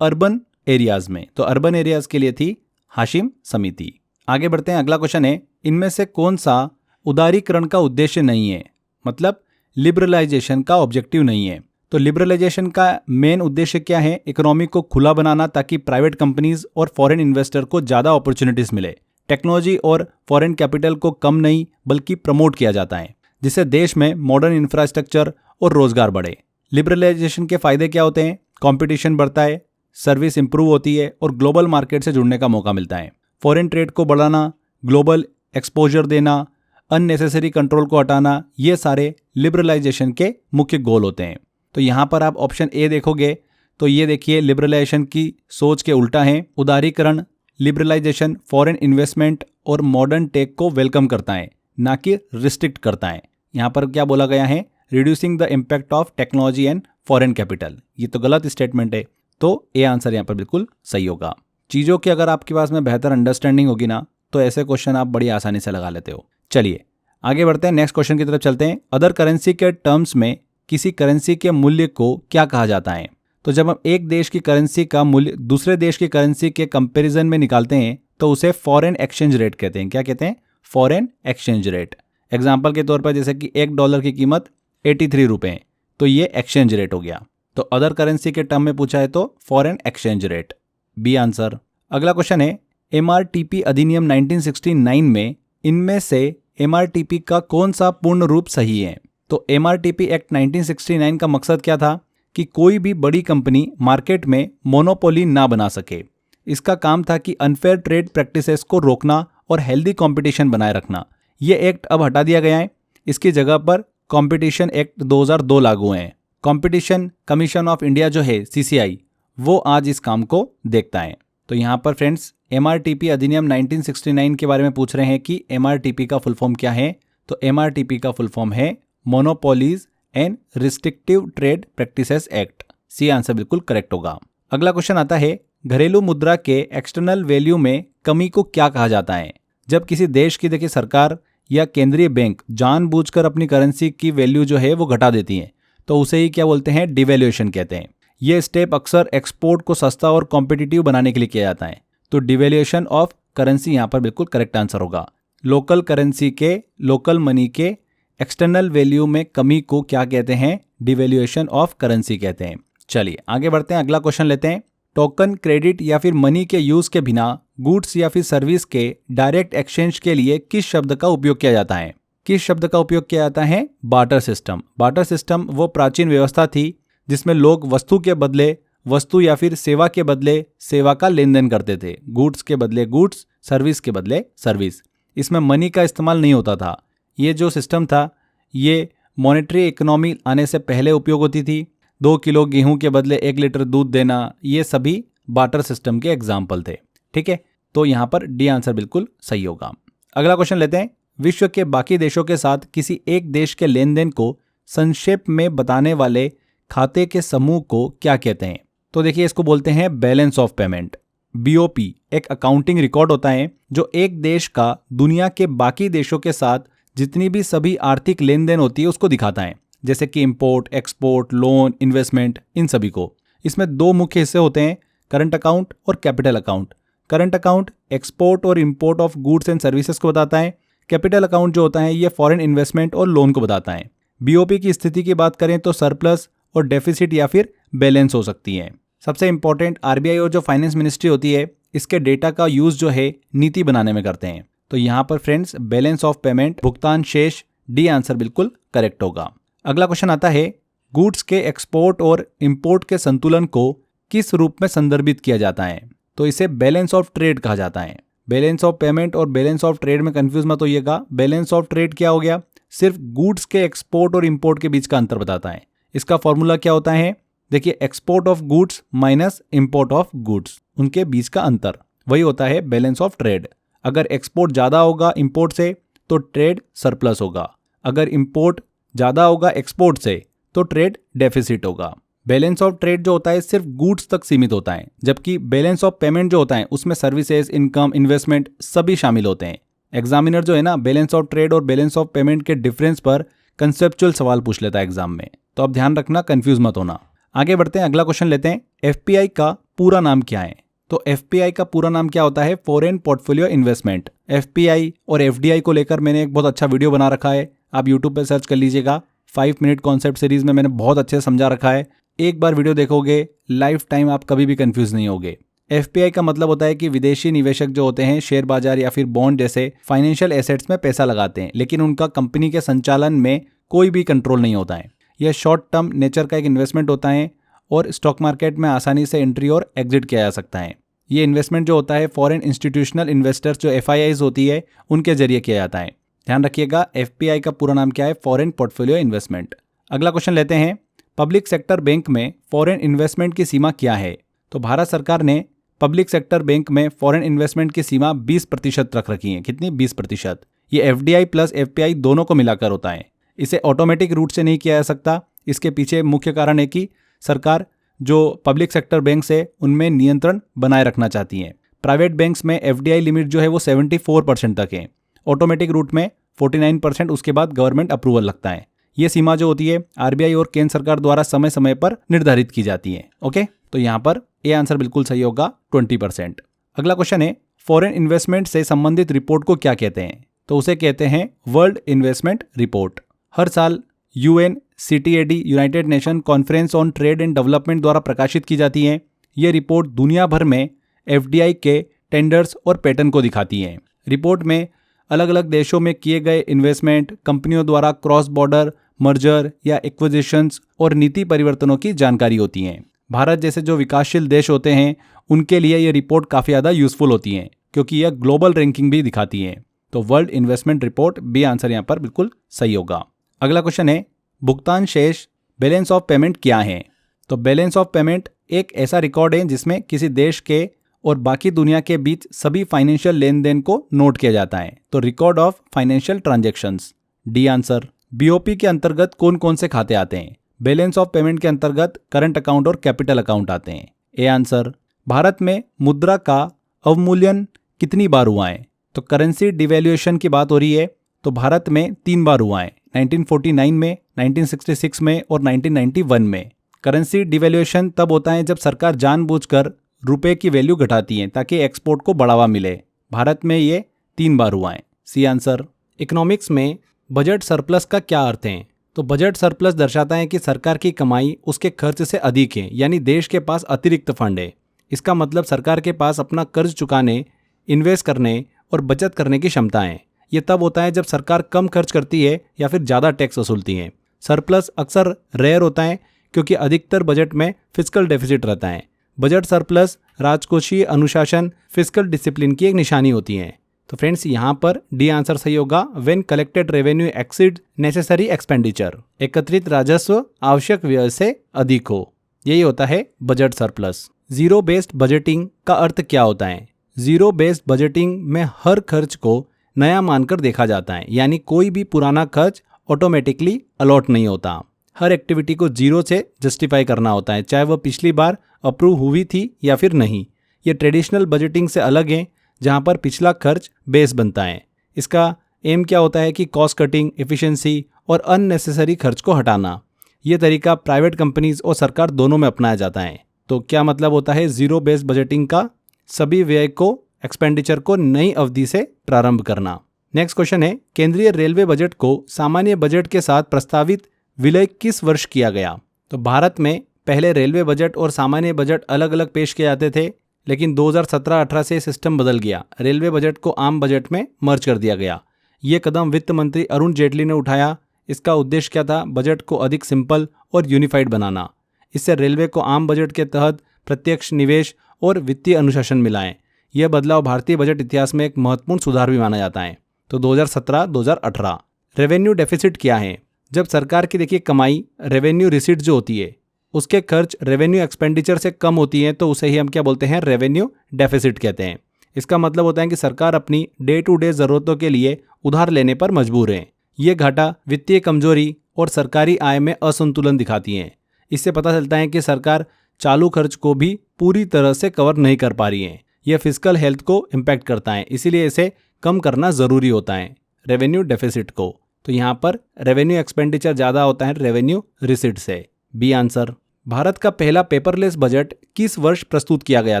अर्बन एरियाज में, तो अर्बन एरियाज के लिए थी हाशिम समिति। आगे बढ़ते हैं। अगला क्वेश्चन है, इनमें से कौन सा उदारीकरण का उद्देश्य नहीं है? मतलब लिबरलाइजेशन का ऑब्जेक्टिव नहीं है। तो लिबरलाइजेशन का मेन उद्देश्य क्या है? इकोनॉमी को खुला बनाना ताकि प्राइवेट कंपनीज और फॉरेन इन्वेस्टर को ज़्यादा अपॉर्चुनिटीज मिले। टेक्नोलॉजी और फॉरेन कैपिटल को कम नहीं बल्कि प्रमोट किया जाता है, जिससे देश में मॉडर्न इंफ्रास्ट्रक्चर और रोजगार बढ़े। लिबरलाइजेशन के फायदे क्या होते हैं? कंपटीशन बढ़ता है, सर्विस इंप्रूव होती है और ग्लोबल मार्केट से जुड़ने का मौका मिलता है। फॉरेन ट्रेड को बढ़ाना, ग्लोबल एक्सपोजर देना, अननेसेसरी कंट्रोल को हटाना, ये सारे लिबरलाइजेशन के मुख्य गोल होते हैं। तो यहाँ पर आप ऑप्शन ए देखोगे तो ये देखिए लिबरलाइजेशन की सोच के उल्टा है। उदारीकरण, लिबरलाइजेशन फॉरेन इन्वेस्टमेंट और मॉडर्न टेक को वेलकम करता है, ना कि रिस्ट्रिक्ट करता है। यहाँ पर क्या बोला गया है? Reducing the impact of technology and foreign capital. ये तो गलत स्टेटमेंट है, तो ए आंसर यहाँ पर बिल्कुल सही होगा। चीज़ों की अगर आपके पास में बेहतर अंडरस्टैंडिंग होगी ना तो ऐसे क्वेश्चन आप बड़ी आसानी से लगा लेते हो। चलिए आगे बढ़ते हैं, नेक्स्ट क्वेश्चन की तरफ चलते हैं। अदर करेंसी के टर्म्स में किसी करेंसी के मूल्य को क्या कहा जाता है? तो जब हम एक देश की करेंसी का मूल्य दूसरे देश की करेंसी के कंपैरिजन में निकालते हैं तो उसे फॉरेन एक्सचेंज रेट कहते हैं। क्या कहते हैं? Foreign exchange rate. एग्जाम्पल के तौर पर जैसे कि $1 की कीमत 83 रुपये, तो ये एक्सचेंज रेट हो गया। तो अदर करेंसी के टर्म में पूछा है तो foreign exchange rate, B answer. अगला क्वेश्चन है, एमआरटीपी अधिनियम 1969 में इनमें से एमआरटीपी का कौन सा पूर्ण रूप सही है? तो एमआरटीपी एक्ट 1969 का मकसद क्या था? कि कोई भी बड़ी कंपनी मार्केट में मोनोपोली ना बना सके। इसका काम था कि अनफेयर ट्रेड प्रैक्टिसेस को रोकना और हेल्दी कंपटीशन बनाए रखना। ये एक्ट अब हटा दिया गया है, इसकी जगह पर कंपटीशन एक्ट 2002 लागू है। कंपटीशन कमीशन ऑफ इंडिया जो है सीसीआई, वो आज इस काम को देखता है। तो यहाँ पर फ्रेंड्स एमआरटीपी अधिनियम 1969 के बारे में पूछ रहे हैं कि एमआरटीपी का फुल फॉर्म क्या है? तो एमआरटीपी का फुल फॉर्म है monopolies and restrictive trade practices act. C answer बिल्कुल करेक्ट होगा। अगला क्वेश्चन आता है, घरेलू मुद्रा के एक्सटर्नल वैल्यू में कमी को क्या कहा जाता है? जब किसी देश की देखिए सरकार या केंद्रीय बैंक जानबूझकर अपनी करेंसी की वैल्यू जो है वो घटा देती है तो उसे ही क्या बोलते हैं? डिवैल्यूएशन कहते हैं। ये स्टेप अक्सर एक्सपोर्ट को सस्ता और कॉम्पिटिटिव बनाने के लिए किया जाता है। तो डिवैल्यूएशन ऑफ करेंसी यहाँ पर बिल्कुल करेक्ट आंसर होगा। लोकल करेंसी के, लोकल मनी के एक्सटर्नल वैल्यू में कमी को क्या कहते हैं? डिवैल्यूएशन ऑफ करेंसी कहते हैं। चलिए आगे बढ़ते हैं, अगला क्वेश्चन लेते हैं। टोकन, क्रेडिट या फिर मनी के यूज के बिना गुड्स या फिर सर्विस के डायरेक्ट एक्सचेंज के लिए किस शब्द का उपयोग किया जाता है? किस शब्द का उपयोग किया जाता है? Barter system. बार्टर सिस्टम वो प्राचीन व्यवस्था थी जिसमें लोग वस्तु के बदले वस्तु या फिर सेवा के बदले सेवा का लेन देन करते थे। गुड्स के बदले गुड्स, सर्विस के बदले सर्विस। इसमें मनी का इस्तेमाल नहीं होता था। ये जो सिस्टम था ये मॉनेटरी इकोनॉमी आने से पहले उपयोग होती थी। 2 किलो गेहूं के बदले 1 लीटर दूध देना, ये सभी बार्टर सिस्टम के एग्जाम्पल थे। ठीक है, तो यहाँ पर डी आंसर बिल्कुल सही होगा। अगला क्वेश्चन लेते हैं। विश्व के बाकी देशों के साथ किसी एक देश के लेन देन को संक्षेप में बताने वाले खाते के समूह को क्या कहते हैं? तो देखिए, इसको बोलते हैं बैलेंस ऑफ पेमेंट। बीओपी एक अकाउंटिंग रिकॉर्ड होता है जो एक देश का दुनिया के बाकी देशों के साथ जितनी भी सभी आर्थिक लेन देन होती है उसको दिखाता है, जैसे कि इंपोर्ट, एक्सपोर्ट, लोन, इन्वेस्टमेंट, इन सभी को। इसमें 2 मुख्य हिस्से होते हैं, करंट अकाउंट और capital account. Current account export और import of goods and services को बताता है। कैपिटल अकाउंट जो होता है ये फॉरेन इन्वेस्टमेंट और लोन को बताता है। बीओपी की स्थिति की बात करें तो सरप्लस और डेफिसिट या फिर बैलेंस हो सकती है। सबसे इंपॉर्टेंट, आरबीआई और जो फाइनेंस मिनिस्ट्री होती है इसके डेटा का यूज जो है नीति बनाने में करते हैं। तो यहाँ पर फ्रेंड्स बैलेंस ऑफ पेमेंट, भुगतान शेष, डी आंसर बिल्कुल करेक्ट होगा। अगला क्वेश्चन आता है, गुड्स के एक्सपोर्ट और इंपोर्ट के संतुलन को किस रूप में संदर्भित किया जाता है? तो इसे बैलेंस ऑफ ट्रेड कहा जाता है। बैलेंस ऑफ पेमेंट और बैलेंस ऑफ ट्रेड में कंफ्यूज मत होइएगा। बैलेंस ऑफ ट्रेड क्या हो गया? सिर्फ गुड्स के एक्सपोर्ट और इंपोर्ट के बीच का अंतर बताता है। इसका फॉर्मूला क्या होता है? देखिए, export of goods minus import of goods, उनके बीच का अंतर, वही होता है बैलेंस ऑफ ट्रेड। अगर एक्सपोर्ट ज़्यादा होगा इंपोर्ट से तो ट्रेड सरप्लस होगा। अगर इंपोर्ट ज़्यादा होगा एक्सपोर्ट से तो ट्रेड डेफिसिट होगा। बैलेंस ऑफ ट्रेड जो होता है सिर्फ गुड्स तक सीमित होता है, जबकि बैलेंस ऑफ पेमेंट जो होता है उसमें सर्विसेज, इनकम, इन्वेस्टमेंट सभी शामिल होते हैं। एग्जामिनर जो है ना, बैलेंस ऑफ ट्रेड और बैलेंस ऑफ पेमेंट के डिफरेंस पर कंसेप्चुअल सवाल पूछ लेता है एग्जाम में, तो अब ध्यान रखना, कंफ्यूज मत होना। आगे बढ़ते हैं, अगला क्वेश्चन लेते हैं। एफपीआई का पूरा नाम क्या है? तो एफपीआई का पूरा नाम क्या होता है? Foreign portfolio investment. एफपीआई और एफडीआई को लेकर मैंने एक बहुत अच्छा वीडियो बना रखा है, आप यूट्यूब पे सर्च कर लीजिएगा। 5 मिनट कॉन्सेप्ट सीरीज में मैंने बहुत अच्छे से समझा रखा है। एक बार वीडियो देखोगे, लाइफ टाइम आप कभी भी कंफ्यूज नहीं होगे। एफपीआई का मतलब होता है कि विदेशी निवेशक जो होते हैं शेयर बाजार या फिर बॉन्ड जैसे फाइनेंशियल एसेट्स में पैसा लगाते हैं, लेकिन उनका कंपनी के संचालन में कोई भी कंट्रोल नहीं होता है। यह शॉर्ट टर्म नेचर का एक इन्वेस्टमेंट होता है और स्टॉक मार्केट में आसानी से एंट्री और एग्जिट किया जा सकता है। ये इन्वेस्टमेंट जो होता है फॉरेन इंस्टीट्यूशनल इन्वेस्टर्स जो एफआईआईज होती है उनके जरिए किया जाता है। ध्यान रखिएगा, एफपीआई का पूरा नाम क्या है? Foreign portfolio investment. अगला क्वेश्चन लेते हैं। पब्लिक सेक्टर बैंक में फॉरेन इन्वेस्टमेंट की सीमा क्या है? तो भारत सरकार ने पब्लिक सेक्टर बैंक में फॉरेन इन्वेस्टमेंट की सीमा 20% रख रखी है। कितनी? 20%। ये एफडीआई प्लस एफपीआई दोनों को मिलाकर होता है। इसे ऑटोमेटिक रूट से नहीं किया जा सकता। इसके पीछे मुख्य कारण है कि सरकार जो पब्लिक सेक्टर बैंक्स है उनमें नियंत्रण बनाए रखना चाहती है। प्राइवेट बैंक्स में एफडीआई लिमिट जो है वो 74% तक है, ऑटोमेटिक रूट में 49%, उसके बाद गवर्नमेंट अप्रूवल लगता है। ये सीमा जो होती है आरबीआई और केंद्र सरकार द्वारा समय समय पर निर्धारित की जाती है। ओके, तो यहाँ पर ए आंसर बिल्कुल सही होगा, 20%। अगला क्वेश्चन है, फॉरेन इन्वेस्टमेंट से संबंधित रिपोर्ट को क्या कहते हैं? तो उसे कहते हैं वर्ल्ड इन्वेस्टमेंट रिपोर्ट। हर साल UNCTAD United nation conference on trade and development द्वारा प्रकाशित की जाती है। ये रिपोर्ट दुनिया भर में एफडीआई के टेंडर्स और पैटर्न को दिखाती है। रिपोर्ट में अलग अलग देशों में किए गए इन्वेस्टमेंट, कंपनियों द्वारा क्रॉस बॉर्डर मर्जर या एक्विजिशंस और नीति परिवर्तनों की जानकारी होती है। भारत जैसे जो विकासशील देश होते हैं उनके लिए ये रिपोर्ट काफ़ी ज़्यादा यूजफुल होती है क्योंकि यह ग्लोबल रैंकिंग भी दिखाती है। तो world investment report, B answer यहाँ पर बिल्कुल सही होगा। अगला क्वेश्चन है, भुगतान शेष बैलेंस ऑफ पेमेंट क्या है? तो बैलेंस ऑफ पेमेंट एक ऐसा रिकॉर्ड है जिसमें किसी देश के और बाकी दुनिया के बीच सभी फाइनेंशियल लेन देन को नोट किया जाता है। तो record of financial transactions, D answer. BOP के अंतर्गत कौन कौन से खाते आते हैं? बैलेंस ऑफ पेमेंट के अंतर्गत करंट अकाउंट और कैपिटल अकाउंट आते हैं, ए आंसर। भारत में मुद्रा का अवमूल्यन कितनी बार हुआ है? तो करेंसी डिवैल्यूएशन की बात हो रही है, तो भारत में 3 बार हुआ है, 1949 में, 1966 में और 1991 में। करेंसी डिवैल्यूएशन तब होता है जब सरकार जानबूझकर रुपए की वैल्यू घटाती है ताकि एक्सपोर्ट को बढ़ावा मिले। भारत में ये 3 बार हुआ है, सी आंसर। इकोनॉमिक्स में बजट सरप्लस का क्या अर्थ है? तो बजट सरप्लस दर्शाता है कि सरकार की कमाई उसके खर्च से अधिक है, यानी देश के पास अतिरिक्त फंड है। इसका मतलब सरकार के पास अपना कर्ज चुकाने, इन्वेस्ट करने और बचत करने की क्षमता है। ये तब होता है जब सरकार कम खर्च करती है या फिर ज़्यादा टैक्स वसूलती है। सरप्लस अक्सर रेयर होता है क्योंकि अधिकतर बजट में फिस्कल डेफिसिट रहता है। बजट सरप्लस राजकोषीय अनुशासन, फिस्कल डिसिप्लिन की एक निशानी होती है। तो फ्रेंड्स, यहाँ पर डी आंसर सही होगा। When collected revenue exceed necessary expenditure, एकत्रित राजस्व आवश्यक व्यय से अधिक हो, यही होता है budget surplus. Zero based budgeting का अर्थ क्या होता है? जीरो बेस्ड बजटिंग में हर खर्च को नया मानकर देखा जाता है, यानी कोई भी पुराना खर्च ऑटोमेटिकली अलॉट नहीं होता। हर एक्टिविटी को जीरो से जस्टिफाई करना होता है, चाहे वह पिछली बार अप्रूव हुई थी या फिर नहीं। ये ट्रेडिशनल बजटिंग से अलग है, जहां पर पिछला खर्च बेस बनता है। इसका एम क्या होता है कि कॉस्ट कटिंग, एफिशिएंसी और अननेसेसरी खर्च को हटाना। ये तरीका प्राइवेट कंपनीज और सरकार दोनों में अपनाया जाता है। तो क्या मतलब होता है जीरो बेस्ड बजटिंग का? सभी व्यय को, एक्सपेंडिचर को नई अवधि से प्रारंभ करना। नेक्स्ट क्वेश्चन है, केंद्रीय रेलवे बजट को सामान्य बजट के साथ प्रस्तावित विलय किस वर्ष किया गया? तो भारत में पहले रेलवे बजट और सामान्य बजट अलग अलग पेश किए जाते थे, लेकिन 2017-18 से सिस्टम बदल गया। रेलवे बजट को आम बजट में मर्ज कर दिया गया। ये कदम वित्त मंत्री अरुण जेटली ने उठाया। इसका उद्देश्य क्या था? बजट को अधिक सिंपल और यूनिफाइड बनाना। इससे रेलवे को आम बजट के तहत प्रत्यक्ष निवेश और वित्तीय अनुशासन मिला है। यह बदलाव भारतीय बजट इतिहास में एक महत्वपूर्ण सुधार भी माना जाता है। तो 2017-2018 रेवेन्यू डेफिसिट क्या है? जब सरकार की देखिए कमाई, रेवेन्यू रिसीट जो होती है, उसके खर्च रेवेन्यू एक्सपेंडिचर से कम होती है, तो उसे ही हम क्या बोलते हैं? रेवेन्यू डेफिसिट कहते हैं। इसका मतलब होता है कि सरकार अपनी डे टू डे ज़रूरतों के लिए उधार लेने पर मजबूर है। ये घाटा वित्तीय कमजोरी और सरकारी आय में असंतुलन दिखाती है। इससे पता चलता है कि सरकार चालू खर्च को भी पूरी तरह से कवर नहीं कर पा रही है। यह फिस्कल हेल्थ को इम्पैक्ट करता है, इसीलिए इसे कम करना ज़रूरी होता है, रेवेन्यू डेफिसिट को। तो यहाँ पर रेवेन्यू एक्सपेंडिचर ज़्यादा होता है रेवेन्यू रिसीट से। B answer. भारत का पहला पेपरलेस बजट किस वर्ष प्रस्तुत किया गया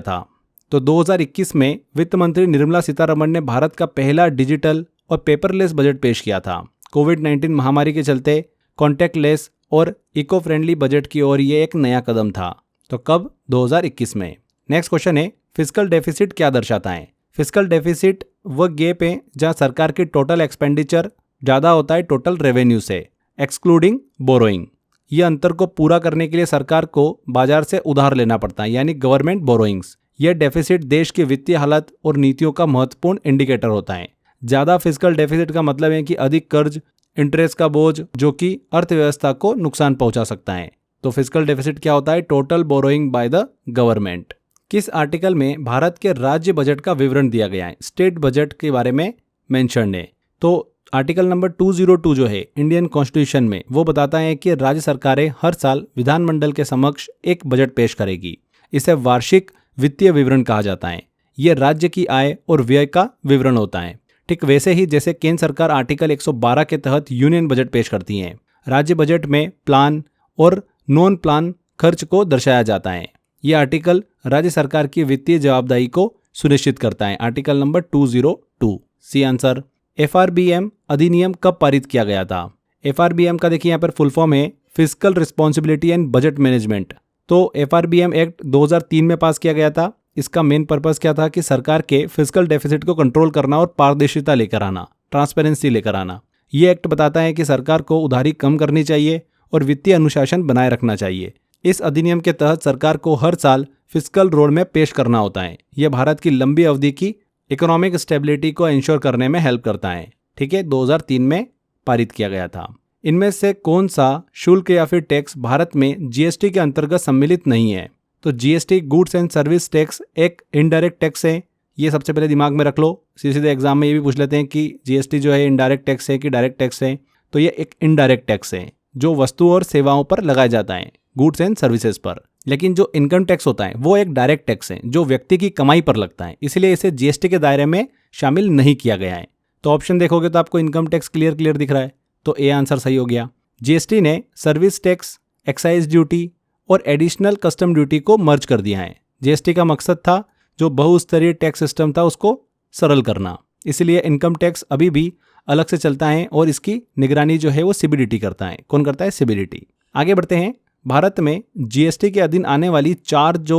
था? तो 2021 में वित्त मंत्री निर्मला सीतारमण ने भारत का पहला डिजिटल और पेपरलेस बजट पेश किया था। कोविड-19 महामारी के चलते कॉन्टैक्टलेस और इको फ्रेंडली बजट की ओर ये एक नया कदम था। तो कब? 2021 में। नेक्स्ट क्वेश्चन है, फिस्कल डेफिसिट क्या दर्शाता है? फिस्कल डेफिसिट वह गैप है जहां सरकार की टोटल एक्सपेंडिचर ज़्यादा होता है टोटल रेवेन्यू से, एक्सक्लूडिंग बोरोइंग। ये अंतर को पूरा करने के लिए सरकार को बाजार से उधार लेना पड़ता है, यानी गवर्नमेंट बोरोइंग्स। यह डेफिसिट देश की वित्तीय हालत और नीतियों का महत्वपूर्ण इंडिकेटर होता है। ज़्यादा फिस्कल डेफिसिट का मतलब है कि अधिक कर्ज, इंटरेस्ट का बोझ, जो कि अर्थव्यवस्था को नुकसान पहुंचा सकता है। तो फिस्कल डेफिसिट क्या होता है? Total borrowing by the government. किस आर्टिकल में भारत के राज्य बजट का विवरण दिया गया है? स्टेट बजट के बारे में मेंशन है। तो आर्टिकल नंबर 202 जो है इंडियन कॉन्स्टिट्यूशन में, वो बताता है कि राज्य सरकारें हर साल विधानमंडल के समक्ष एक बजट पेश करेगी। इसे वार्षिक वित्तीय विवरण कहा जाता है। यह राज्य की आय और व्यय का विवरण होता है। ठीक वैसे ही जैसे केंद्र सरकार आर्टिकल 112 के तहत यूनियन बजट पेश करती है। राज्य बजट में प्लान और नॉन प्लान खर्च को दर्शाया जाता है। यह आर्टिकल राज्य सरकार की वित्तीय जवाबदारी को सुनिश्चित करता है। Article number 202। C answer. FRBM अधिनियम कब पारित किया गया था? FRBM का देखिए यहाँ पर फुल फॉर्म है fiscal responsibility and budget management. तो FRBM एक्ट 2003 में पास किया गया था। इसका मेन पर्पस क्या था कि सरकार के फिस्कल डेफिसिट को कंट्रोल करना और पारदर्शिता लेकर आना, ट्रांसपेरेंसी लेकर आना। ये एक्ट बताता है कि सरकार को उधारी कम करनी चाहिए और वित्तीय अनुशासन बनाए रखना चाहिए। इस अधिनियम के तहत सरकार को हर साल फिस्कल रोड मैप पेश करना होता है। यह भारत की लंबी अवधि की इकोनॉमिक स्टेबिलिटी को इंश्योर करने में हेल्प करता है। ठीक है, 2003 में पारित किया गया था। इनमें से कौन सा शुल्क या फिर टैक्स भारत में GST के अंतर्गत सम्मिलित नहीं है? तो GST goods and service tax एक इनडायरेक्ट टैक्स है। ये सबसे पहले दिमाग में रख लो। सीधे एग्जाम में ये भी पूछ लेते हैं कि GST जो है इनडायरेक्ट टैक्स है कि डायरेक्ट टैक्स है। तो ये एक इनडायरेक्ट टैक्स है जो वस्तुओं और सेवाओं पर लगाया जाता है, गुड्स एंड सर्विसेज पर। लेकिन जो इनकम टैक्स होता है वो एक डायरेक्ट टैक्स है जो व्यक्ति की कमाई पर लगता है, इसलिए इसे GST के दायरे में शामिल नहीं किया गया है। तो ऑप्शन देखोगे तो आपको इनकम टैक्स क्लियर दिख रहा है, तो ए आंसर सही हो गया। GST ने सर्विस टैक्स, एक्साइज ड्यूटी और एडिशनल कस्टम ड्यूटी को मर्ज कर दिया है। GST का मकसद था जो बहुस्तरीय टैक्स सिस्टम था उसको सरल करना, इसलिए इनकम टैक्स अभी भी अलग से चलता है और इसकी निगरानी जो है वो CBDT करता है। कौन करता है? CBDT। आगे बढ़ते हैं। भारत में GST के अधीन आने वाली 4 जो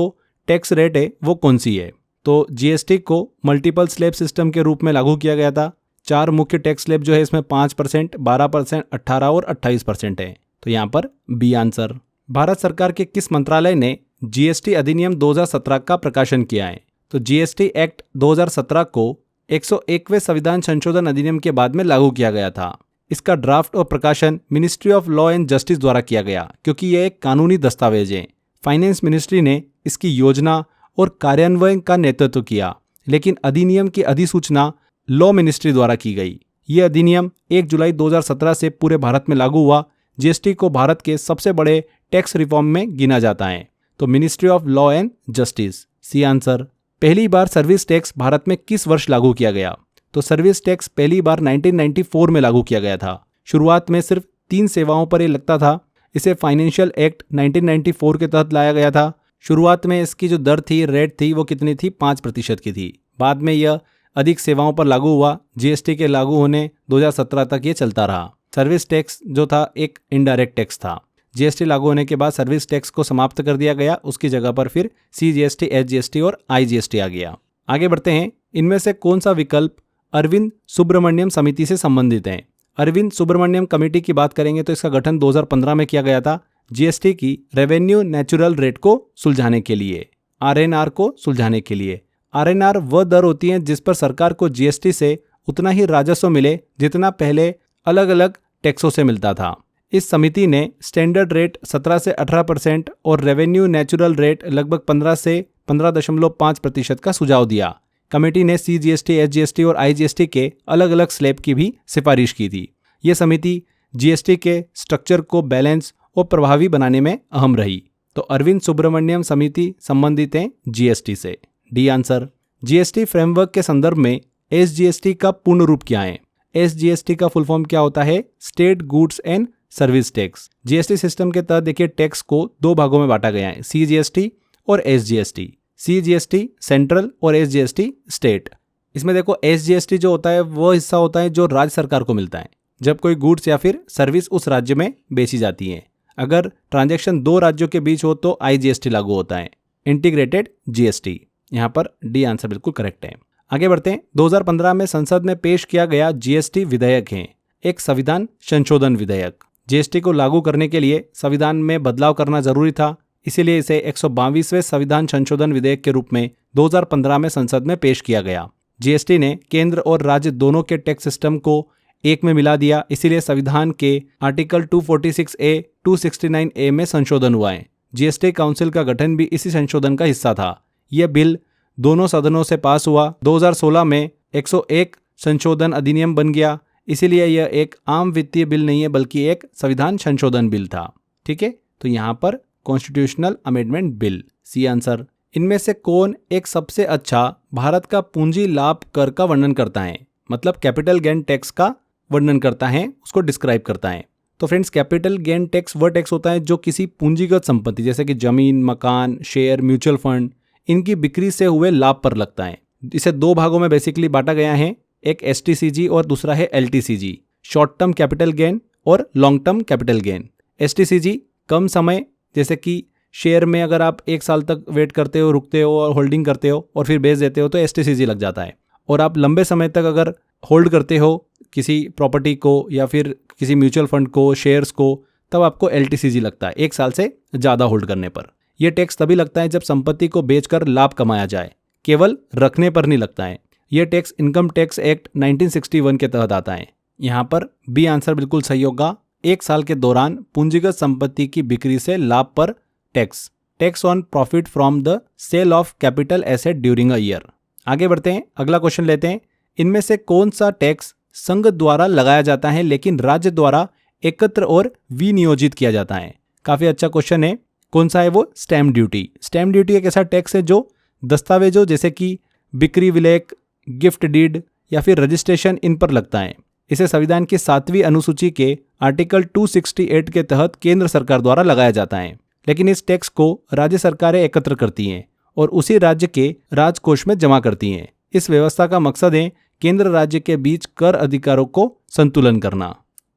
टैक्स रेट है वो कौन सी है? तो जीएसटी को मल्टीपल स्लैब सिस्टम के रूप में लागू किया गया था। 4 मुख्य टैक्स स्लैब जो है इसमें 5%, 12%, 18 और 28% है। तो यहाँ पर बी आंसर। भारत सरकार के किस मंत्रालय ने जीएसटी अधिनियम 2017 का प्रकाशन किया है? तो जीएसटी एक्ट 2017 को 101वें संविधान संशोधन अधिनियम के बाद में लागू किया गया था। इसका ड्राफ्ट और प्रकाशन ministry of law and justice द्वारा किया गया, क्योंकि यह एक कानूनी दस्तावेज है। फाइनेंस मिनिस्ट्री ने इसकी योजना और कार्यान्वयन का नेतृत्व किया, लेकिन अधिनियम की अधिसूचना लॉ मिनिस्ट्री द्वारा की गई। यह अधिनियम 1 जुलाई 2017 से पूरे भारत में लागू हुआ। जीएसटी को भारत के सबसे बड़े टैक्स रिफॉर्म में गिना जाता है। तो ministry of law and justice, C answer. पहली बार सर्विस टैक्स भारत में किस वर्ष लागू किया गया? तो सर्विस टैक्स पहली बार 1994 में लागू किया गया था। शुरुआत में सिर्फ 3 सेवाओं पर यह लगता था। इसे फाइनेंशियल एक्ट 1994 के तहत लाया गया था। शुरुआत में इसकी जो दर थी, रेट थी, वो कितनी थी? 5% की थी। बाद में यह अधिक सेवाओं पर लागू हुआ। जीएसटी के लागू होने 2017 तक ये चलता रहा। सर्विस टैक्स जो था एक इनडायरेक्ट टैक्स था। जीएसटी लागू होने के बाद सर्विस टैक्स को समाप्त कर दिया गया। उसकी जगह पर फिर सीजीएसटी, एसजीएसटी और आईजीएसटी आ गया। आगे बढ़ते हैं। इनमें से कौन सा विकल्प अरविंद सुब्रमण्यम समिति से संबंधित है? अरविंद सुब्रमण्यम कमेटी की बात करेंगे तो इसका गठन 2015 में किया गया था। जीएसटी की रेवेन्यू नेचुरल रेट को सुलझाने के लिए, आरएनआर को सुलझाने के लिए। आरएनआर वह दर होती है जिस पर सरकार को जीएसटी से उतना ही राजस्व मिले जितना पहले अलग अलग टैक्सों से मिलता था। इस समिति ने स्टैंडर्ड रेट 17 से 18% और रेवेन्यू नेचुरल रेट लगभग 15 से 15.5% का सुझाव दिया। कमेटी ने सीजीएसटी, एसजीएसटी और आईजीएसटी के अलग अलग स्लैब की भी सिफारिश की थी। यह समिति जीएसटी के स्ट्रक्चर को बैलेंस और प्रभावी बनाने में अहम रही। तो अरविंद सुब्रमण्यम समिति संबंधित है जीएसटी से, डी आंसर। जीएसटी फ्रेमवर्क के संदर्भ में एसजीएसटी का पूर्ण रूप क्या है? एसजीएसटी का फुल फॉर्म क्या होता है? State goods and service tax. GST system के तहत देखिए टैक्स को 2 भागों में बांटा गया है, सीजीएसटी और एसजीएसटी। सीजीएसटी सेंट्रल और एसजीएसटी स्टेट। इसमें देखो एसजीएसटी जो होता है वो हिस्सा होता है जो राज्य सरकार को मिलता है जब कोई गुड्स या फिर सर्विस उस राज्य में बेची जाती है। अगर ट्रांजैक्शन 2 राज्यों के बीच हो तो आईजीएसटी लागू होता है, इंटीग्रेटेड जीएसटी। यहाँ पर डी आंसर बिल्कुल करेक्ट है। आगे बढ़ते हैं। 2015 में संसद में पेश किया गया जीएसटी विधेयक है एक संविधान संशोधन विधेयक। जीएसटी को लागू करने के लिए संविधान में बदलाव करना जरूरी था, इसीलिए इसे 122वें संविधान संशोधन विधेयक के रूप में 2015 में संसद में पेश किया गया। जीएसटी ने केंद्र और राज्य दोनों के टैक्स सिस्टम को एक में मिला दिया, इसीलिए संविधान के आर्टिकल 246A, 269A में संशोधन हुआ है। जीएसटी काउंसिल का गठन भी इसी संशोधन का हिस्सा था। यह बिल दोनों सदनों से पास हुआ। 2016 में 101 संशोधन अधिनियम बन गया, इसीलिए यह एक आम वित्तीय बिल नहीं है बल्कि एक संविधान संशोधन बिल था। ठीक है, तो यहाँ पर constitutional amendment bill, C answer. इनमें से कौन एक सबसे अच्छा भारत का पूंजी लाभ कर का वर्णन करता है? मतलब कैपिटल गेन टैक्स का वर्णन करता है, उसको डिस्क्राइब करता है। तो फ्रेंड्स, कैपिटल गेन टैक्स वह टैक्स होता है जो किसी पूंजीगत संपत्ति जैसे कि जमीन, मकान, शेयर, म्यूचुअल फंड, इनकी बिक्री से हुए लाभ पर लगता है। इसे 2 भागों में बेसिकली बांटा गया है, एक एसटीसीजी और दूसरा है LTCG, short term capital gain और long term capital gain. STCG कम समय, जैसे कि शेयर में अगर आप 1 साल तक वेट करते हो, रुकते हो और होल्डिंग करते हो और फिर बेच देते हो तो एसटीसीजी लग जाता है। और आप लंबे समय तक अगर होल्ड करते हो किसी प्रॉपर्टी को या फिर किसी म्यूचुअल फंड को, शेयर्स को, तब आपको एलटीसीजी लगता है 1 साल से ज़्यादा होल्ड करने पर। यह टैक्स तभी लगता है जब संपत्ति को बेचकर लाभ कमाया जाए, केवल रखने पर नहीं लगता है। यह टैक्स इनकम टैक्स एक्ट 1961 के तहत आता है। यहाँ पर बी आंसर बिल्कुल सही होगा। 1 साल के दौरान पूंजीगत संपत्ति की बिक्री से लाभ पर tax, tax on profit from the sale of capital asset during a year. आगे बढ़ते हैं, अगला क्वेश्चन लेते हैं। इनमें से कौन सा टैक्स संघ द्वारा लगाया जाता है लेकिन राज्य द्वारा एकत्र और विनियोजित किया जाता है? काफी अच्छा क्वेश्चन है। कौन सा है वो? Stamp duty. स्टैम्प ड्यूटी एक ऐसा टैक्स है जो दस्तावेजों जैसे कि बिक्री विलेख, गिफ्ट डीड या फिर रजिस्ट्रेशन, इन पर लगता है। इसे संविधान की 7वीं अनुसूची के आर्टिकल 268 के तहत केंद्र सरकार द्वारा लगाया जाता है, लेकिन इस टैक्स को राज्य सरकारें एकत्र करती हैं और उसी राज्य के राजकोष में जमा करती हैं। इस व्यवस्था का मकसद है केंद्र राज्य के बीच कर अधिकारों को संतुलन करना।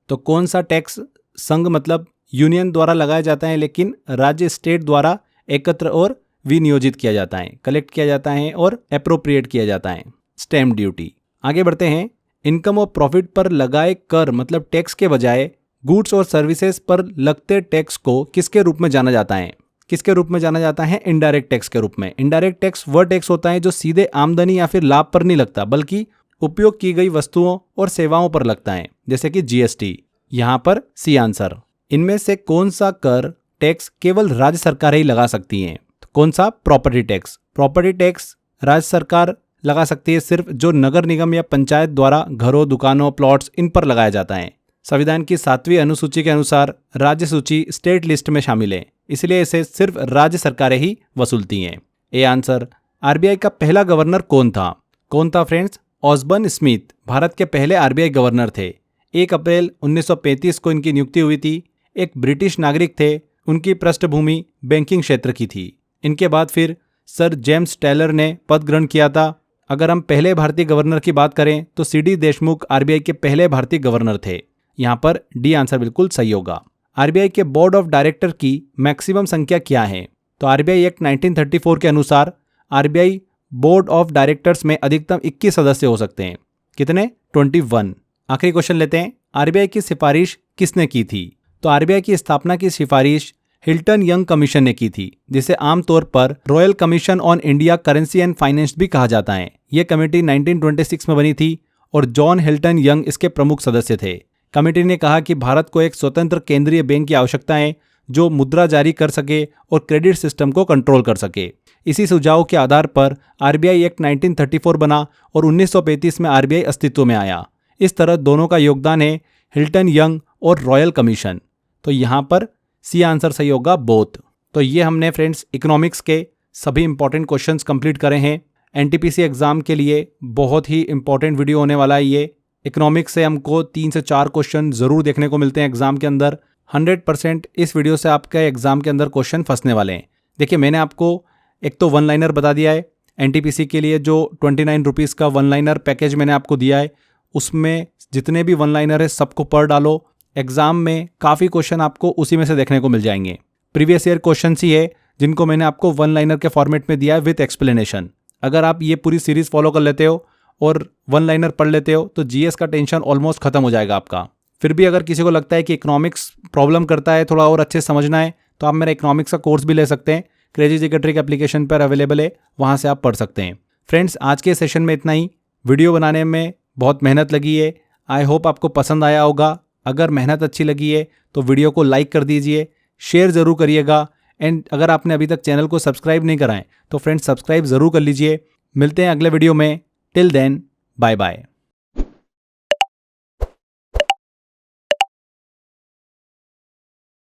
तो कौन सा टैक्स संघ मतलब यूनियन द्वारा लगाया जाता है लेकिन राज्य स्टेट द्वारा एकत्र और विनियोजित किया जाता है, कलेक्ट किया जाता है और एप्रोप्रिएट किया जाता है। Stamp duty. आगे बढ़ते हैं। इनकम और प्रॉफिट पर लगाए कर मतलब टैक्स के बजाय गुड्स और सर्विसेज पर लगते टैक्स को किसके रूप में जाना जाता है? किसके रूप में जाना जाता है? इनडायरेक्ट टैक्स के रूप में। इनडायरेक्ट टैक्स वह टैक्स होता है जो सीधे आमदनी या फिर लाभ पर नहीं लगता, बल्कि उपयोग की गई वस्तुओं और सेवाओं पर लगता है, जैसे कि जीएसटी। यहाँ पर सी आंसर। इनमें से कौन सा कर टैक्स केवल राज्य सरकार ही लगा सकती है? तो कौन सा? Property tax. प्रॉपर्टी टैक्स राज्य सरकार लगा सकती है सिर्फ जो नगर निगम या पंचायत द्वारा घरों, दुकानों, प्लॉट्स इन पर लगाया जाता है। संविधान की 7वीं अनुसूची के अनुसार राज्य सूची स्टेट लिस्ट में शामिल है, इसलिए इसे सिर्फ राज्य सरकारें ही वसूलती हैं। A answer. आरबीआई का पहला गवर्नर कौन था? कौन था फ्रेंड्स? ऑस्बर्न स्मिथ भारत के पहले आरबीआई गवर्नर थे। 1 अप्रैल 1935 को इनकी नियुक्ति हुई थी। एक ब्रिटिश नागरिक थे। उनकी पृष्ठभूमि बैंकिंग क्षेत्र की थी। इनके बाद फिर सर जेम्स टेलर ने पद ग्रहण किया था। अगर हम पहले भारतीय गवर्नर की बात करें तो सीडी देशमुख आरबीआई के पहले भारतीय गवर्नर थे। यहाँ पर डी आंसर बिल्कुल सही होगा। आरबीआई के बोर्ड ऑफ डायरेक्टर की मैक्सिमम संख्या क्या है? तो आरबीआई एक्ट 1934 के अनुसार आरबीआई बोर्ड ऑफ डायरेक्टर्स में अधिकतम 21 सदस्य हो सकते हैं। कितने? 21। आखिरी क्वेश्चन लेते हैं। आरबीआई की सिफारिश किसने की थी? तो आरबीआई की स्थापना की सिफारिश हिल्टन यंग कमीशन ने की थी, जिसे आमतौर पर royal commission on India currency and finance भी कहा जाता है। यह कमेटी 1926 में बनी थी और जॉन हिल्टन यंग इसके प्रमुख सदस्य थे। कमेटी ने कहा कि भारत को एक स्वतंत्र केंद्रीय बैंक की आवश्यकता है जो मुद्रा जारी कर सके और क्रेडिट सिस्टम को कंट्रोल कर सके। इसी सुझाव के आधार पर आरबीआई एक्ट 1934 बना और 1935 में आरबीआई अस्तित्व में आया। इस तरह दोनों का योगदान है, हिल्टन यंग और रॉयल कमीशन। तो यहाँ पर सी आंसर सही होगा, बोथ। तो ये हमने फ्रेंड्स इकोनॉमिक्स के सभी इंपॉर्टेंट क्वेश्चंस कंप्लीट करे हैं। एनटीपीसी एग्जाम के लिए बहुत ही इंपॉर्टेंट वीडियो होने वाला है ये। इकोनॉमिक्स से हमको 3 से 4 क्वेश्चन जरूर देखने को मिलते हैं एग्जाम के अंदर। 100% इस वीडियो से आपके एग्जाम के अंदर क्वेश्चन फंसने वाले हैं। देखिए, मैंने आपको एक तो वन लाइनर बता दिया है। एनटीपीसी के लिए जो 29 रुपीज़ का वन लाइनर पैकेज मैंने आपको दिया है, उसमें जितने भी वन लाइनर है सबको पढ़ डालो। एग्जाम में काफ़ी क्वेश्चन आपको उसी में से देखने को मिल जाएंगे। प्रीवियस ईयर क्वेश्चन ही है जिनको मैंने आपको वन लाइनर के फॉर्मेट में दिया है विथ एक्सप्लेनेशन। अगर आप ये पूरी सीरीज फॉलो कर लेते हो और वन लाइनर पढ़ लेते हो तो जीएस का टेंशन ऑलमोस्ट खत्म हो जाएगा आपका। फिर भी अगर किसी को लगता है कि इकोनॉमिक्स प्रॉब्लम करता है, थोड़ा और अच्छे से समझना है, तो आप मेरा इकोनॉमिक्स का कोर्स भी ले सकते हैं। क्रेजी जीके ट्रिक एप्लीकेशन पर अवेलेबल है, वहाँ से आप पढ़ सकते हैं। फ्रेंड्स, आज के सेशन में इतना ही। वीडियो बनाने में बहुत मेहनत लगी है। आई होप आपको पसंद आया होगा। अगर मेहनत अच्छी लगी है तो वीडियो को लाइक कर दीजिए, शेयर ज़रूर करिएगा। एंड अगर आपने अभी तक चैनल को सब्सक्राइब नहीं करा है तो फ्रेंड्स सब्सक्राइब ज़रूर कर लीजिए। मिलते हैं अगले वीडियो में। Till then, bye bye.